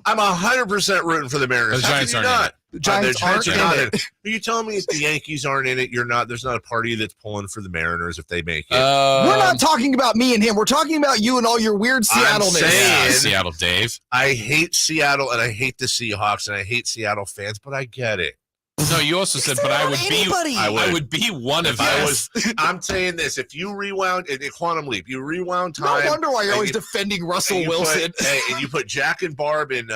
I'm 100% rooting for the Mariners. The Giants aren't in it. The Giants aren't in it. Are you telling me if the Yankees aren't in it, there's not a party that's pulling for the Mariners if they make it? We're not talking about me and him. We're talking about you and all your weird Seattle-ness. Seattle, Dave. I hate Seattle, and I hate the Seahawks, and I hate Seattle fans, but I get it. No, you also said, but I would be one of us. I'm saying this. If you rewound in Quantum Leap, you rewound time. No wonder why you're always defending Russell Wilson. And you put Jack and Barb in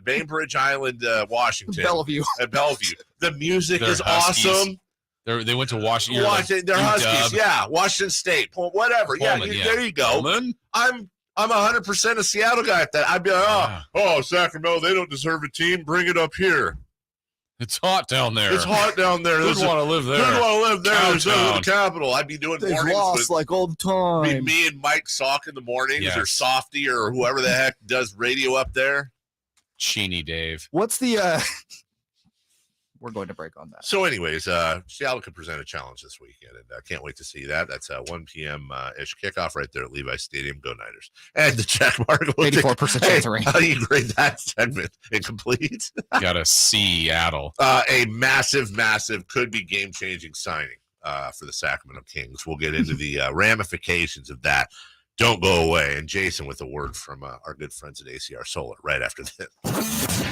Bainbridge Island, Washington. Bellevue. At Bellevue. The music is awesome. They went to Washington. They're Huskies. Yeah. Washington State. Whatever. Pullman, there you go. Pullman? I'm 100% a Seattle guy at that. I'd be like, Sacramento, they don't deserve a team. Bring it up here. It's hot down there. It's hot down there. Who'd want to live there? Who'd want to live there? There's the capital. I'd be doing mornings lost like all the time. Me and Mike Salk in the mornings, or Softy, or whoever the heck does radio up there. Cheeny Dave. What's the? We're going to break on that. So, anyways, Seattle could present a challenge this weekend, and I can't wait to see that. That's a 1 p.m. Ish kickoff right there at Levi Stadium. Go Niners! And the check mark. 84% chance of rain. How do you grade that segment? Incomplete. Got a Seattle. A massive, could be game-changing signing for the Sacramento Kings. We'll get into the ramifications of that don't go away. And Jason with a word from our good friends at ACR Solar right after this.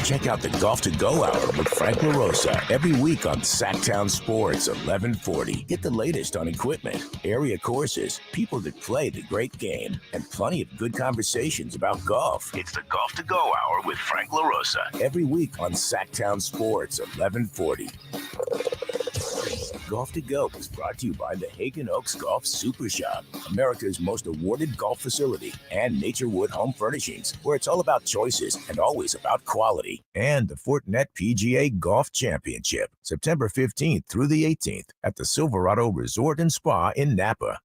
Check out the Golf to Go Hour with Frank LaRosa every week on Sacktown Sports 1140. Get the latest on equipment, area courses, people that play the great game, and plenty of good conversations about golf. It's the Golf to Go Hour with Frank LaRosa every week on Sacktown Sports 1140. Golf to Go is brought to you by the Hagen Oaks Golf Super Shop, America's most awarded golf facility, and Naturewood Home Furnishings, where it's all about choices and always about quality. And the Fortinet PGA Golf Championship, September 15th through the 18th at the Silverado Resort and Spa in Napa.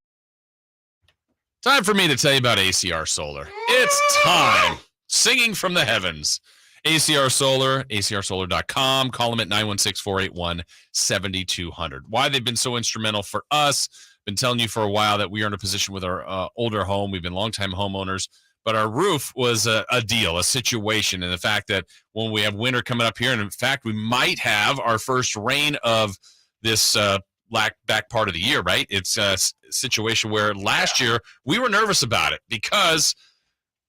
Time for me to tell you about ACR Solar. It's time. Singing from the heavens. ACR Solar, acrsolar.com. Call them at 916-481-7200. Why they've been so instrumental for us. Been telling you for a while that we are in a position with our older home. We've been longtime homeowners, but our roof was a deal, a situation. And the fact that when we have winter coming up here, and in fact, we might have our first rain of this back part of the year, right? It's a situation where last year we were nervous about it because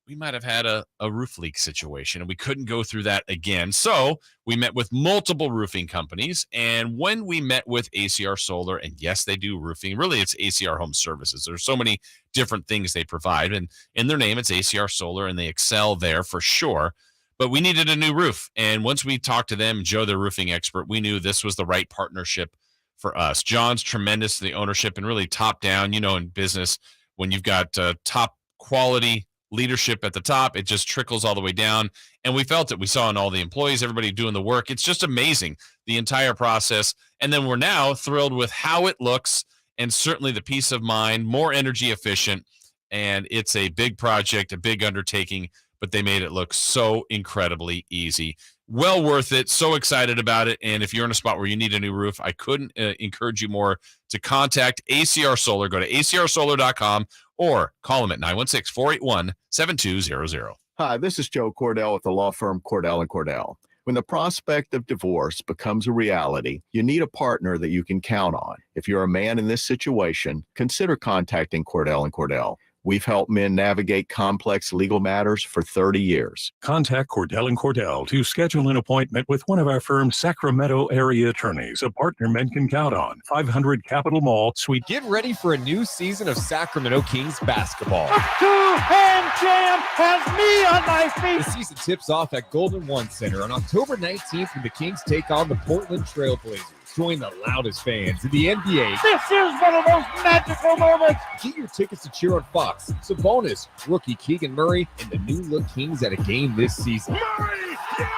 we might have had a roof leak situation, and we couldn't go through that again. So we met with multiple roofing companies, and when we met with ACR Solar, and yes, they do roofing. Really, it's ACR Home Services. There's so many different things they provide, and in their name, it's ACR Solar, and they excel there for sure. But we needed a new roof, and once we talked to them, Joe, the roofing expert, we knew this was the right partnership for us. John's tremendous, the ownership, and really top down. You know, in business, when you've got top quality leadership at the top, it just trickles all the way down. And we felt it. We saw in all the employees, everybody doing the work. It's just amazing, the entire process. And then we're now thrilled with how it looks, and certainly the peace of mind, more energy efficient. And it's a big project, a big undertaking, but they made it look so incredibly easy. Well worth it. So excited about it. And if you're in a spot where you need a new roof, I couldn't encourage you more to contact ACR Solar. Go to acrsolar.com or call them at 916-481-7200. Hi, this is Joe Cordell with the law firm Cordell & Cordell. When the prospect of divorce becomes a reality, you need a partner that you can count on. If you're a man in this situation, consider contacting Cordell & Cordell. We've helped men navigate complex legal matters for 30 years. Contact Cordell & Cordell to schedule an appointment with one of our firm's Sacramento area attorneys, a partner men can count on. 500 Capitol Mall, Suite. Get ready for a new season of Sacramento Kings basketball. A two-hand jam has me on my feet. The season tips off at Golden One Center on October 19th when the Kings take on the Portland Trailblazers. Join the loudest fans in the NBA. This is one of those magical moments. Get your tickets to cheer on Fox, Sabonis, rookie Keegan Murray, and the new look Kings at a game this season. Murray, yes!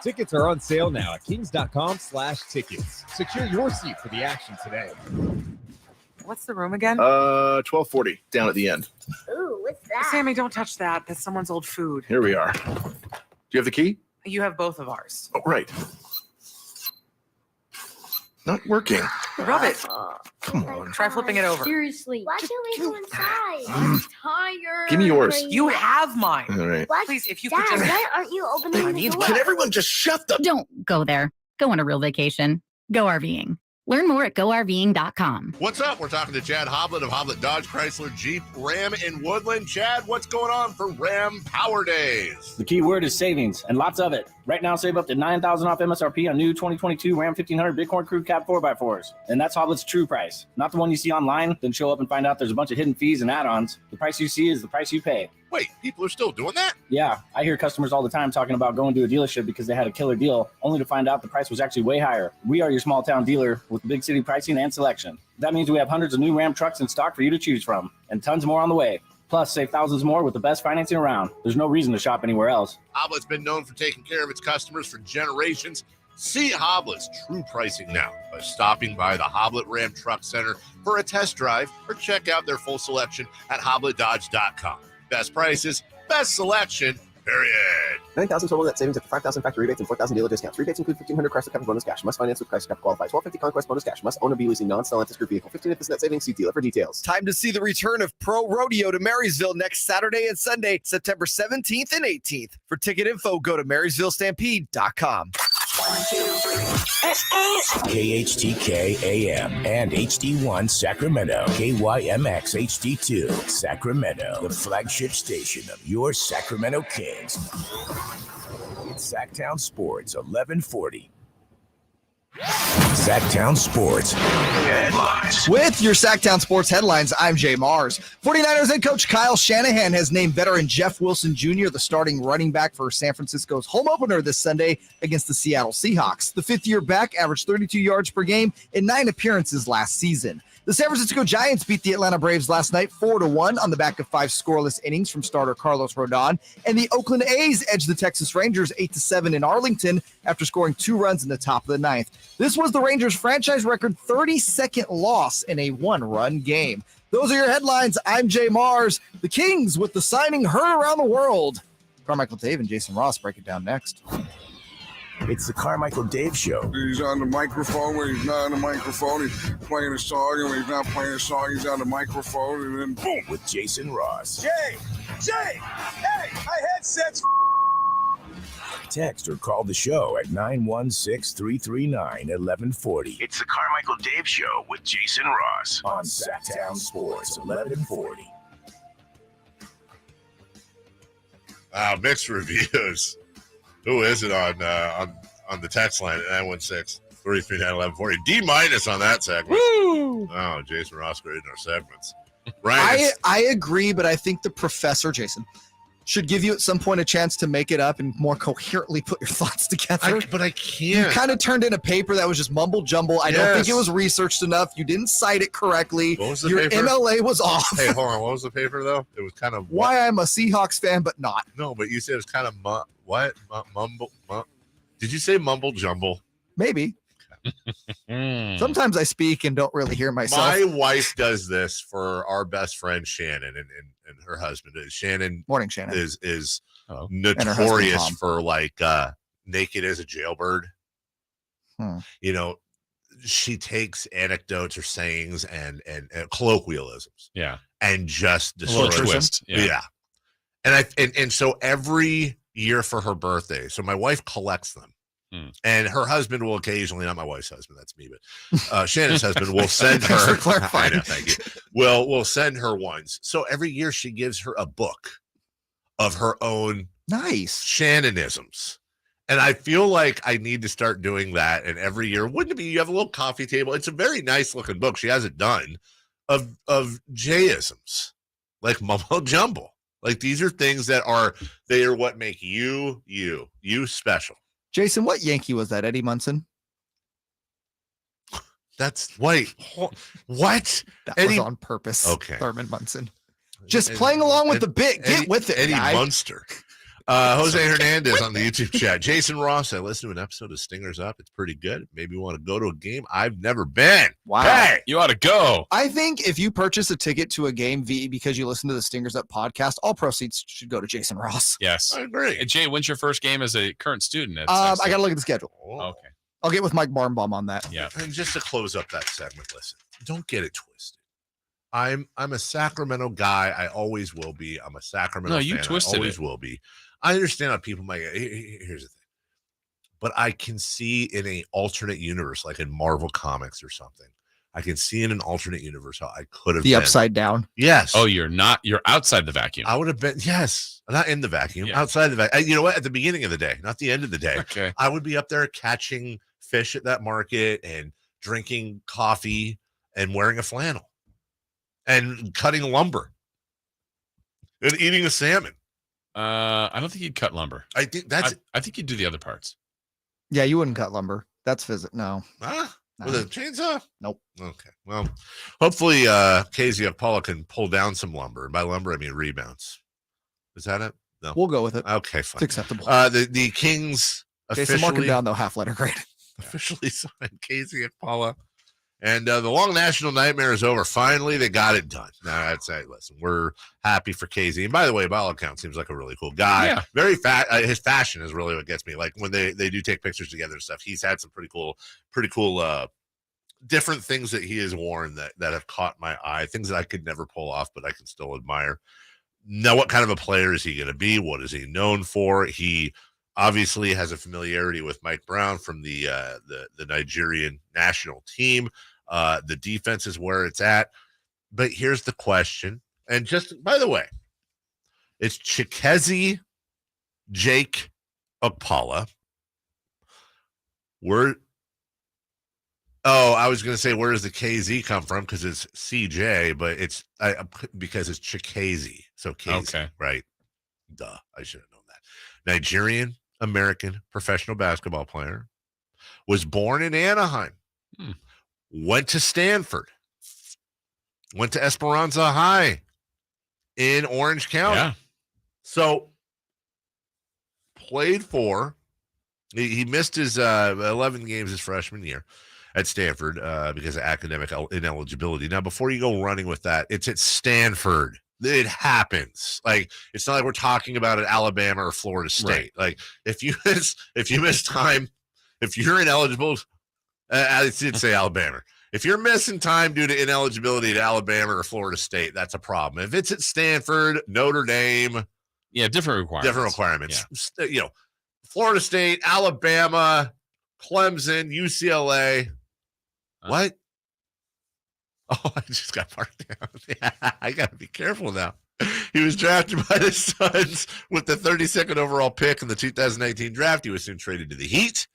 Tickets are on sale now at kings.com/tickets. Secure your seat for the action today. What's the room again? 1240 down at the end. Ooh, what's that? Sammy, don't touch that. That's someone's old food. Here we are. Do you have the key? You have both of ours. Oh, right. Not working. Rub it. Come on. Try flipping it over. Seriously. Why can't we go inside? I'm tired. Give me yours. You have mine. All right. What? Please, if you Dad, could just... why aren't you opening the door? Can everyone just shut the... Don't go there. Go on a real vacation. Go RVing. Learn more at GoRVing.com. What's up? We're talking to Chad Hoblet of Hoblet Dodge Chrysler Jeep Ram in Woodland. Chad, what's going on for Ram Power Days? The key word is savings, and lots of it. Right now, save up to $9,000 off MSRP on new 2022 Ram 1500 Bighorn Crew Cab 4x4s. And that's Hoblet's true price. Not the one you see online, then show up and find out there's a bunch of hidden fees and add-ons. The price you see is the price you pay. Wait, people are still doing that? Yeah, I hear customers all the time talking about going to a dealership because they had a killer deal, only to find out the price was actually way higher. We are your small town dealer with big city pricing and selection. That means we have hundreds of new Ram trucks in stock for you to choose from, and tons more on the way. Plus, save thousands more with the best financing around. There's no reason to shop anywhere else. Hoblet's been known for taking care of its customers for generations. See Hoblet's true pricing now by stopping by the Hoblet Ram Truck Center for a test drive or check out their full selection at HobletDodge.com. Best prices, best selection, period. 9,000 total net savings after 5,000 factory rebates and 4,000 dealer discounts. Rebates include 1,500 Chrysler Capital bonus cash. Must finance with Chrysler Capital qualify. 1,250 Conquest bonus cash. Must own or be leasing non-Stellantis group vehicle. 15% net savings. See dealer for details. Time to see the return of Pro Rodeo to Marysville next Saturday and Sunday, September 17th and 18th. For ticket info, go to MarysvilleStampede.com. KHTK AM and HD1 Sacramento, KYMX HD2 Sacramento, the flagship station of your Sacramento Kings. It's Sacktown Sports 1140. Sacktown Sports headlines. With your Sacktown Sports headlines, I'm Jay Mars. 49ers head coach Kyle Shanahan has named veteran Jeff Wilson Jr. the starting running back for San Francisco's home opener this Sunday against the Seattle Seahawks. The fifth-year back averaged 32 yards per game in 9 appearances last season. The San Francisco Giants beat the Atlanta Braves last night 4-1 on the back of 5 scoreless innings from starter Carlos Rodon, and the Oakland A's edged the Texas Rangers 8-7 in Arlington after scoring 2 runs in the top of the ninth. This was the Rangers' franchise record 32nd loss in a 1-run game. Those are your headlines. I'm Jay Mars. The Kings with the signing heard around the world. Carmichael Dave and Jason Ross break it down next. It's the Carmichael Dave Show. He's on the microphone. When he's not on the microphone, he's playing a song. And when he's not playing a song, he's on the microphone. And then boom. With Jason Ross. Jay! Hey, my headset's Text or call the show at 916-339-1140. It's the Carmichael Dave Show with Jason Ross on Sacktown Sports 1140. Wow, mixed reviews. Who is it on the text line at 916-339-1140? D- on that segment. Woo! Oh, Jason Ross grading our segments. I agree, but I think the professor, Jason, should give you at some point a chance to make it up and more coherently put your thoughts together. But I can't. You kind of turned in a paper that was just mumble jumble. I don't think it was researched enough. You didn't cite it correctly. What was the Your paper? MLA was off. Hey, hold on. What was the paper, though? It was kind of... Why I'm a Seahawks fan, but not. No, but you said it was kind of... mumble... Did you say mumble jumble? Maybe. Sometimes I speak and don't really hear myself. My wife does this for our best friend Shannon and her husband. Shannon. Morning, Shannon. Is notorious for like naked as a jailbird. You know, she takes anecdotes or sayings and colloquialisms. Yeah. And just destroys them. Twist. Yeah. And so every year for her birthday, so my wife collects them. And her husband will occasionally, not my wife's husband, that's me, but Shannon's husband will send her. Thanks for clarifying. I know, thank you. We'll send her ones. So every year she gives her a book of her own Shannonisms. And I feel like I need to start doing that. And every year, wouldn't it be? You have a little coffee table. It's a very nice looking book. She has it done of Jayisms, like mumbo jumbo. Like these are things that are what make you special. Jason, what Yankee was that? Eddie Munson? What? That Eddie... was on purpose. Okay. Thurman Munson. Just playing along with the bit. Get with it, Eddie guy. Munster. Jose Hernandez on the YouTube chat. Jason Ross, I listened to an episode of Stingers Up. It's pretty good. Maybe you want to go to a game. I've never been. Wow. Hey, you ought to go. I think if you purchase a ticket to a game because you listen to the Stingers Up podcast, all proceeds should go to Jason Ross. Yes. I agree. Hey, Jay, when's your first game as a current student? I got to look at the schedule. Okay. I'll get with Mike Barnbaum on that. Yeah. And just to close up that segment, listen, don't get it twisted. I'm a Sacramento guy. I always will be. I'm a Sacramento fan. You twisted I always it. will be. I understand how people might. Here's the thing, but I can see in an alternate universe, like in Marvel Comics or something. I can see in an alternate universe how I could have The been. upside down. Yes. Oh, you're not. You're outside the vacuum. I would have been. Yes, not in the vacuum. Outside the vacuum. You know what? At the beginning of the day, not the end of the day. Okay. I would be up there catching fish at that market and drinking coffee and wearing a flannel and cutting lumber and eating a salmon. I don't think you'd cut lumber. I think I think you'd do the other parts. Yeah, you wouldn't cut lumber. That's no. With a chainsaw? Nope. Okay. Well, hopefully KZ Akpala can pull down some lumber. And by lumber, I mean rebounds. Is that it? No. We'll go with it. Okay, fine. It's acceptable. The Kings Jason, mark it down though, half letter grade. Officially signed KZ Akpala. And the long national nightmare is over. Finally, they got it done. Now, I'd say, listen, we're happy for KZ. And by the way, by all accounts, seems like a really cool guy. Yeah. Very fat. His fashion is really what gets me. Like when they do take pictures together and stuff, he's had some pretty cool different things that he has worn that have caught my eye. Things that I could never pull off, but I can still admire. Now, what kind of a player is he going to be? What is he known for? He obviously has a familiarity with Mike Brown from the Nigerian national team. The defense is where it's at. But here's the question. And just, by the way, it's Chikezi Jake Akpala. I was going to say, where does the KZ come from? Because it's CJ, but it's because it's Chikezi. So KZ, Okay. Right? Duh, I should have known that. Nigerian American professional basketball player, was born in Anaheim, went to Stanford, went to Esperanza High in Orange County. Yeah. So played for, he missed his 11 games his freshman year at Stanford because of academic ineligibility. Now, before you go running with that, it's at Stanford. It happens. Like, it's not like we're talking about at Alabama or Florida State. Right. Like, if you miss time, if you're ineligible, I did say Alabama. If you're missing time due to ineligibility at Alabama or Florida State, that's a problem. If it's at Stanford, Notre Dame, different requirements. Yeah. Florida State, Alabama, Clemson, UCLA. What? Oh, I just got marked down. Yeah, I got to be careful now. He was drafted by the Suns with the 32nd overall pick in the 2019 draft. He was soon traded to the Heat.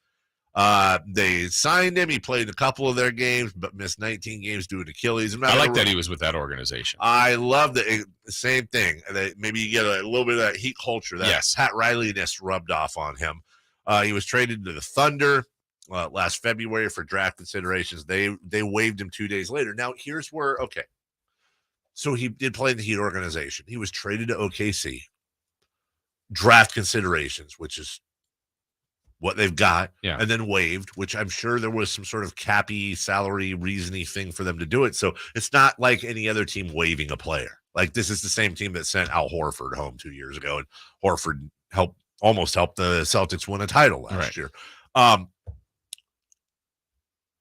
They signed him. He played a couple of their games, but missed 19 games due to Achilles. I like that he was with that organization. I love the same thing. Maybe you get a little bit of that Heat culture, that Pat Riley-ness rubbed off on him. He was traded to the Thunder last February for draft considerations. They waived him 2 days later. Now, here's where, okay. So he did play in the Heat organization. He was traded to OKC. Draft considerations, which is what they've got, and then waived, which I'm sure there was some sort of cappy, salary, reasoning thing for them to do it. So it's not like any other team waiving a player. Like, this is the same team that sent Al Horford home 2 years ago, and Horford almost helped the Celtics win a title last year.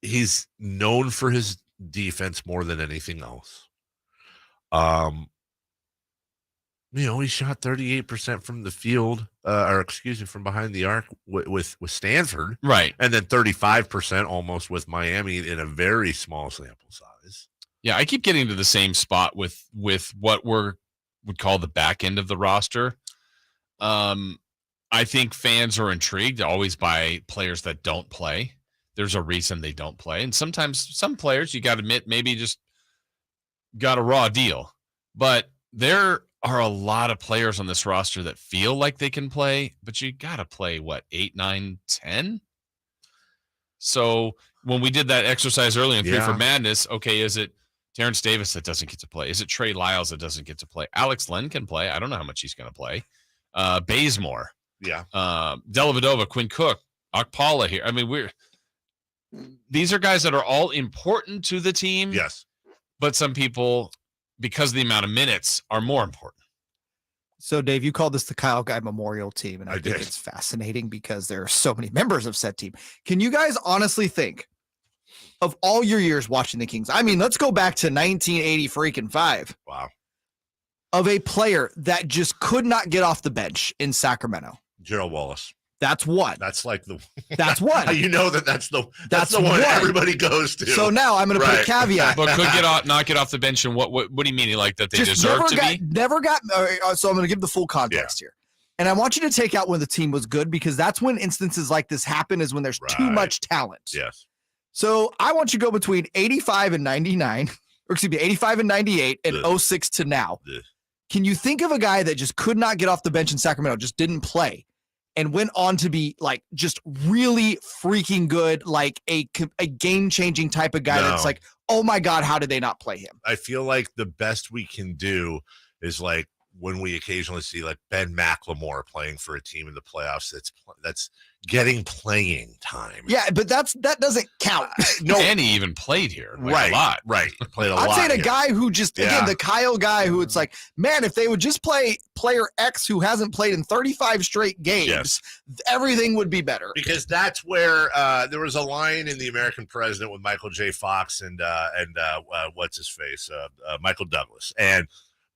He's known for his defense more than anything else. He shot 38% from the field, from behind the arc with Stanford. Right. And then 35% almost with Miami in a very small sample size. Yeah, I keep getting to the same spot with what would call the back end of the roster. I think fans are intrigued always by players that don't play. There's a reason they don't play. And sometimes some players, you got to admit, maybe just got a raw deal. But there are a lot of players on this roster that feel like they can play, but you got to play, 8, 9, 10? So when we did that exercise early in Three for Madness, okay, is it Terrence Davis that doesn't get to play? Is it Trey Lyles that doesn't get to play? Alex Len can play. I don't know how much he's going to play. Bazemore. Yeah. Dellavedova, Quinn Cook, Akpala here. I mean, these are guys that are all important to the team. Yes. But some people, because of the amount of minutes, are more important. So, Dave, you called this the Kyle Guy Memorial Team, and I think it's fascinating because there are so many members of said team. Can you guys honestly think of all your years watching the Kings? I mean, let's go back to 1985. Wow. Of a player that just could not get off the bench in Sacramento. Gerald Wallace. That's one. That's like the. That's one. that's the one everybody goes to. So now I'm going to put a caveat. But could not get off the bench, and what do you mean? Like that they just deserve to be? Never got. So I'm going to give the full context here, and I want you to take out when the team was good, because that's when instances like this happen, is when there's too much talent. Yes. So I want you to go between 85 and 99, or excuse me, 85 and 98, and 06 to now. Can you think of a guy that just could not get off the bench in Sacramento, just didn't play, and went on to be like just really freaking good, like a game-changing type of guy that's like, oh my God, how did they not play him? I feel like the best we can do is like when we occasionally see like Ben McLemore playing for a team in the playoffs that's getting playing time. Yeah, but that doesn't count. No, and he even played here a lot. Right, played a lot. I'm saying a here. guy who just again the Kyle guy who it's like, man, if they would just play player X who hasn't played in 35 straight games, everything would be better. Because that's where there was a line in The American President with Michael J. Fox and what's his face, Michael Douglas, and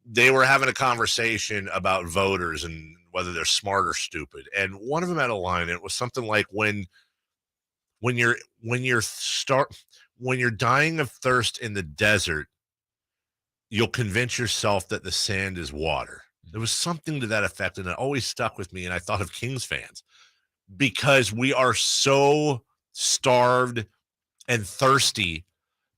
they were having a conversation about voters and whether they're smart or stupid. And one of them had a line, and it was something like when you're dying of thirst in the desert, you'll convince yourself that the sand is water. There was something to that effect, and it always stuck with me. And I thought of Kings fans because we are so starved and thirsty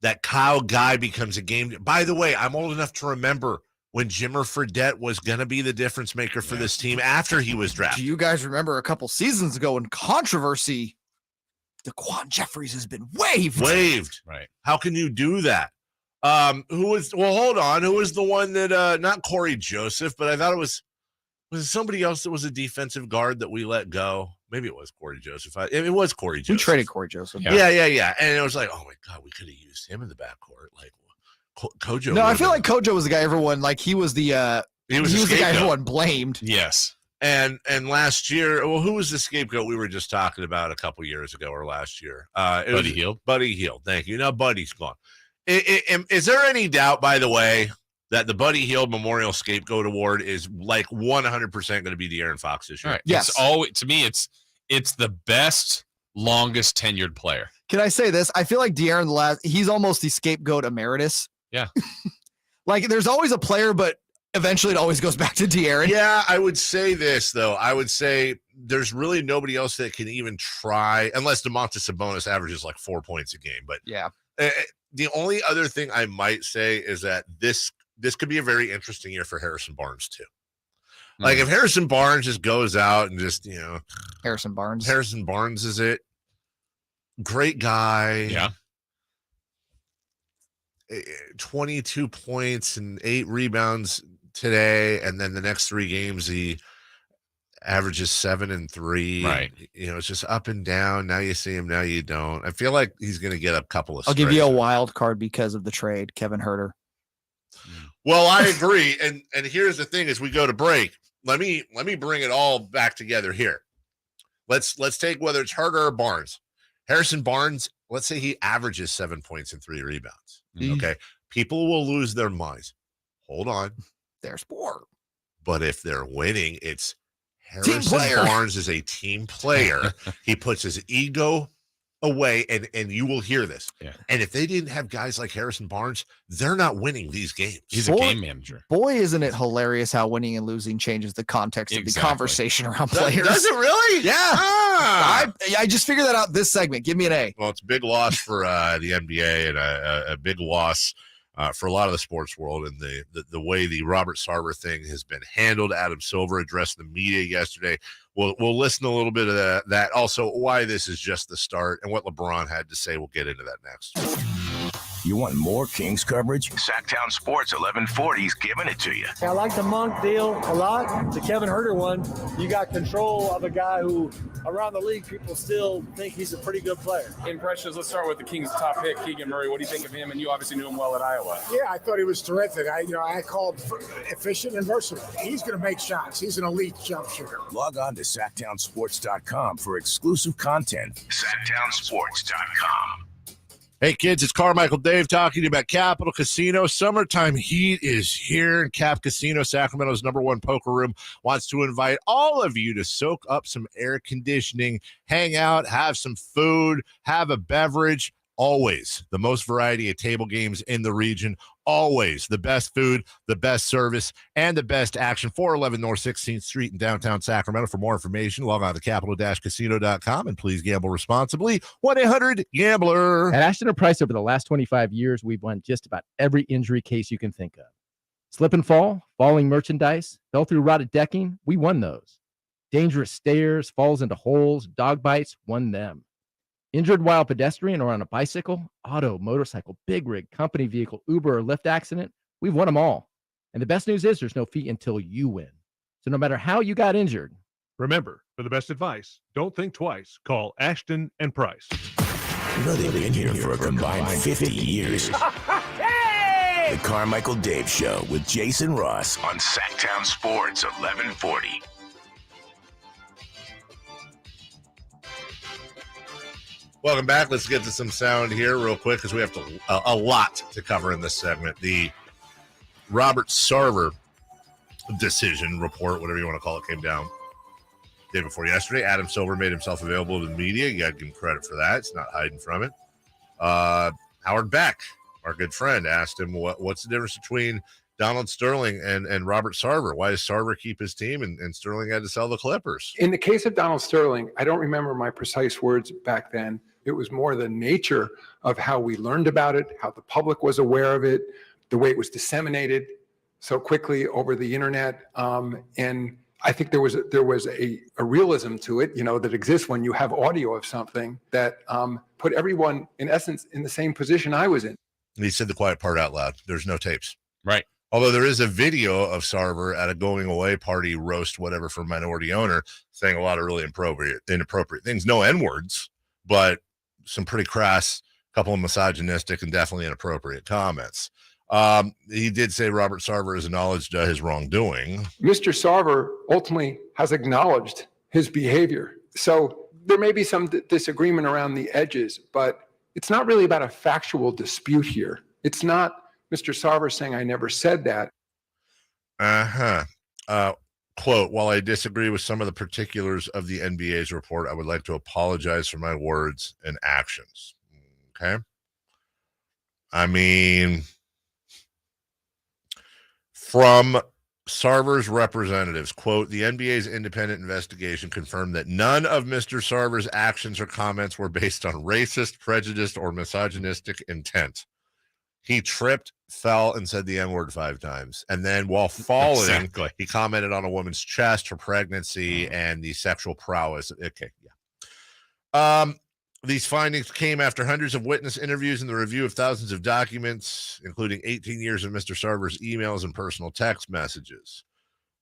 that Kyle Guy becomes a game. By the way, I'm old enough to remember when Jimmer Fredette was going to be the difference maker for this team after he was drafted. Do you guys remember a couple seasons ago in controversy, DeQuan Jeffries has been waived? Right. How can you do that? Who was the one that, not Corey Joseph, but I thought it was somebody else that was a defensive guard that we let go? Maybe it was Corey Joseph. It was Corey Joseph. We traded Corey Joseph. Yeah. And it was like, oh my God, we could have used him in the backcourt. Like Kojo. No, I feel like Kojo was the guy everyone, like he was the guy everyone blamed. Yes. And last year, well, who was the scapegoat we were just talking about a couple years ago or last year? Buddy Hield. Buddy Hield. Thank you. Now Buddy's gone. Is there any doubt, by the way, that the Buddy Hield Memorial Scapegoat Award is like 100% going to be De'Aaron Fox this year? Right. Yes. It's always, to me, it's the best, longest tenured player. Can I say this? I feel like De'Aaron, he's almost the scapegoat emeritus. Yeah. Like there's always a player, but eventually it always goes back to De'Aaron. Yeah, I would say this, though. I would say there's really nobody else that can even try, unless DeMontis Sabonis averages like 4 points a game. But yeah, the only other thing I might say is that this could be a very interesting year for Harrison Barnes, too. Like if Harrison Barnes just goes out and just, Harrison Barnes is it. Great guy. Yeah. 22 points and 8 rebounds today. And then the next 3 games, he averages 7 and 3. Right. It's just up and down. Now you see him, now you don't. I feel like he's going to get a couple of I'll give you a wild card because of the trade, Kevin Huerter. Well, I agree. And here's the thing as we go to break. Let me bring it all back together here. Let's take whether it's Huerter or Barnes. Harrison Barnes, let's say he averages 7 points and 3 rebounds. Okay. People will lose their minds. Hold on. There's 4. But if they're winning, it's Harrison Barnes is a team player. He puts his ego away, and you will hear this. Yeah. And if they didn't have guys like Harrison Barnes, they're not winning these games. He's a game manager. Boy, isn't it hilarious how winning and losing changes the context of the conversation around players. Does it really? Yeah. Ah. I just figured that out this segment. Give me an A. Well, it's a big loss for the NBA and a big loss for a lot of the sports world, and the way the Robert Sarver thing has been handled. Adam Silver addressed the media yesterday. We'll listen to a little bit of that. Also, why this is just the start and what LeBron had to say. We'll get into that next. You want more Kings coverage? Sacktown Sports 1140's giving it to you. I like the Monk deal a lot. The Kevin Huerter one, you got control of a guy who, around the league, people still think he's a pretty good player. Impressions. Let's start with the Kings' top pick, Keegan Murray. What do you think of him? And you obviously knew him well at Iowa. Yeah, I thought he was terrific. I called efficient and versatile. He's going to make shots. He's an elite jump shooter. Log on to SacktownSports.com for exclusive content. SacktownSports.com. Hey, kids, it's Carmichael Dave talking to you about Capital Casino. Summertime heat is here, and Cap Casino, Sacramento's #1 poker room, wants to invite all of you to soak up some air conditioning, hang out, have some food, have a beverage. Always the most variety of table games in the region. Always the best food, the best service, and the best action. 411 North 16th Street in downtown Sacramento. For more information, log on to capital-casino.com and please gamble responsibly. 1-800-GAMBLER. At Ashton & Price, over the last 25 years, we've won just about every injury case you can think of. Slip and fall, falling merchandise, fell through rotted decking, we won those. Dangerous stairs, falls into holes, dog bites, won them. Injured while pedestrian or on a bicycle, auto, motorcycle, big rig, company vehicle, Uber, or Lyft accident, we've won them all. And the best news is there's no fee until you win. So no matter how you got injured. Remember, for the best advice, don't think twice. Call Ashton & Price. They've been here for a combined 50 years. The Carmichael Dave Show with Jason Ross on Sacktown Sports 1140. Welcome back. Let's get to some sound here real quick because we have a lot to cover in this segment. The Robert Sarver decision, report, whatever you want to call it, came down day before yesterday. Adam Silver made himself available to the media. You got to give him credit for that. It's not hiding from it. Howard Beck, our good friend, asked him what's the difference between Donald Sterling and Robert Sarver. Why does Sarver keep his team and Sterling had to sell the Clippers? In the case of Donald Sterling, I don't remember my precise words back then. It was more the nature of how we learned about it, how the public was aware of it, the way it was disseminated so quickly over the internet. And I think there was a realism to it, that exists when you have audio of something that put everyone, in essence, in the same position I was in. He said the quiet part out loud. There's no tapes. Right. Although there is a video of Sarver at a going away party roast, whatever, for minority owner, saying a lot of really inappropriate things. No N-words, but some pretty crass, couple of misogynistic and definitely inappropriate comments. He did say Robert Sarver has acknowledged his wrongdoing. Mr. Sarver ultimately has acknowledged his behavior. So there may be some disagreement around the edges, but it's not really about a factual dispute here. It's not Mr. Sarver saying, I never said that. Quote, while I disagree with some of the particulars of the NBA's report, I would like to apologize for my words and actions. Okay. I mean, from Sarver's representatives, quote, the NBA's independent investigation confirmed that none of Mr. Sarver's actions or comments were based on racist, prejudiced, or misogynistic intent. He tripped, fell, and said the N-word 5 times. And then while falling, he commented on a woman's chest, her pregnancy, and the sexual prowess. Okay, yeah. These findings came after hundreds of witness interviews and the review of thousands of documents, including 18 years of Mr. Sarver's emails and personal text messages.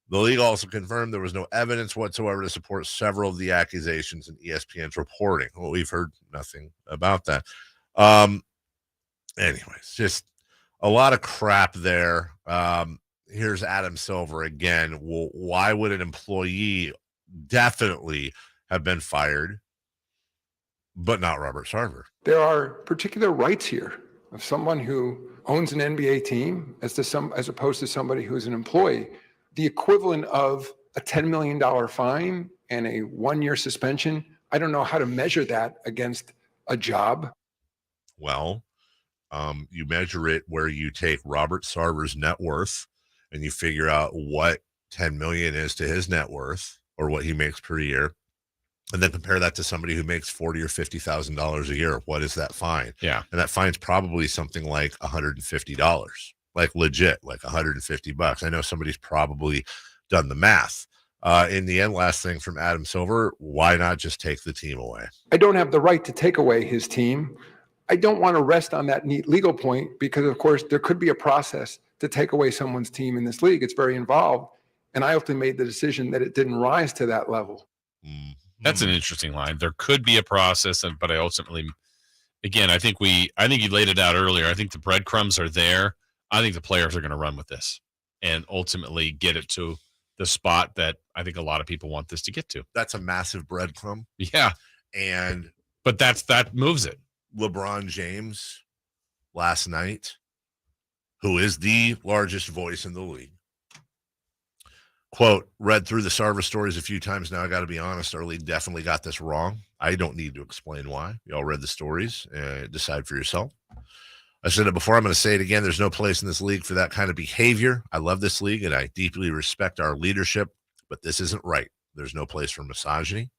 The league also confirmed there was no evidence whatsoever to support several of the accusations in ESPN's reporting. Well, we've heard nothing about that. Anyways, just a lot of crap there. Here's Adam Silver again. Well, why would an employee definitely have been fired, but not Robert Sarver? There are particular rights here of someone who owns an NBA team as opposed to somebody who's an employee. The equivalent of a $10 million fine and a 1-year suspension. I don't know how to measure that against a job. Well, you measure it where you take Robert Sarver's net worth and you figure out what 10 million is to his net worth or what he makes per year. And then compare that to somebody who makes $40,000 or $50,000 a year. What is that fine? Yeah. And that fine's probably something like $150, like legit, like $150. I know somebody's probably done the math. In the end, last thing from Adam Silver, why not just take the team away? I don't have the right to take away his team. I don't want to rest on that neat legal point because, of course, there could be a process to take away someone's team in this league. It's very involved. And I ultimately made the decision that it didn't rise to that level. That's an interesting line. There could be a process, but I ultimately, again, I think you laid it out earlier. I think the breadcrumbs are there. I think the players are going to run with this and ultimately get it to the spot that I think a lot of people want this to get to. That's a massive breadcrumb. Yeah. But that moves it. LeBron James last night, who is the largest voice in the league, quote, read through the Sarver stories a few times now. I got to be honest, our league definitely got this wrong. I don't need to explain why. Y'all read the stories. Decide for yourself. I said it before. I'm going to say it again. There's no place in this league for that kind of behavior. I love this league, and I deeply respect our leadership, but this isn't right. There's no place for misogyny.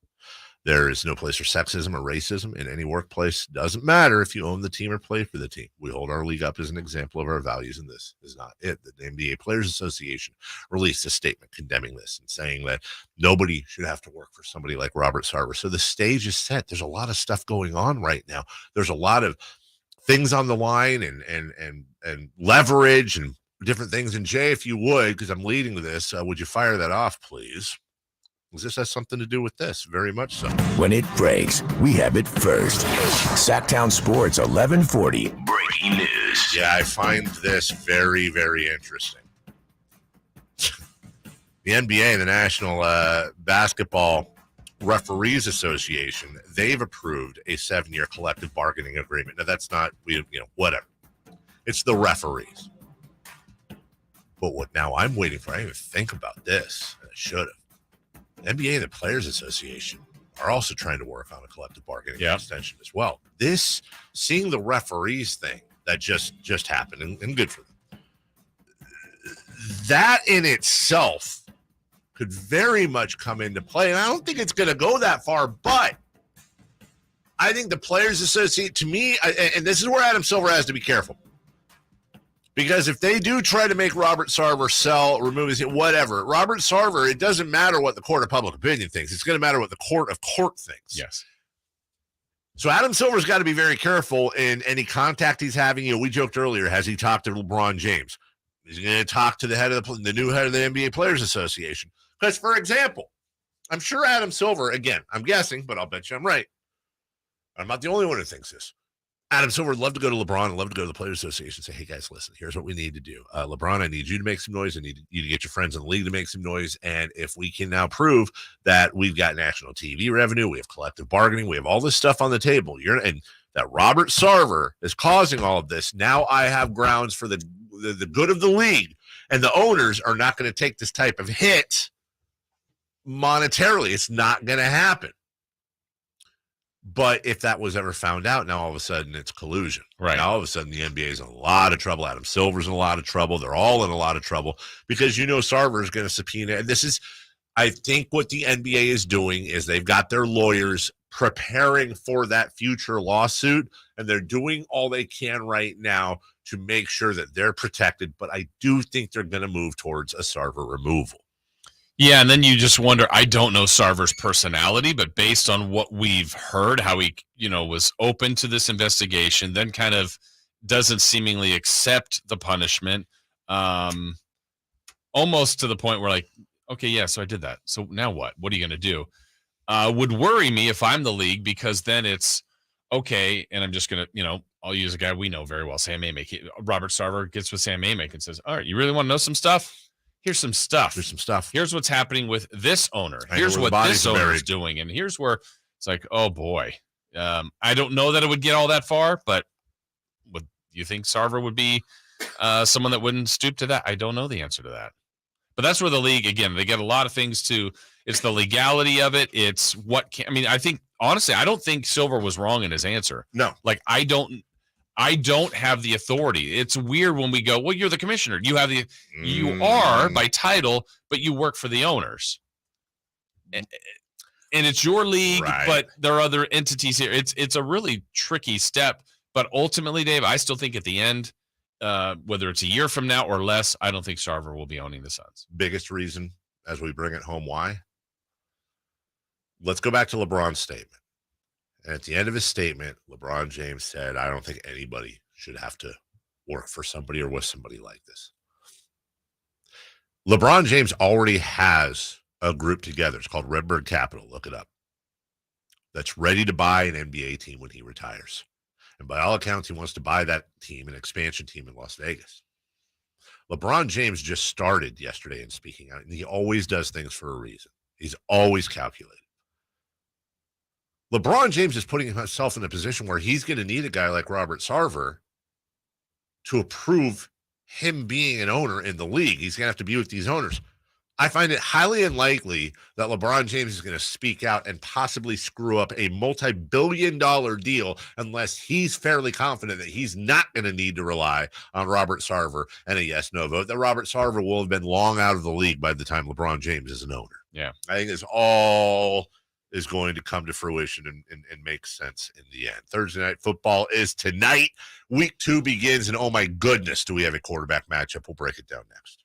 There is no place for sexism or racism in any workplace. Doesn't matter if you own the team or play for the team. We hold our league up as an example of our values, and this is not it. The NBA Players Association released a statement condemning this and saying that nobody should have to work for somebody like Robert Sarver. So the stage is set. There's a lot of stuff going on right now. There's a lot of things on the line and leverage and different things. And Jay, if you would, because I'm leading this, would you fire that off, please? This has something to do with this, very much so. When it breaks, we have it first. Sacktown Sports 1140. Breaking news. Yeah, I find this very, very interesting. The NBA, the National Basketball Referees Association, they've approved a 7-year collective bargaining agreement. Now, that's not, whatever. It's the referees. But what now I'm waiting for, I didn't even think about this. I should have. The NBA and the Players Association are also trying to work on a collective bargaining extension as well. This, seeing the referees thing that just happened, and good for them. That in itself could very much come into play. And I don't think it's going to go that far, but I think the Players Association, to me, and this is where Adam Silver has to be careful. Because if they do try to make Robert Sarver sell, remove his, whatever, Robert Sarver, it doesn't matter what the court of public opinion thinks. It's going to matter what the court of court thinks. Yes. So Adam Silver's got to be very careful in any contact he's having. You know, we joked earlier, has he talked to LeBron James? He's going to talk to the head of the new head of the NBA Players Association. Because, for example, I'm sure Adam Silver, again, I'm guessing, but I'll bet you I'm right. I'm not the only one who thinks this. Adam Silver would love to go to LeBron and love to go to the Players Association and say, hey, guys, listen, here's what we need to do. LeBron, I need you to make some noise. I need you to get your friends in the league to make some noise. And if we can now prove that we've got national TV revenue, we have collective bargaining, we have all this stuff on the table, and that Robert Sarver is causing all of this, now I have grounds for the good of the league. And the owners are not going to take this type of hit monetarily. It's not going to happen. But if that was ever found out, now all of a sudden it's collusion. Right. Now all of a sudden the NBA is in a lot of trouble. Adam Silver's in a lot of trouble. They're all in a lot of trouble because Sarver is going to subpoena. And this is, I think what the NBA is doing is they've got their lawyers preparing for that future lawsuit, and they're doing all they can right now to make sure that they're protected. But I do think they're going to move towards a Sarver removal. Yeah, and then you just wonder, I don't know Sarver's personality, but based on what we've heard, how he, was open to this investigation, then kind of doesn't seemingly accept the punishment, almost to the point where like, okay, yeah, so I did that. So now what? What are you going to do? Would worry me if I'm the league, because then it's, okay, and I'm just going to, I'll use a guy we know very well, Sam Amick. Robert Sarver gets with Sam Amick and says, all right, you really want to know some stuff? Here's some stuff. Here's what's happening with this owner. Here's what this owner is doing. And here's where it's like, oh, boy. I don't know that it would get all that far, but would you think Sarver would be someone that wouldn't stoop to that? I don't know the answer to that. But that's where the league, again, they get a lot of things to – it's the legality of it. It's what – I think, honestly, I don't think Silver was wrong in his answer. No. Like, I don't have the authority. It's weird when we go, well, you're the commissioner. You are by title, but you work for the owners. And it's your league, right, but there are other entities here. It's a really tricky step. But ultimately, Dave, I still think at the end, whether it's a year from now or less, I don't think Sarver will be owning the Suns. Biggest reason as we bring it home, why? Let's go back to LeBron's statement. And at the end of his statement, LeBron James said, I don't think anybody should have to work for somebody or with somebody like this. LeBron James already has a group together. It's called Redbird Capital. Look it up. That's ready to buy an NBA team when he retires. And by all accounts, he wants to buy that team, an expansion team in Las Vegas. LeBron James just started yesterday in speaking out, and he always does things for a reason. He's always calculated. LeBron James is putting himself in a position where he's going to need a guy like Robert Sarver to approve him being an owner in the league. He's going to have to be with these owners. I find it highly unlikely that LeBron James is going to speak out and possibly screw up a multi-billion-dollar deal unless he's fairly confident that he's not going to need to rely on Robert Sarver and a yes-no vote, that Robert Sarver will have been long out of the league by the time LeBron James is an owner. Yeah. I think it's all is going to come to fruition and make sense in the end. Thursday Night Football is tonight. Week 2 begins, and oh my goodness, do we have a quarterback matchup. We'll break it down next.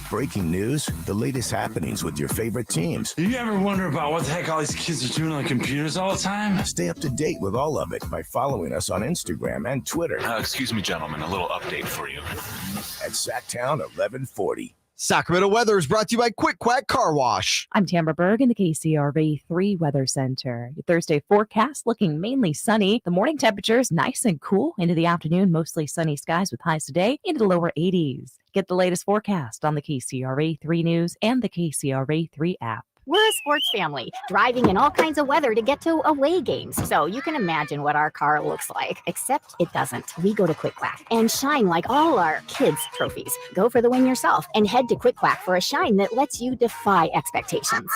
Breaking news, the latest happenings with your favorite teams. You ever wonder about what the heck all these kids are doing on computers all the time? Stay up to date with all of it by following us on Instagram and Twitter. Excuse me, gentlemen, a little update for you. At Sacktown 1140. Sacramento Weather is brought to you by Quick Quack Car Wash. I'm Tamara Berg in the KCRV 3 Weather Center. Your Thursday forecast looking mainly sunny. The morning temperatures nice and cool. Into the afternoon, mostly sunny skies with highs today into the lower 80s. Get the latest forecast on the KCRV 3 News and the KCRV 3 app. We're a sports family, driving in all kinds of weather to get to away games. So you can imagine what our car looks like, except it doesn't. We go to Quick Quack and shine like all our kids' trophies. Go for the win yourself and head to Quick Quack for a shine that lets you defy expectations.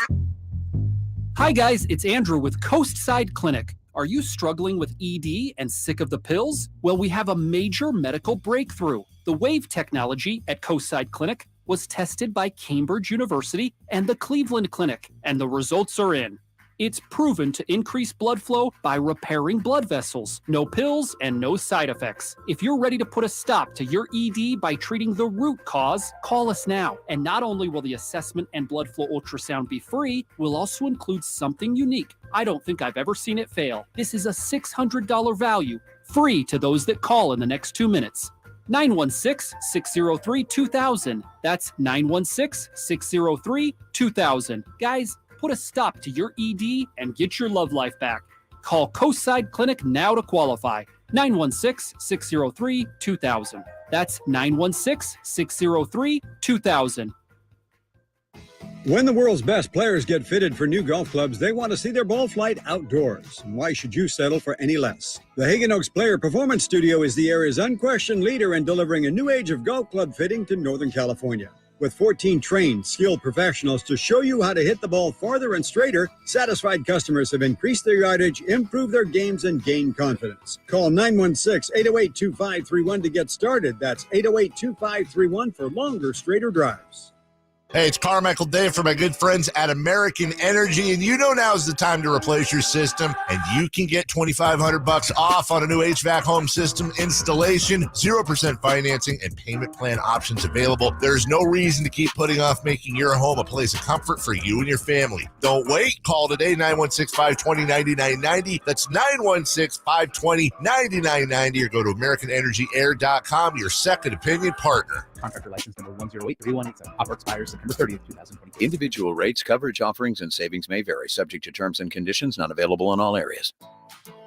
Hi guys, it's Andrew with Coastside Clinic. Are you struggling with ED and sick of the pills? Well, we have a major medical breakthrough. The WAVE technology at Coastside Clinic was tested by Cambridge University and the Cleveland Clinic, and the results are in. It's proven to increase blood flow by repairing blood vessels. No pills and no side effects. If you're ready to put a stop to your ED by treating the root cause, call us now. And not only will the assessment and blood flow ultrasound be free, we'll also include something unique. I don't think I've ever seen it fail. This is a $600 value, free to those that call in the next 2 minutes. 916-603-2000. That's 916-603-2000. Guys, put a stop to your ED and get your love life back. Call Coastside Clinic now to qualify. 916-603-2000. That's 916-603-2000. When the world's best players get fitted for new golf clubs, they want to see their ball flight outdoors. Why should you settle for any less? The Hagen Oaks Player Performance Studio is the area's unquestioned leader in delivering a new age of golf club fitting to Northern California. With 14 trained, skilled professionals to show you how to hit the ball farther and straighter, satisfied customers have increased their yardage, improved their games, and gained confidence. Call 916-808-2531 to get started. That's 808-2531 for longer, straighter drives. Hey, it's Carmichael Dave for my good friends at American Energy, and you know now's the time to replace your system, and you can get $2,500 off on a new HVAC home system installation, 0% financing, and payment plan options available. There's no reason to keep putting off making your home a place of comfort for you and your family. Don't wait. Call today, 916-520-9990. That's 916-520-9990, or go to AmericanEnergyAir.com, your second opinion partner. Contractor license number 1083187. Offer expires September 30th, 2020. Individual rates, coverage, offerings, and savings may vary, subject to terms and conditions, not available in all areas.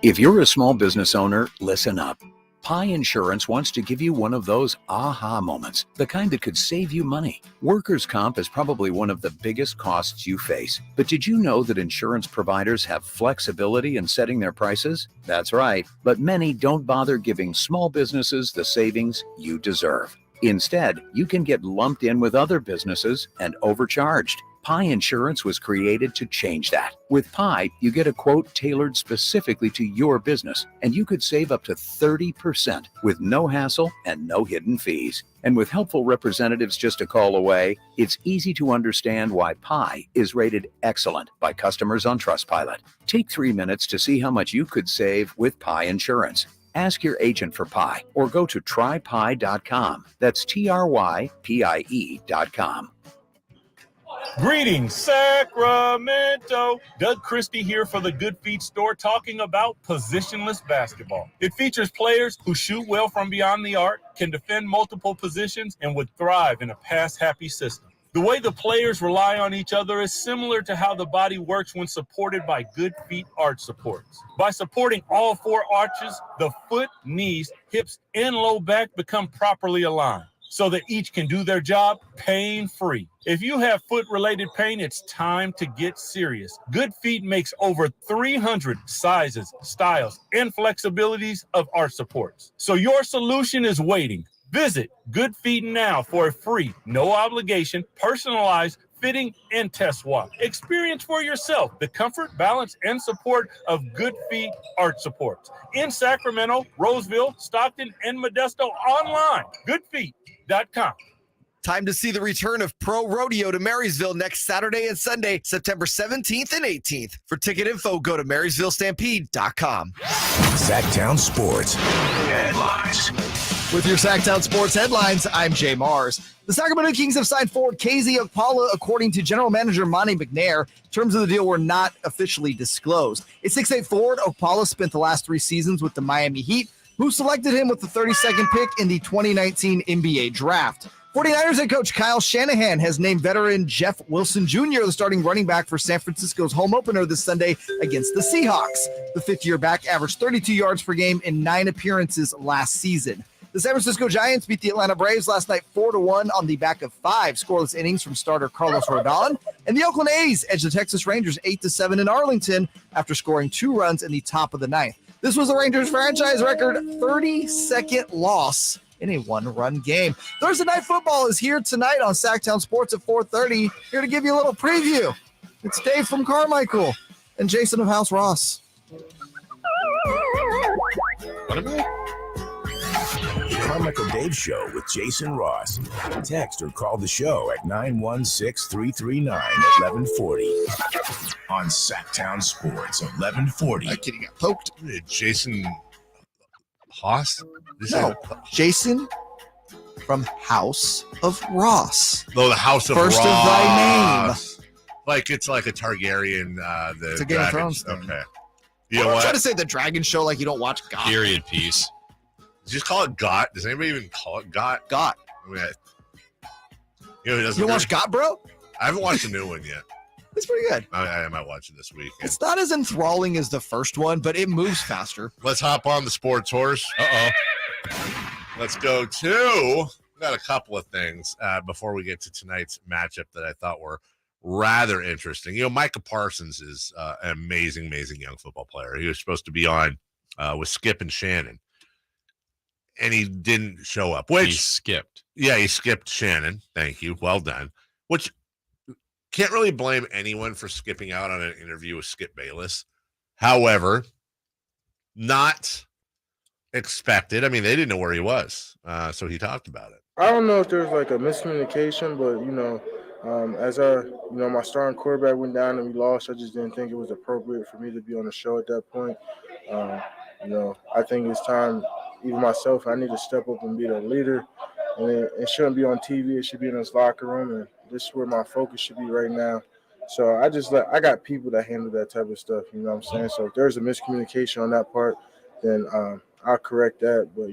If you're a small business owner, listen up. Pi Insurance wants to give you one of those aha moments, the kind that could save you money. Workers' comp is probably one of the biggest costs you face. But did you know that insurance providers have flexibility in setting their prices? That's right, but many don't bother giving small businesses the savings you deserve. Instead, you can get lumped in with other businesses and overcharged. Pi Insurance was created to change that. With Pi, you get a quote tailored specifically to your business, and you could save up to 30% with no hassle and no hidden fees. And with helpful representatives just a call away, it's easy to understand why Pi is rated excellent by customers on Trustpilot. Take 3 minutes to see how much you could save with Pi Insurance. Ask your agent for Pi or go to trypi.com. That's TRYPIE.com. Greetings, Sacramento. Doug Christie here for the Good Feet store, talking about positionless basketball. It features players who shoot well from beyond the arc, can defend multiple positions, and would thrive in a pass-happy system. The way the players rely on each other is similar to how the body works when supported by Good Feet arch supports. By supporting all 4 arches, the foot, knees, hips, and low back become properly aligned so that each can do their job pain-free. If you have foot-related pain, it's time to get serious. Good Feet makes over 300 sizes, styles, and flexibilities of arch supports. So your solution is waiting. Visit Good Feet now for a free, no obligation, personalized fitting and test walk. Experience for yourself the comfort, balance, and support of Good Feet arch supports in Sacramento, Roseville, Stockton, and Modesto. Online, goodfeet.com. Time to see the return of Pro Rodeo to Marysville next Saturday and Sunday, September 17th and 18th. For ticket info, go to MarysvilleStampede.com. Sacktown Sports Headlines. With your Sacktown Sports headlines, I'm Jay Mars. The Sacramento Kings have signed forward KZ Akpala, according to General Manager Monty McNair. Terms of the deal were not officially disclosed. A 6'8" forward, Akpala spent the last 3 seasons with the Miami Heat, who selected him with the 32nd pick in the 2019 NBA draft. 49ers head coach Kyle Shanahan has named veteran Jeff Wilson Jr. the starting running back for San Francisco's home opener this Sunday against the Seahawks. The fifth-year back averaged 32 yards per game in 9 appearances last season. The San Francisco Giants beat the Atlanta Braves last night 4-1 on the back of 5 scoreless innings from starter Carlos Rodon And the Oakland A's edged the Texas Rangers 8-7 in Arlington after scoring 2 runs in the top of the 9th. This was the Rangers franchise record 32nd loss in a 1-run game. Thursday Night Football is here tonight on Sacktown Sports at 4:30. Here to give you a little preview. It's Dave from Carmichael and Jason of House Ross. Carmichael Dave Show with Jason Ross. Text or call the show at 916-339-1140 on Sacktown Sports 1140. That kid got poked. Jason Haas? No, Jason from House of Ross. Oh, the House of First Ross. of thy name. Like it's like a Targaryen. It's a Game of Thrones thing. Okay. You know I'm what? trying to say the Dragon Show like you don't watch GOT. Period piece. Just call it GOT. Does anybody even call it GOT? GOT. I mean, you know, You watch GOT, bro? I haven't watched the new one yet. It's pretty good. I might watch it this week. It's not as enthralling as the first one, but it moves faster. Let's hop on the sports horse. Let's go to. Got a couple of things before we get to tonight's matchup that I thought were rather interesting. You know, Micah Parsons is an amazing young football player. He was supposed to be on with Skip and Shannon, and he didn't show up. Which he skipped. Yeah, he skipped Shannon. Thank you. Well done. Which can't really blame anyone for skipping out on an interview with Skip Bayless. However, not expected. I mean, they didn't know where he was, so he talked about it. I don't know if there's like a miscommunication, but as my starting quarterback went down and we lost, I just didn't think it was appropriate for me to be on the show at that point. I think it's time, even myself, I need to step up and be the leader. And it shouldn't be on TV. It should be in his locker room, and this is where my focus should be right now. So I got people that handle that type of stuff. You know what I'm saying? So if there's a miscommunication on that part, then I'll correct that. But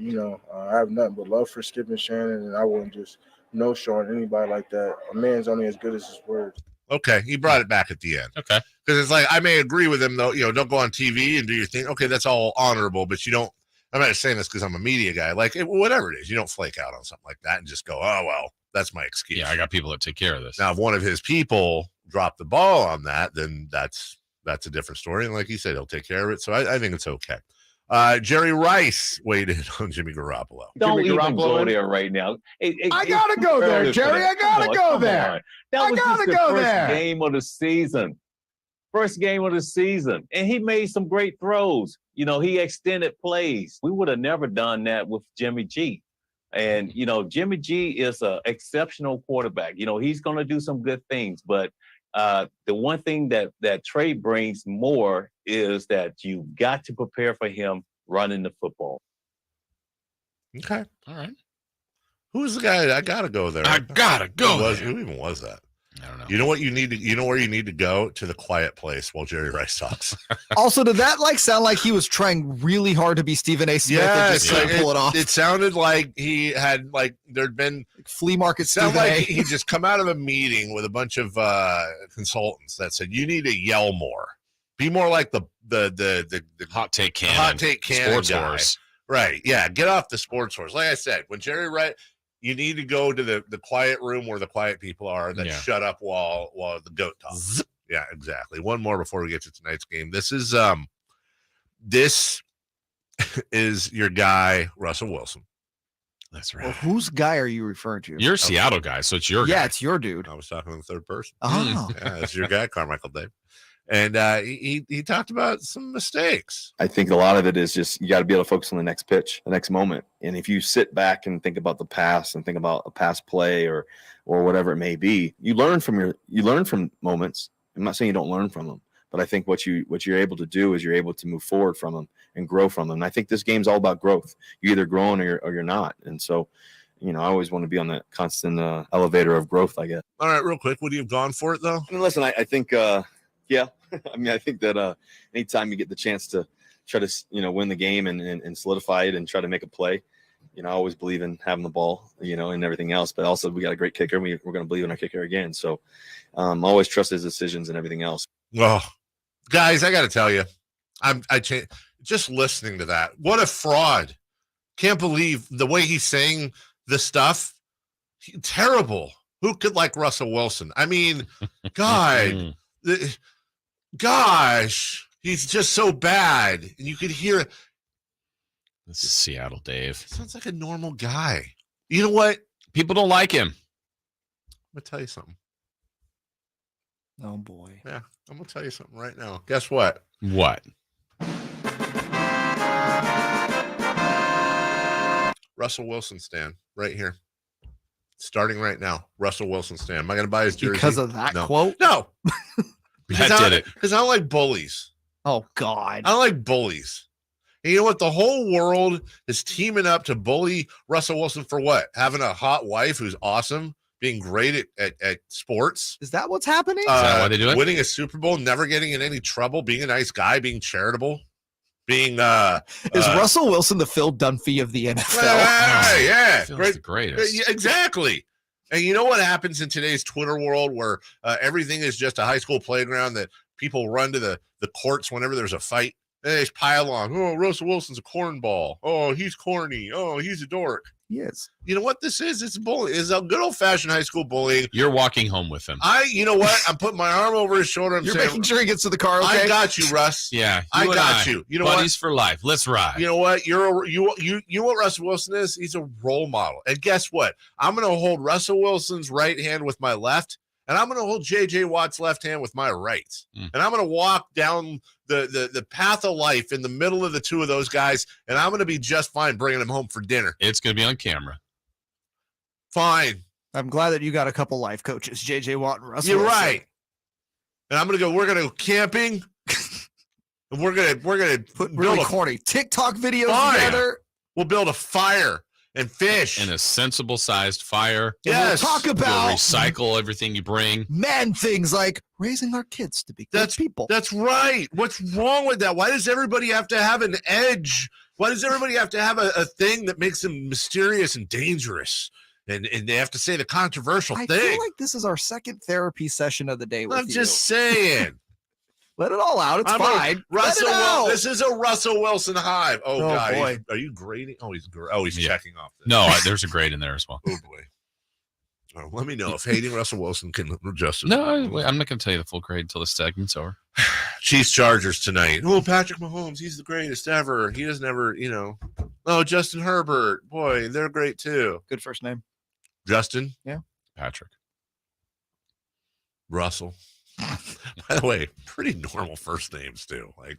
I have nothing but love for Skip and Shannon, and I wouldn't just no-showing anybody like that. A man's only as good as his word. Okay, he brought it back at the end. Okay, because it's like I may agree with him though. Don't go on TV and do your thing. Okay, that's all honorable, but you don't. I'm not saying this because I'm a media guy. Like whatever it is, you don't flake out on something like that and just go, "Oh well, that's my excuse." Yeah, I got people that take care of this. Now, if one of his people dropped the ball on that, then that's a different story. And like he said, he'll take care of it. So I think it's okay. Jerry Rice weighed in on Jimmy Garoppolo. Don't even go there right now. I gotta go there, Jerry. I gotta go there. That was just the go first there. game of the season. First game of the season. And he made some great throws. He extended plays. We would have never done that with Jimmy G. And, Jimmy G is an exceptional quarterback. He's going to do some good things. But the one thing that Trey brings more is that you got to prepare for him running the football. Okay. All right. Who's the guy? I gotta go there. I gotta go. Who even was that? I don't know. You know what you need to? You know where you need to go? To the quiet place while Jerry Rice talks. Also, did that sound like he was trying really hard to be Stephen A. Smith and just couldn't pull it off? It sounded like he had there'd been flea market. Sound like he just come out of a meeting with a bunch of consultants that said you need to yell more, be more like the hot take cannon, hot take cannon sports guy. horse. Right? Yeah, get off the sports horse. Like I said, when Jerry Rice. You need to go to the quiet room where the quiet people are that shut up while the goat talks. Yeah, exactly. One more before we get to tonight's game. This is your guy, Russell Wilson. That's right. Well, whose guy are you referring to? You're a Seattle guy, so it's your guy. Yeah, it's your dude. I was talking in the third person. Oh. Yeah, it's your guy, Carmichael Dave. And he talked about some mistakes. I think a lot of it is just you got to be able to focus on the next pitch, the next moment. And if you sit back and think about the past and think about a past play or whatever it may be, you learn from moments. I'm not saying you don't learn from them, but I think what you're able to do is you're able to move forward from them and grow from them. And I think this game's all about growth. You're either growing or you're not. And so, I always want to be on that constant elevator of growth, I guess. All right, real quick, would you have gone for it though? I mean, listen, I think. Yeah, I think that anytime you get the chance to try to win the game and solidify it and try to make a play, I always believe in having the ball, and everything else. But also we got a great kicker. And we're going to believe in our kicker again. So always trust his decisions and everything else. Oh, guys, I got to tell you, just listening to that. What a fraud! Can't believe the way he's saying the stuff. Terrible. Who could like Russell Wilson? I mean, God, gosh, he's just so bad. And you could hear it. This is Seattle, Dave. Sounds like a normal guy. You know what? People don't like him. I'm going to tell you something. Oh, boy. Yeah, I'm going to tell you something right now. Guess what? What? Russell Wilson stand right here. Starting right now. Russell Wilson stand. Am I going to buy his jersey? Because of that No. quote? No. That did it. Because I don't like bullies. Oh, God. I don't like bullies. And you know what? The whole world is teaming up to bully Russell Wilson for what? Having a hot wife who's awesome, being great at sports. Is that what's happening? Is that why they do it? Winning a Super Bowl, never getting in any trouble, being a nice guy, being charitable, being Is Russell Wilson the Phil Dunphy of the NFL? yeah, Phil's the greatest. Yeah, exactly. And you know what happens in today's Twitter world where everything is just a high school playground that people run to the courts whenever there's a fight? They just pile on. Oh, Russell Wilson's a cornball. Oh, he's corny. Oh, he's a dork. He is. You know what this is? It's bullying. It's a good old-fashioned high school bullying. You're walking home with him. You know what? I'm putting my arm over his shoulder. You're making sure he gets to the car, okay? I got you, Russ. Yeah, I got you. You know buddies what? for life. Let's ride. You know what? You know what Russell Wilson is? He's a role model. And guess what? I'm going to hold Russell Wilson's right hand with my left, and I'm going to hold J.J. Watt's left hand with my right. And I'm going to walk down the path of life in the middle of the two of those guys, and I'm going to be just fine bringing them home for dinner. It's going to be on camera. Fine. I'm glad that you got a couple life coaches, J.J. Watt and Russell You're Wilson. right. And we're going to go camping, and we're going to Put really corny TikTok videos together. We'll build a fire and fish. And a sensible sized fire. Yes. We'll talk about You'll recycle everything you bring. Man, things like raising our kids to be good people. That's right. What's wrong with that? Why does everybody have to have an edge? Why does everybody have to have a thing that makes them mysterious and dangerous? And they have to say the controversial I thing. feel like this is our second therapy session of the day with I'm you. just saying. Let it all out. It's fine. This is a Russell Wilson hive. Oh God, boy. Are you grading? Oh, he's checking off. This. No, there's a grade in there as well. Oh boy. Oh, let me know if hating Russell Wilson can adjust. No, I'm not going to tell you the full grade until the segment's over. Chiefs Chargers tonight. Oh, Patrick Mahomes, he's the greatest ever. He doesn't ever, Oh, Justin Herbert, boy, they're great too. Good first name. Justin. Yeah. Patrick. Russell. By the way, pretty normal first names too. Like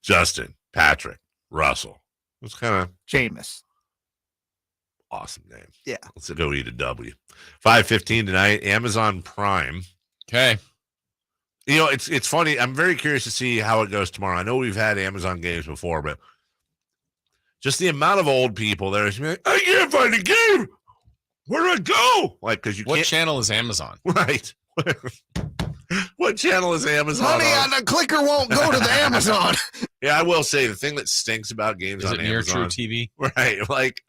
Justin, Patrick, Russell. It's kind of Jameis. Awesome name. Yeah. Let's go eat a W. 5:15 tonight. Amazon Prime. Okay. It's funny. I'm very curious to see how it goes tomorrow. I know we've had Amazon games before, but just the amount of old people there is like, I can't find a game. Where do I go? Like, because What channel is Amazon? Right. What channel is Amazon? Honey, the clicker won't go to the Amazon. Yeah, I will say the thing that stinks about games Is on it near Amazon. True TV? Right. Like,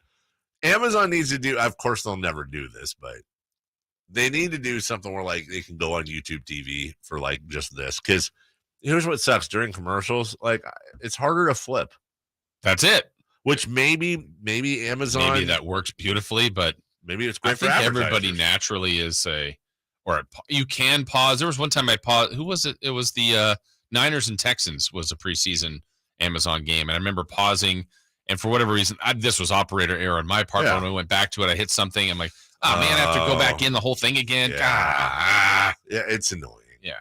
Amazon needs to do, of course, they'll never do this, but they need to do something where, like, they can go on YouTube TV for, like, just this. Because here's what sucks during commercials. Like, it's harder to flip. That's it. Which maybe Amazon. Maybe that works beautifully, but maybe it's great I for think advertisers. everybody naturally is you can pause. There was one time I paused. Who was it? It was the Niners and Texans was a preseason Amazon game. And I remember pausing. And for whatever reason, this was operator error on my part. Yeah. When I went back to it, I hit something. I'm like, oh, man, I have to go back in the whole thing again. Yeah, it's annoying. Yeah.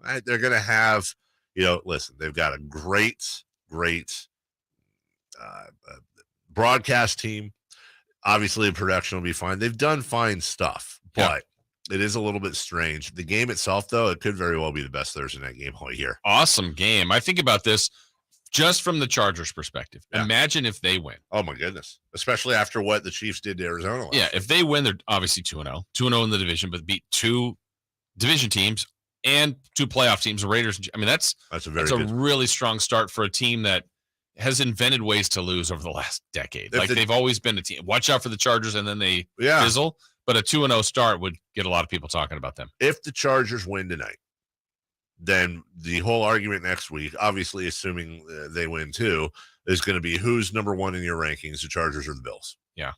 Right? They're going to have, listen, they've got a great broadcast team. Obviously, the production will be fine. They've done fine stuff, but it is a little bit strange. The game itself, though, it could very well be the best Thursday night game all year. Awesome game. I think about this just from the Chargers' perspective. Yeah. Imagine if they win. Oh, my goodness. Especially after what the Chiefs did to Arizona last Yeah, if they win, they're obviously 2-0. 2-0 in the division, but beat two division teams and two playoff teams, the Raiders. I mean, that's a really strong start for a team that has invented ways to lose over the last decade. They've always been a team. Watch out for the Chargers, and then they fizzle. But a 2-0 start would get a lot of people talking about them. If the Chargers win tonight, then the whole argument next week, obviously assuming they win too, is going to be who's number one in your rankings, the Chargers or the Bills. Yeah.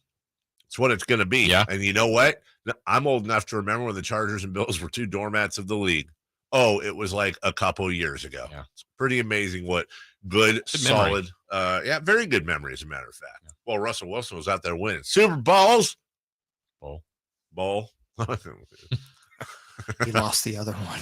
It's what it's going to be. Yeah. And you know what? I'm old enough to remember when the Chargers and Bills were 2 doormats of the league. Oh, it was like a couple years ago. Yeah. It's pretty amazing what good solid, very good memory, as a matter of fact. Yeah. Well, Russell Wilson was out there winning Super Bowls. Bowl. He lost the other one.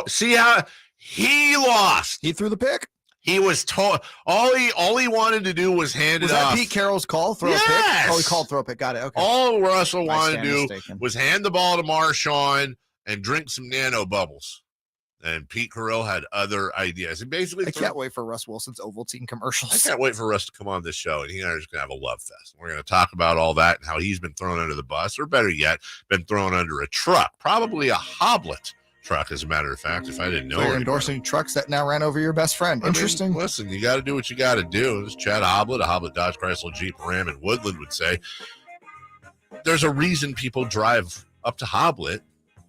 See how he lost. He threw the pick. He was told all he wanted to do was hand it off. Was that Pete Carroll's call? Throw a pick? Oh, he called throw a pick. Got it. Okay. All Russell wanted to do was hand the ball to Marshawn and drink some nano bubbles. And Pete Carroll had other ideas. And basically, I can't wait for Russ Wilson's Ovaltine commercials. I can't wait for Russ to come on this show, and he and I are just going to have a love fest. We're going to talk about all that and how he's been thrown under the bus, or better yet, been thrown under a truck, probably a Hoblet truck, as a matter of fact, if I didn't know. So you're endorsing trucks that now ran over your best friend. Interesting. Listen, you got to do what you got to do. As Chad Hoblet, a Hoblet Dodge Chrysler Jeep Ram in Woodland would say, there's a reason people drive up to Hoblet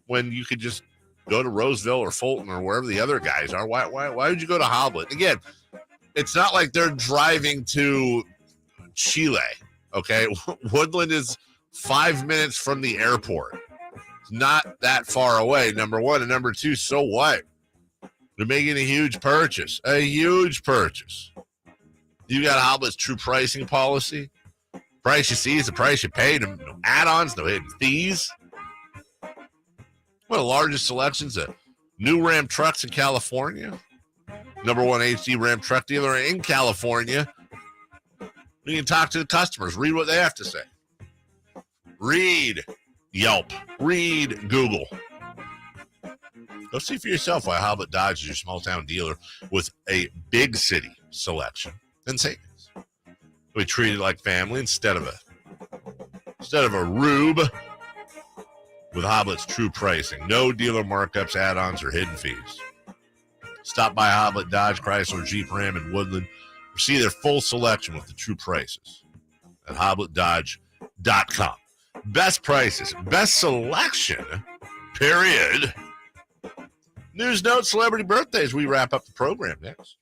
when you could just go to Roseville or Fulton or wherever the other guys are. Why would you go to Hoblet? Again, it's not like they're driving to Chile, okay? Woodland is 5 minutes from the airport. It's not that far away, number one. And number two, so what? They're making a huge purchase. You got Hoblet's true pricing policy. Price you see is the price you pay. No add-ons, no hidden fees. One of the largest selections of new Ram trucks in California. Number one HD Ram truck dealer in California. You can talk to the customers. Read what they have to say. Read Yelp. Read Google. Go see for yourself why Hoblet Dodge is your small-town dealer with a big city selection and savings. We treat it like family instead of a rube. With Hoblet's true pricing. No dealer markups, add-ons, or hidden fees. Stop by Hoblet Dodge Chrysler Jeep Ram in Woodland. Or see their full selection with the true prices at HobletDodge.com. Best prices, best selection, period. News notes, celebrity birthdays. We wrap up the program next.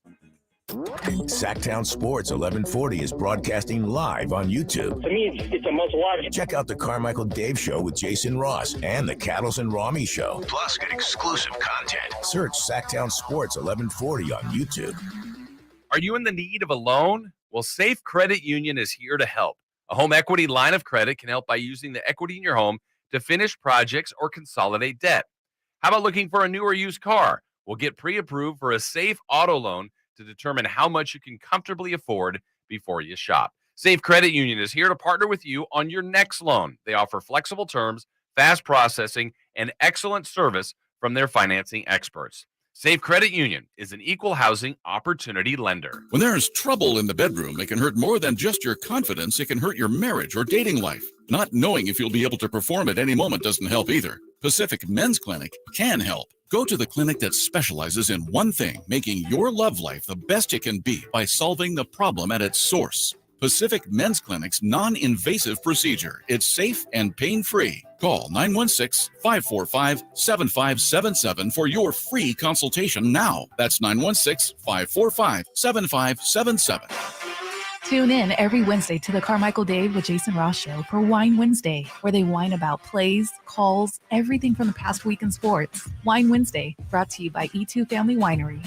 Sacktown Sports 1140 is broadcasting live on YouTube. To me, it's a must-watch. Check out the Carmichael Dave Show with Jason Ross and the Cattles and Rami Show. Plus, get exclusive content. Search Sacktown Sports 1140 on YouTube. Are you in the need of a loan? Well, Safe Credit Union is here to help. A home equity line of credit can help by using the equity in your home to finish projects or consolidate debt. How about looking for a new or used car? We'll get pre-approved for a safe auto loan to determine how much you can comfortably afford before you shop. Safe Credit Union is here to partner with you on your next loan. They offer flexible terms, fast processing, and excellent service from their financing experts. Safe Credit Union is an equal housing opportunity lender. When there's trouble in the bedroom, it can hurt more than just your confidence. It can hurt your marriage or dating life. Not knowing if you'll be able to perform at any moment doesn't help either. Pacific Men's Clinic can help. Go to the clinic that specializes in one thing, making your love life the best it can be by solving the problem at its source. Pacific Men's Clinic's non-invasive procedure. It's safe and pain-free. Call 916-545-7577 for your free consultation now. That's 916-545-7577. Tune in every Wednesday to the Carmichael Dave with Jason Ross Show for Wine Wednesday, where they whine about plays, calls, everything from the past week in sports. Wine Wednesday, brought to you by E2 Family Winery.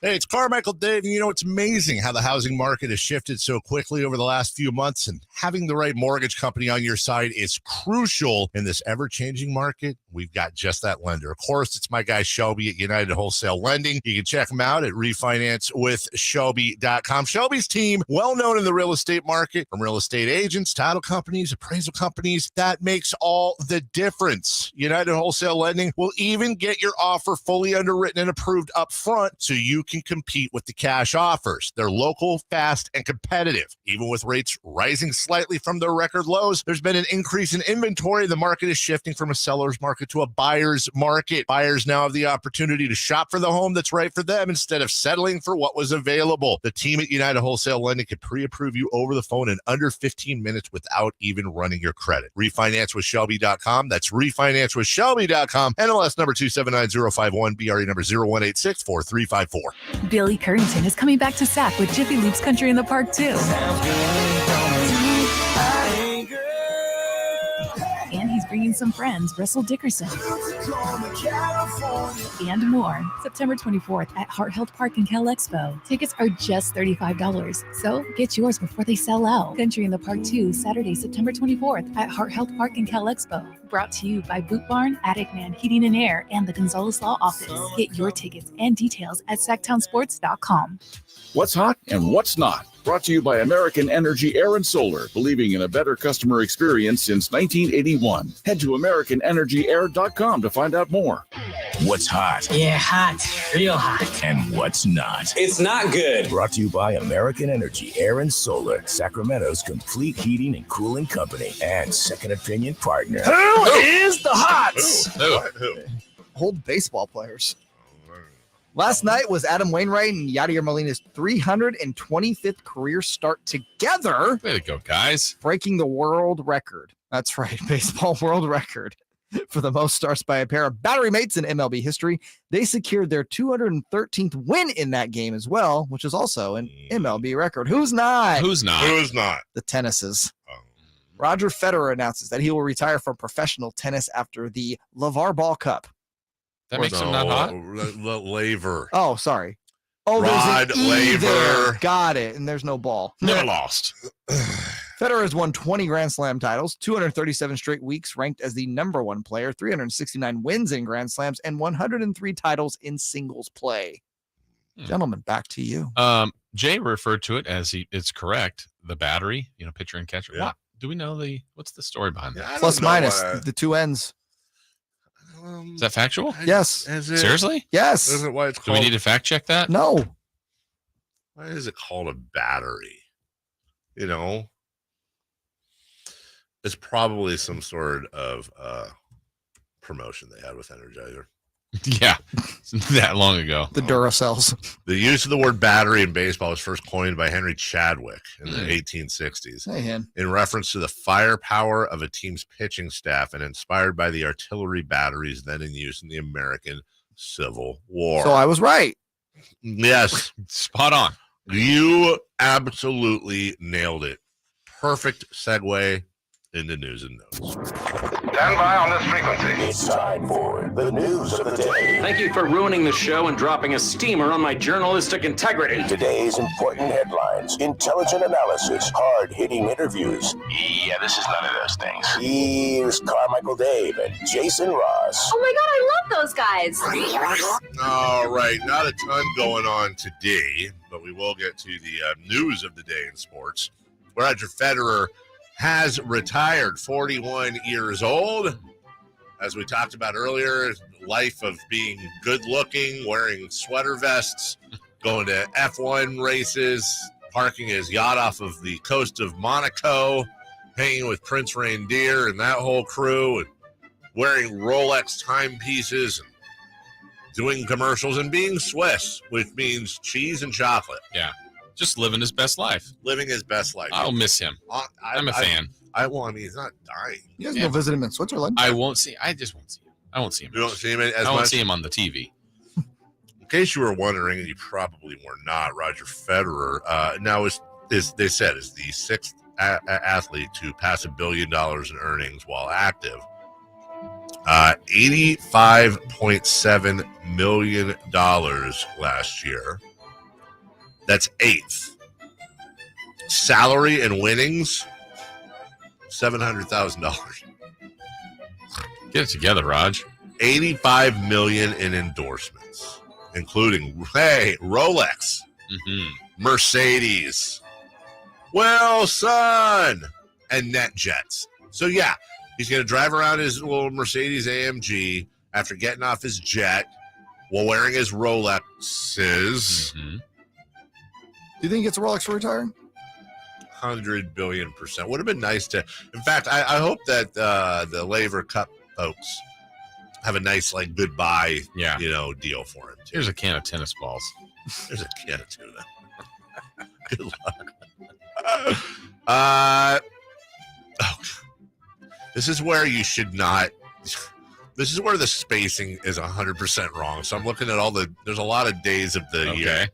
Hey, it's Carmichael Dave, and you know, it's amazing how the housing market has shifted so quickly over the last few months, and having the right mortgage company on your side is crucial in this ever-changing market. We've got just that lender. Of course, it's my guy Shelby at United Wholesale Lending. You can check him out at refinancewithshelby.com. Shelby's team, well known in the real estate market, from real estate agents, title companies, appraisal companies. That makes all the difference. United Wholesale Lending will even get your offer fully underwritten and approved up front so you can compete with the cash offers. They're local, fast, and competitive. Even with rates rising slightly from their record lows, there's been an increase in inventory. The market is shifting from a seller's market to a buyer's market. Buyers now have the opportunity to shop for the home that's right for them instead of settling for what was available. The team at United Wholesale Lending can pre-approve you over the phone in under 15 minutes without even running your credit. RefinanceWithShelby.com. That's RefinanceWithShelby.com. NMLS number 279051, BRE number 01864354. Billy Currington is coming back to SAC with Jiffy Lube's Country in the Park too. bringing some friends, Russell Dickerson, and more. September 24th at Heart Health Park in Cal Expo. Tickets are just $35, so get yours before they sell out. Country in the Park 2, Saturday, September 24th at Heart Health Park in Cal Expo. Brought to you by Boot Barn, Attic Man Heating and Air, and the Gonzalez Law Office. Get your tickets and details at sacktownsports.com. What's hot and what's not? Brought to you by American Energy Air and Solar, believing in a better customer experience since 1981. Head to AmericanEnergyAir.com to find out more. What's hot? Yeah, hot. Real hot. And what's not? It's not good. Brought to you by American Energy Air and Solar, Sacramento's complete heating and cooling company and second opinion partner. Who is the hots? Who? Old baseball players. Last night was Adam Wainwright and Yadier Molina's 325th career start together. Way to go, guys. Breaking the world record. That's right, baseball world record for the most starts by a pair of battery mates in MLB history. They secured their 213th win in that game as well, which is also an MLB record. Who's not? Who's not? Who's not? The tennises. Roger Federer announces that he will retire from professional tennis after the LeVar Ball Cup. That makes him not hot? Laver. Oh, sorry. Oh, Rod there's an E there. Laver. Got it. And there's no ball. Never lost. Federer has won 20 Grand Slam titles, 237 straight weeks, ranked as the number one player, 369 wins in Grand Slams, and 103 titles in singles play. Gentlemen, back to you. Jay referred to it as it's correct. The battery, pitcher and catcher. Yeah. What? Do we know what's the story behind that? Plus minus the two ends. Is that factual? Yes. Seriously? Yes. Isn't it why it's Do called? we need to fact check that? No. Why is it called a battery? It's probably some sort of promotion they had with Energizer. Yeah, that long ago. The Duracells. The use of the word battery in baseball was first coined by Henry Chadwick in the 1860s. Hey, Hen. In reference to the firepower of a team's pitching staff and inspired by the artillery batteries then in use in the American Civil War. So I was right. Yes. Spot on. You absolutely nailed it. Perfect segue into news and notes. Stand by on this frequency. It's time for the news of the day. Thank you for ruining the show and dropping a steamer on my journalistic integrity. Today's important headlines, intelligent analysis, hard-hitting interviews. Yeah, this is none of those things. Here's Carmichael Dave and Jason Ross. Oh my God, I love those guys. All right, not a ton going on today, but we will get to the news of the day in sports. Roger Federer has retired, 41 years old. As we talked about earlier, life of being good-looking, wearing sweater vests, going to F1 races, parking his yacht off of the coast of Monaco, hanging with Prince Reindeer and that whole crew, and wearing Rolex timepieces, and doing commercials, and being Swiss, which means cheese and chocolate. Yeah. Just living his best life. Living his best life. I'll miss him. I'm a fan. He's not dying. You guys go visit him in Switzerland. I just won't see him. I won't see him. You don't see him as much? I won't see him on the TV. In case you were wondering, and you probably were not, Roger Federer now is they said is the sixth athlete to pass $1 billion in earnings while active. $85.7 million last year. That's eighth. Salary and winnings, $700,000. Get it together, Raj. $85 million in endorsements, including Rolex, Mercedes, Wilson, and NetJets. So yeah, he's going to drive around his little Mercedes AMG after getting off his jet while wearing his Rolexes. Do you think he gets a Rolex for retiring? 100 billion%. Would have been nice to. In fact, I hope that the Laver Cup folks have a nice goodbye, deal for him. Too. Here's a can of tennis balls. There's a can of tuna. Good luck. This is where you should not. This is where the spacing is 100% wrong. So I'm looking at there's a lot of days of the year.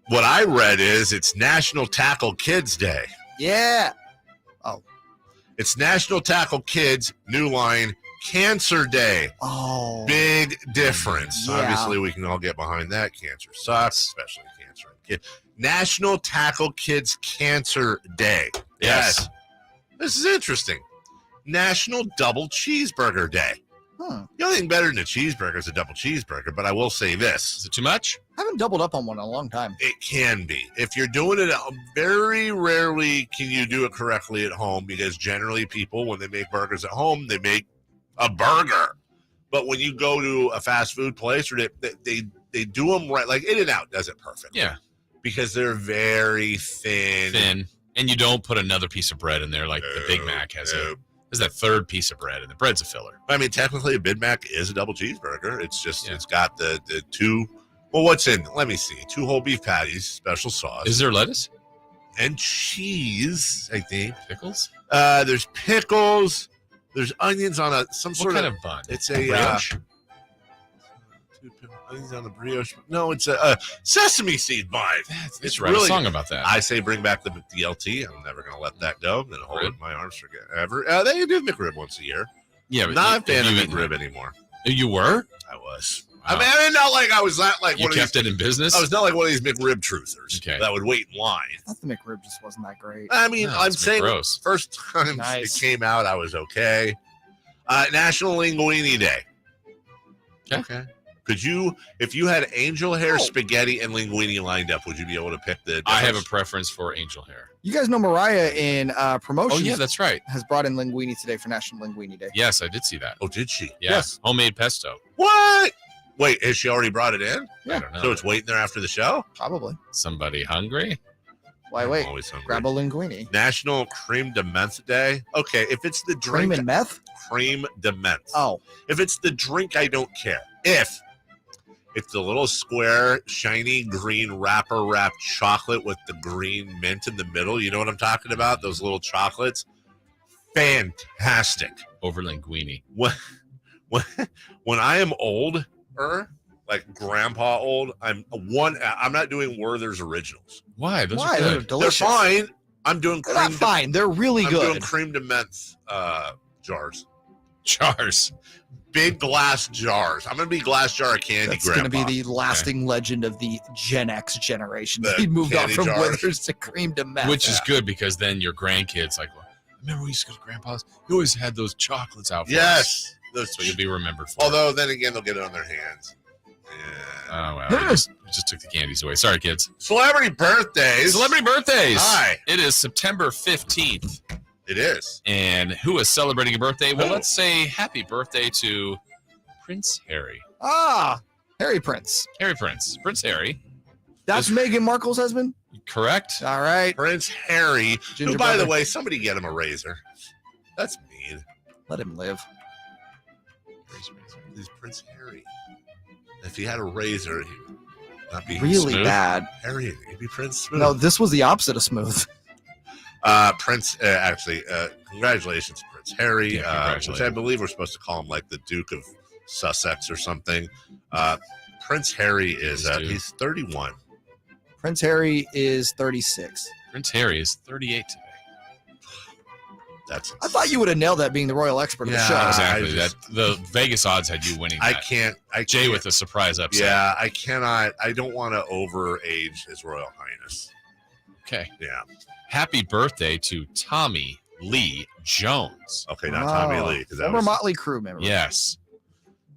What I read is it's National Tackle Kids Day. Yeah. Oh. It's National Tackle Kids New Line Cancer Day. Oh, big difference. Yeah. Obviously, we can all get behind that. Cancer sucks, especially cancer in kids. National Tackle Kids Cancer Day. Yes. This is interesting. National Double Cheeseburger Day. The only thing better than a cheeseburger is a double cheeseburger, but I will say this. Is it too much? I haven't doubled up on one in a long time. It can be. If you're doing it, very rarely can you do it correctly at home, because generally people, when they make burgers at home, they make a burger. But when you go to a fast food place, or they do them right, like In-N-Out does it perfect. Yeah. Because they're very thin. And you don't put another piece of bread in there like the Big Mac has that third piece of bread, and the bread's a filler. I mean, technically, a Big Mac is a double cheeseburger. It's just, it's got the two, well, what's in, let me see, 2 whole beef patties, special sauce. Is there lettuce? And cheese, I think. Pickles? There's pickles. There's onions on some sort kind of bun? It's a brioche? Onions on the brioche. No, it's a sesame seed bun. It's write a song about that. I say bring back the DLT. I'm never going to let that go. I'm going to hold it in my arms forever. They do McRib once a year. Yeah, but not a fan of McRib anymore. You were? I was. Wow. I mean, not like I was not like you one kept of these, it in business. I was not like one of these McRib truthers that would wait in line. I thought the McRib just wasn't that great. I mean, I'm saying gross. First time it came out, I was okay. National Linguine Day. Okay. Could you, if you had angel hair, spaghetti, and linguine lined up, would you be able to pick the? I have a preference for angel hair. You guys know Mariah in promotions. Oh yeah, that's right. Has brought in linguine today for National Linguine Day. Yes, I did see that. Oh, did she? Yeah. Yes. Homemade pesto. What? Wait, has she already brought it in? Yeah. I don't know. So it's waiting there after the show? Probably. Somebody hungry? Why wait? I'm always hungry. Grab a linguine. National Cream de Menthe Day. Okay, if it's the drink. Cream and meth? Cream de Menthe. Oh. If it's the drink, I don't care. If it's the little square, shiny green wrapper wrapped chocolate with the green mint in the middle, you know what I'm talking about? Those little chocolates. Fantastic. Over linguine. When I am older, like grandpa old, I'm not doing Werther's Originals. Why? Those Why? are They're good. delicious. They're fine. I'm doing They're not fine. They're really I'm good. doing cream de menthe jars. Jars. Big glass jars. I'm going to be glass jar of candy, That's grandpa. going to be the lasting legend of the Gen X generation. The He moved on candy from jars. Werther's to cream de menthe. Which is good, because then your grandkids like, well, remember we used to go to grandpa's? He always had those chocolates out for us. Yes. So you'll be remembered for Although, then again, they'll get it on their hands. Oh, well. We just took the candies away. Sorry, kids. Celebrity birthdays. Celebrity birthdays. Hi. It is September 15th. It is. And who is celebrating a birthday? Well, let's say happy birthday to Prince Harry. Ah, Harry Prince. Harry Prince. Prince Harry. That's Meghan Markle's husband? Correct. All right. Prince Harry. Ginger Who, by the brother. way, somebody get him a razor. That's mean. Let him live. He's Prince Harry. If he had a razor, he'd not be Really smooth. bad. Harry, he'd be Prince Smooth. No, this was the opposite of smooth. Prince, congratulations, Prince Harry, which I believe we're supposed to call him like the Duke of Sussex or something. Prince Harry is, he's 31. Prince Harry is 36. Prince Harry is 38 today. That's I thought you would have nailed that being the royal expert of the show. Exactly. The Vegas odds had you winning that. Jay with a surprise upset. Yeah, I cannot. I don't want to overage His Royal Highness. Okay. Yeah. Happy birthday to Tommy Lee Jones. Okay, not Tommy Lee. 'Cause that Former was Motley Crue member. Yes.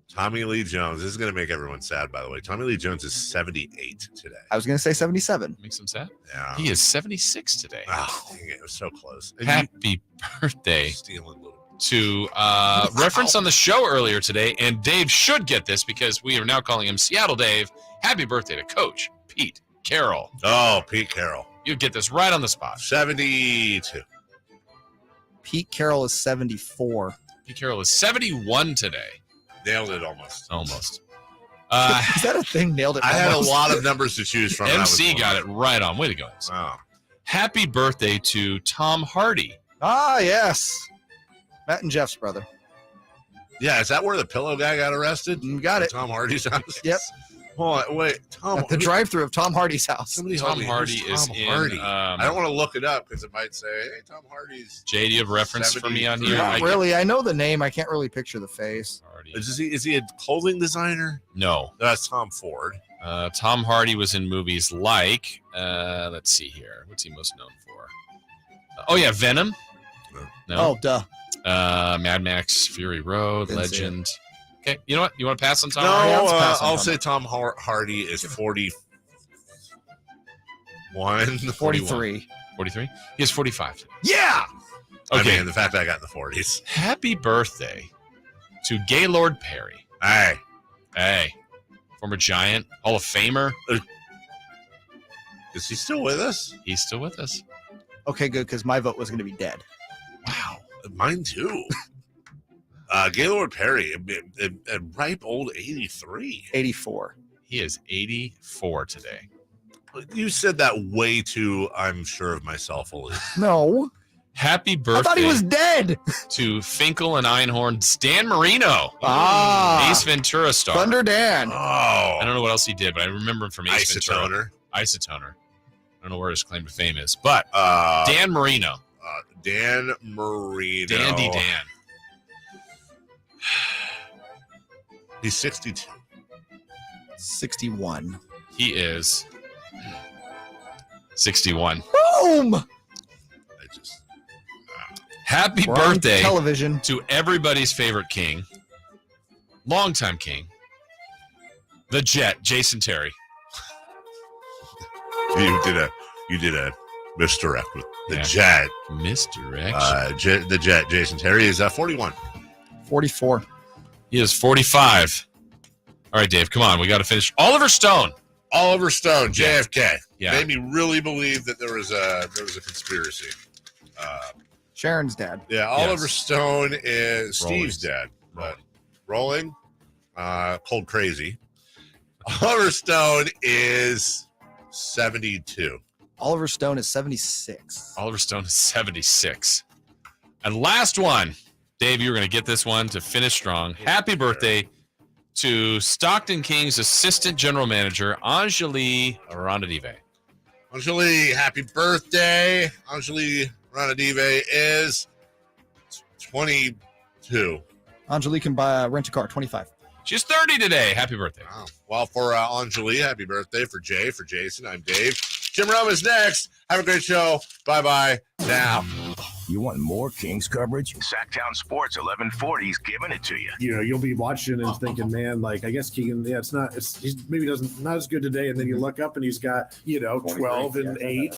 Tommy Lee Jones. This is going to make everyone sad, by the way. Tommy Lee Jones is 78 today. I was going to say 77. Makes him sad. Yeah. He is 76 today. Oh, dang it was so close. And Happy birthday stealing little. to reference on the show earlier today, and Dave should get this because we are now calling him Seattle Dave. Happy birthday to Coach Pete Carroll. Oh, Pete Carroll. You get this right on the spot. 72. Pete Carroll is 74. Pete Carroll is 71 today. Nailed it almost. Almost. Is that a thing? Nailed it. I had a almost? lot of numbers to choose from. MC got it right on. Way to go. Wow. Happy birthday to Tom Hardy. Ah, yes. Matt and Jeff's brother. Yeah, is that where the pillow guy got arrested? You got it. Tom Hardy's house? Yep. Hold on, wait. Tom, At the drive-through of Tom Hardy's house. Somebody Tom help me. Hardy Who's is Tom in. Hardy? I don't want to look it up because it might say, "Hey, Tom Hardy's." Jay, do you have reference for me on here? Not really. I know the name. I can't really picture the face. Is he a clothing designer? No. That's Tom Ford. Tom Hardy was in movies like, let's see here. What's he most known for? Oh, yeah, Venom. No. Oh, duh. Mad Max, Fury Road, Didn't see Legend. Okay, you know what? You want to pass on Tom No, Hardy? I'll say Tom Hardy is 41. 43. 43? He is 45. Yeah! Okay. I mean, the fact that I got in the 40s. Happy birthday to Gaylord Perry. Hey. Former Giant, Hall of Famer. Is he still with us? He's still with us. Okay, good, because my vote was going to be dead. Wow. Mine too. Gaylord Perry, a ripe old 83. 84. He is 84 today. You said that way too, I'm sure of myself. No. Happy birthday. I thought he was dead. To Finkel and Einhorn, Dan Marino. Ace Ventura star. Thunder Dan. Oh. I don't know what else he did, but I remember him from Ace Isotoner. Ventura. Isotoner. I don't know where his claim to fame is, but Dan Marino. Dan Marino. Dandy Dan. He's 62. 61. He is 61. Boom! Happy We're on birthday television to everybody's favorite king, longtime king, the Jet, Jason Terry. You did a misdirect with the Jet. Misdirect. The Jet, Jason Terry is 41. 44. He is 45. All right, Dave, come on. We got to finish. Oliver Stone, JFK. Yeah. Made me really believe that there was a conspiracy. Sharon's dad. Yeah, Oliver Stone is Steve's dad. But rolling, cold crazy. Oliver Stone is 72. Oliver Stone is 76. Oliver Stone is 76. And last one, Dave, you were going to get this one to finish strong. Happy birthday to Stockton Kings assistant general manager, Anjali Ranadive. Anjali, happy birthday. Anjali Ranadive is 22. Anjali can rent a car, 25. She's 30 today. Happy birthday. Wow. Well, for Anjali, happy birthday. For Jay, for Jason, I'm Dave. Jim Rome is next. Have a great show. Bye-bye now. You want more Kings coverage? Sacktown Sports 1140's giving it to you. You know, you'll be watching and thinking, man, like, I guess Keegan, he's maybe not as good today. And then you look up and he's got, 12 and 8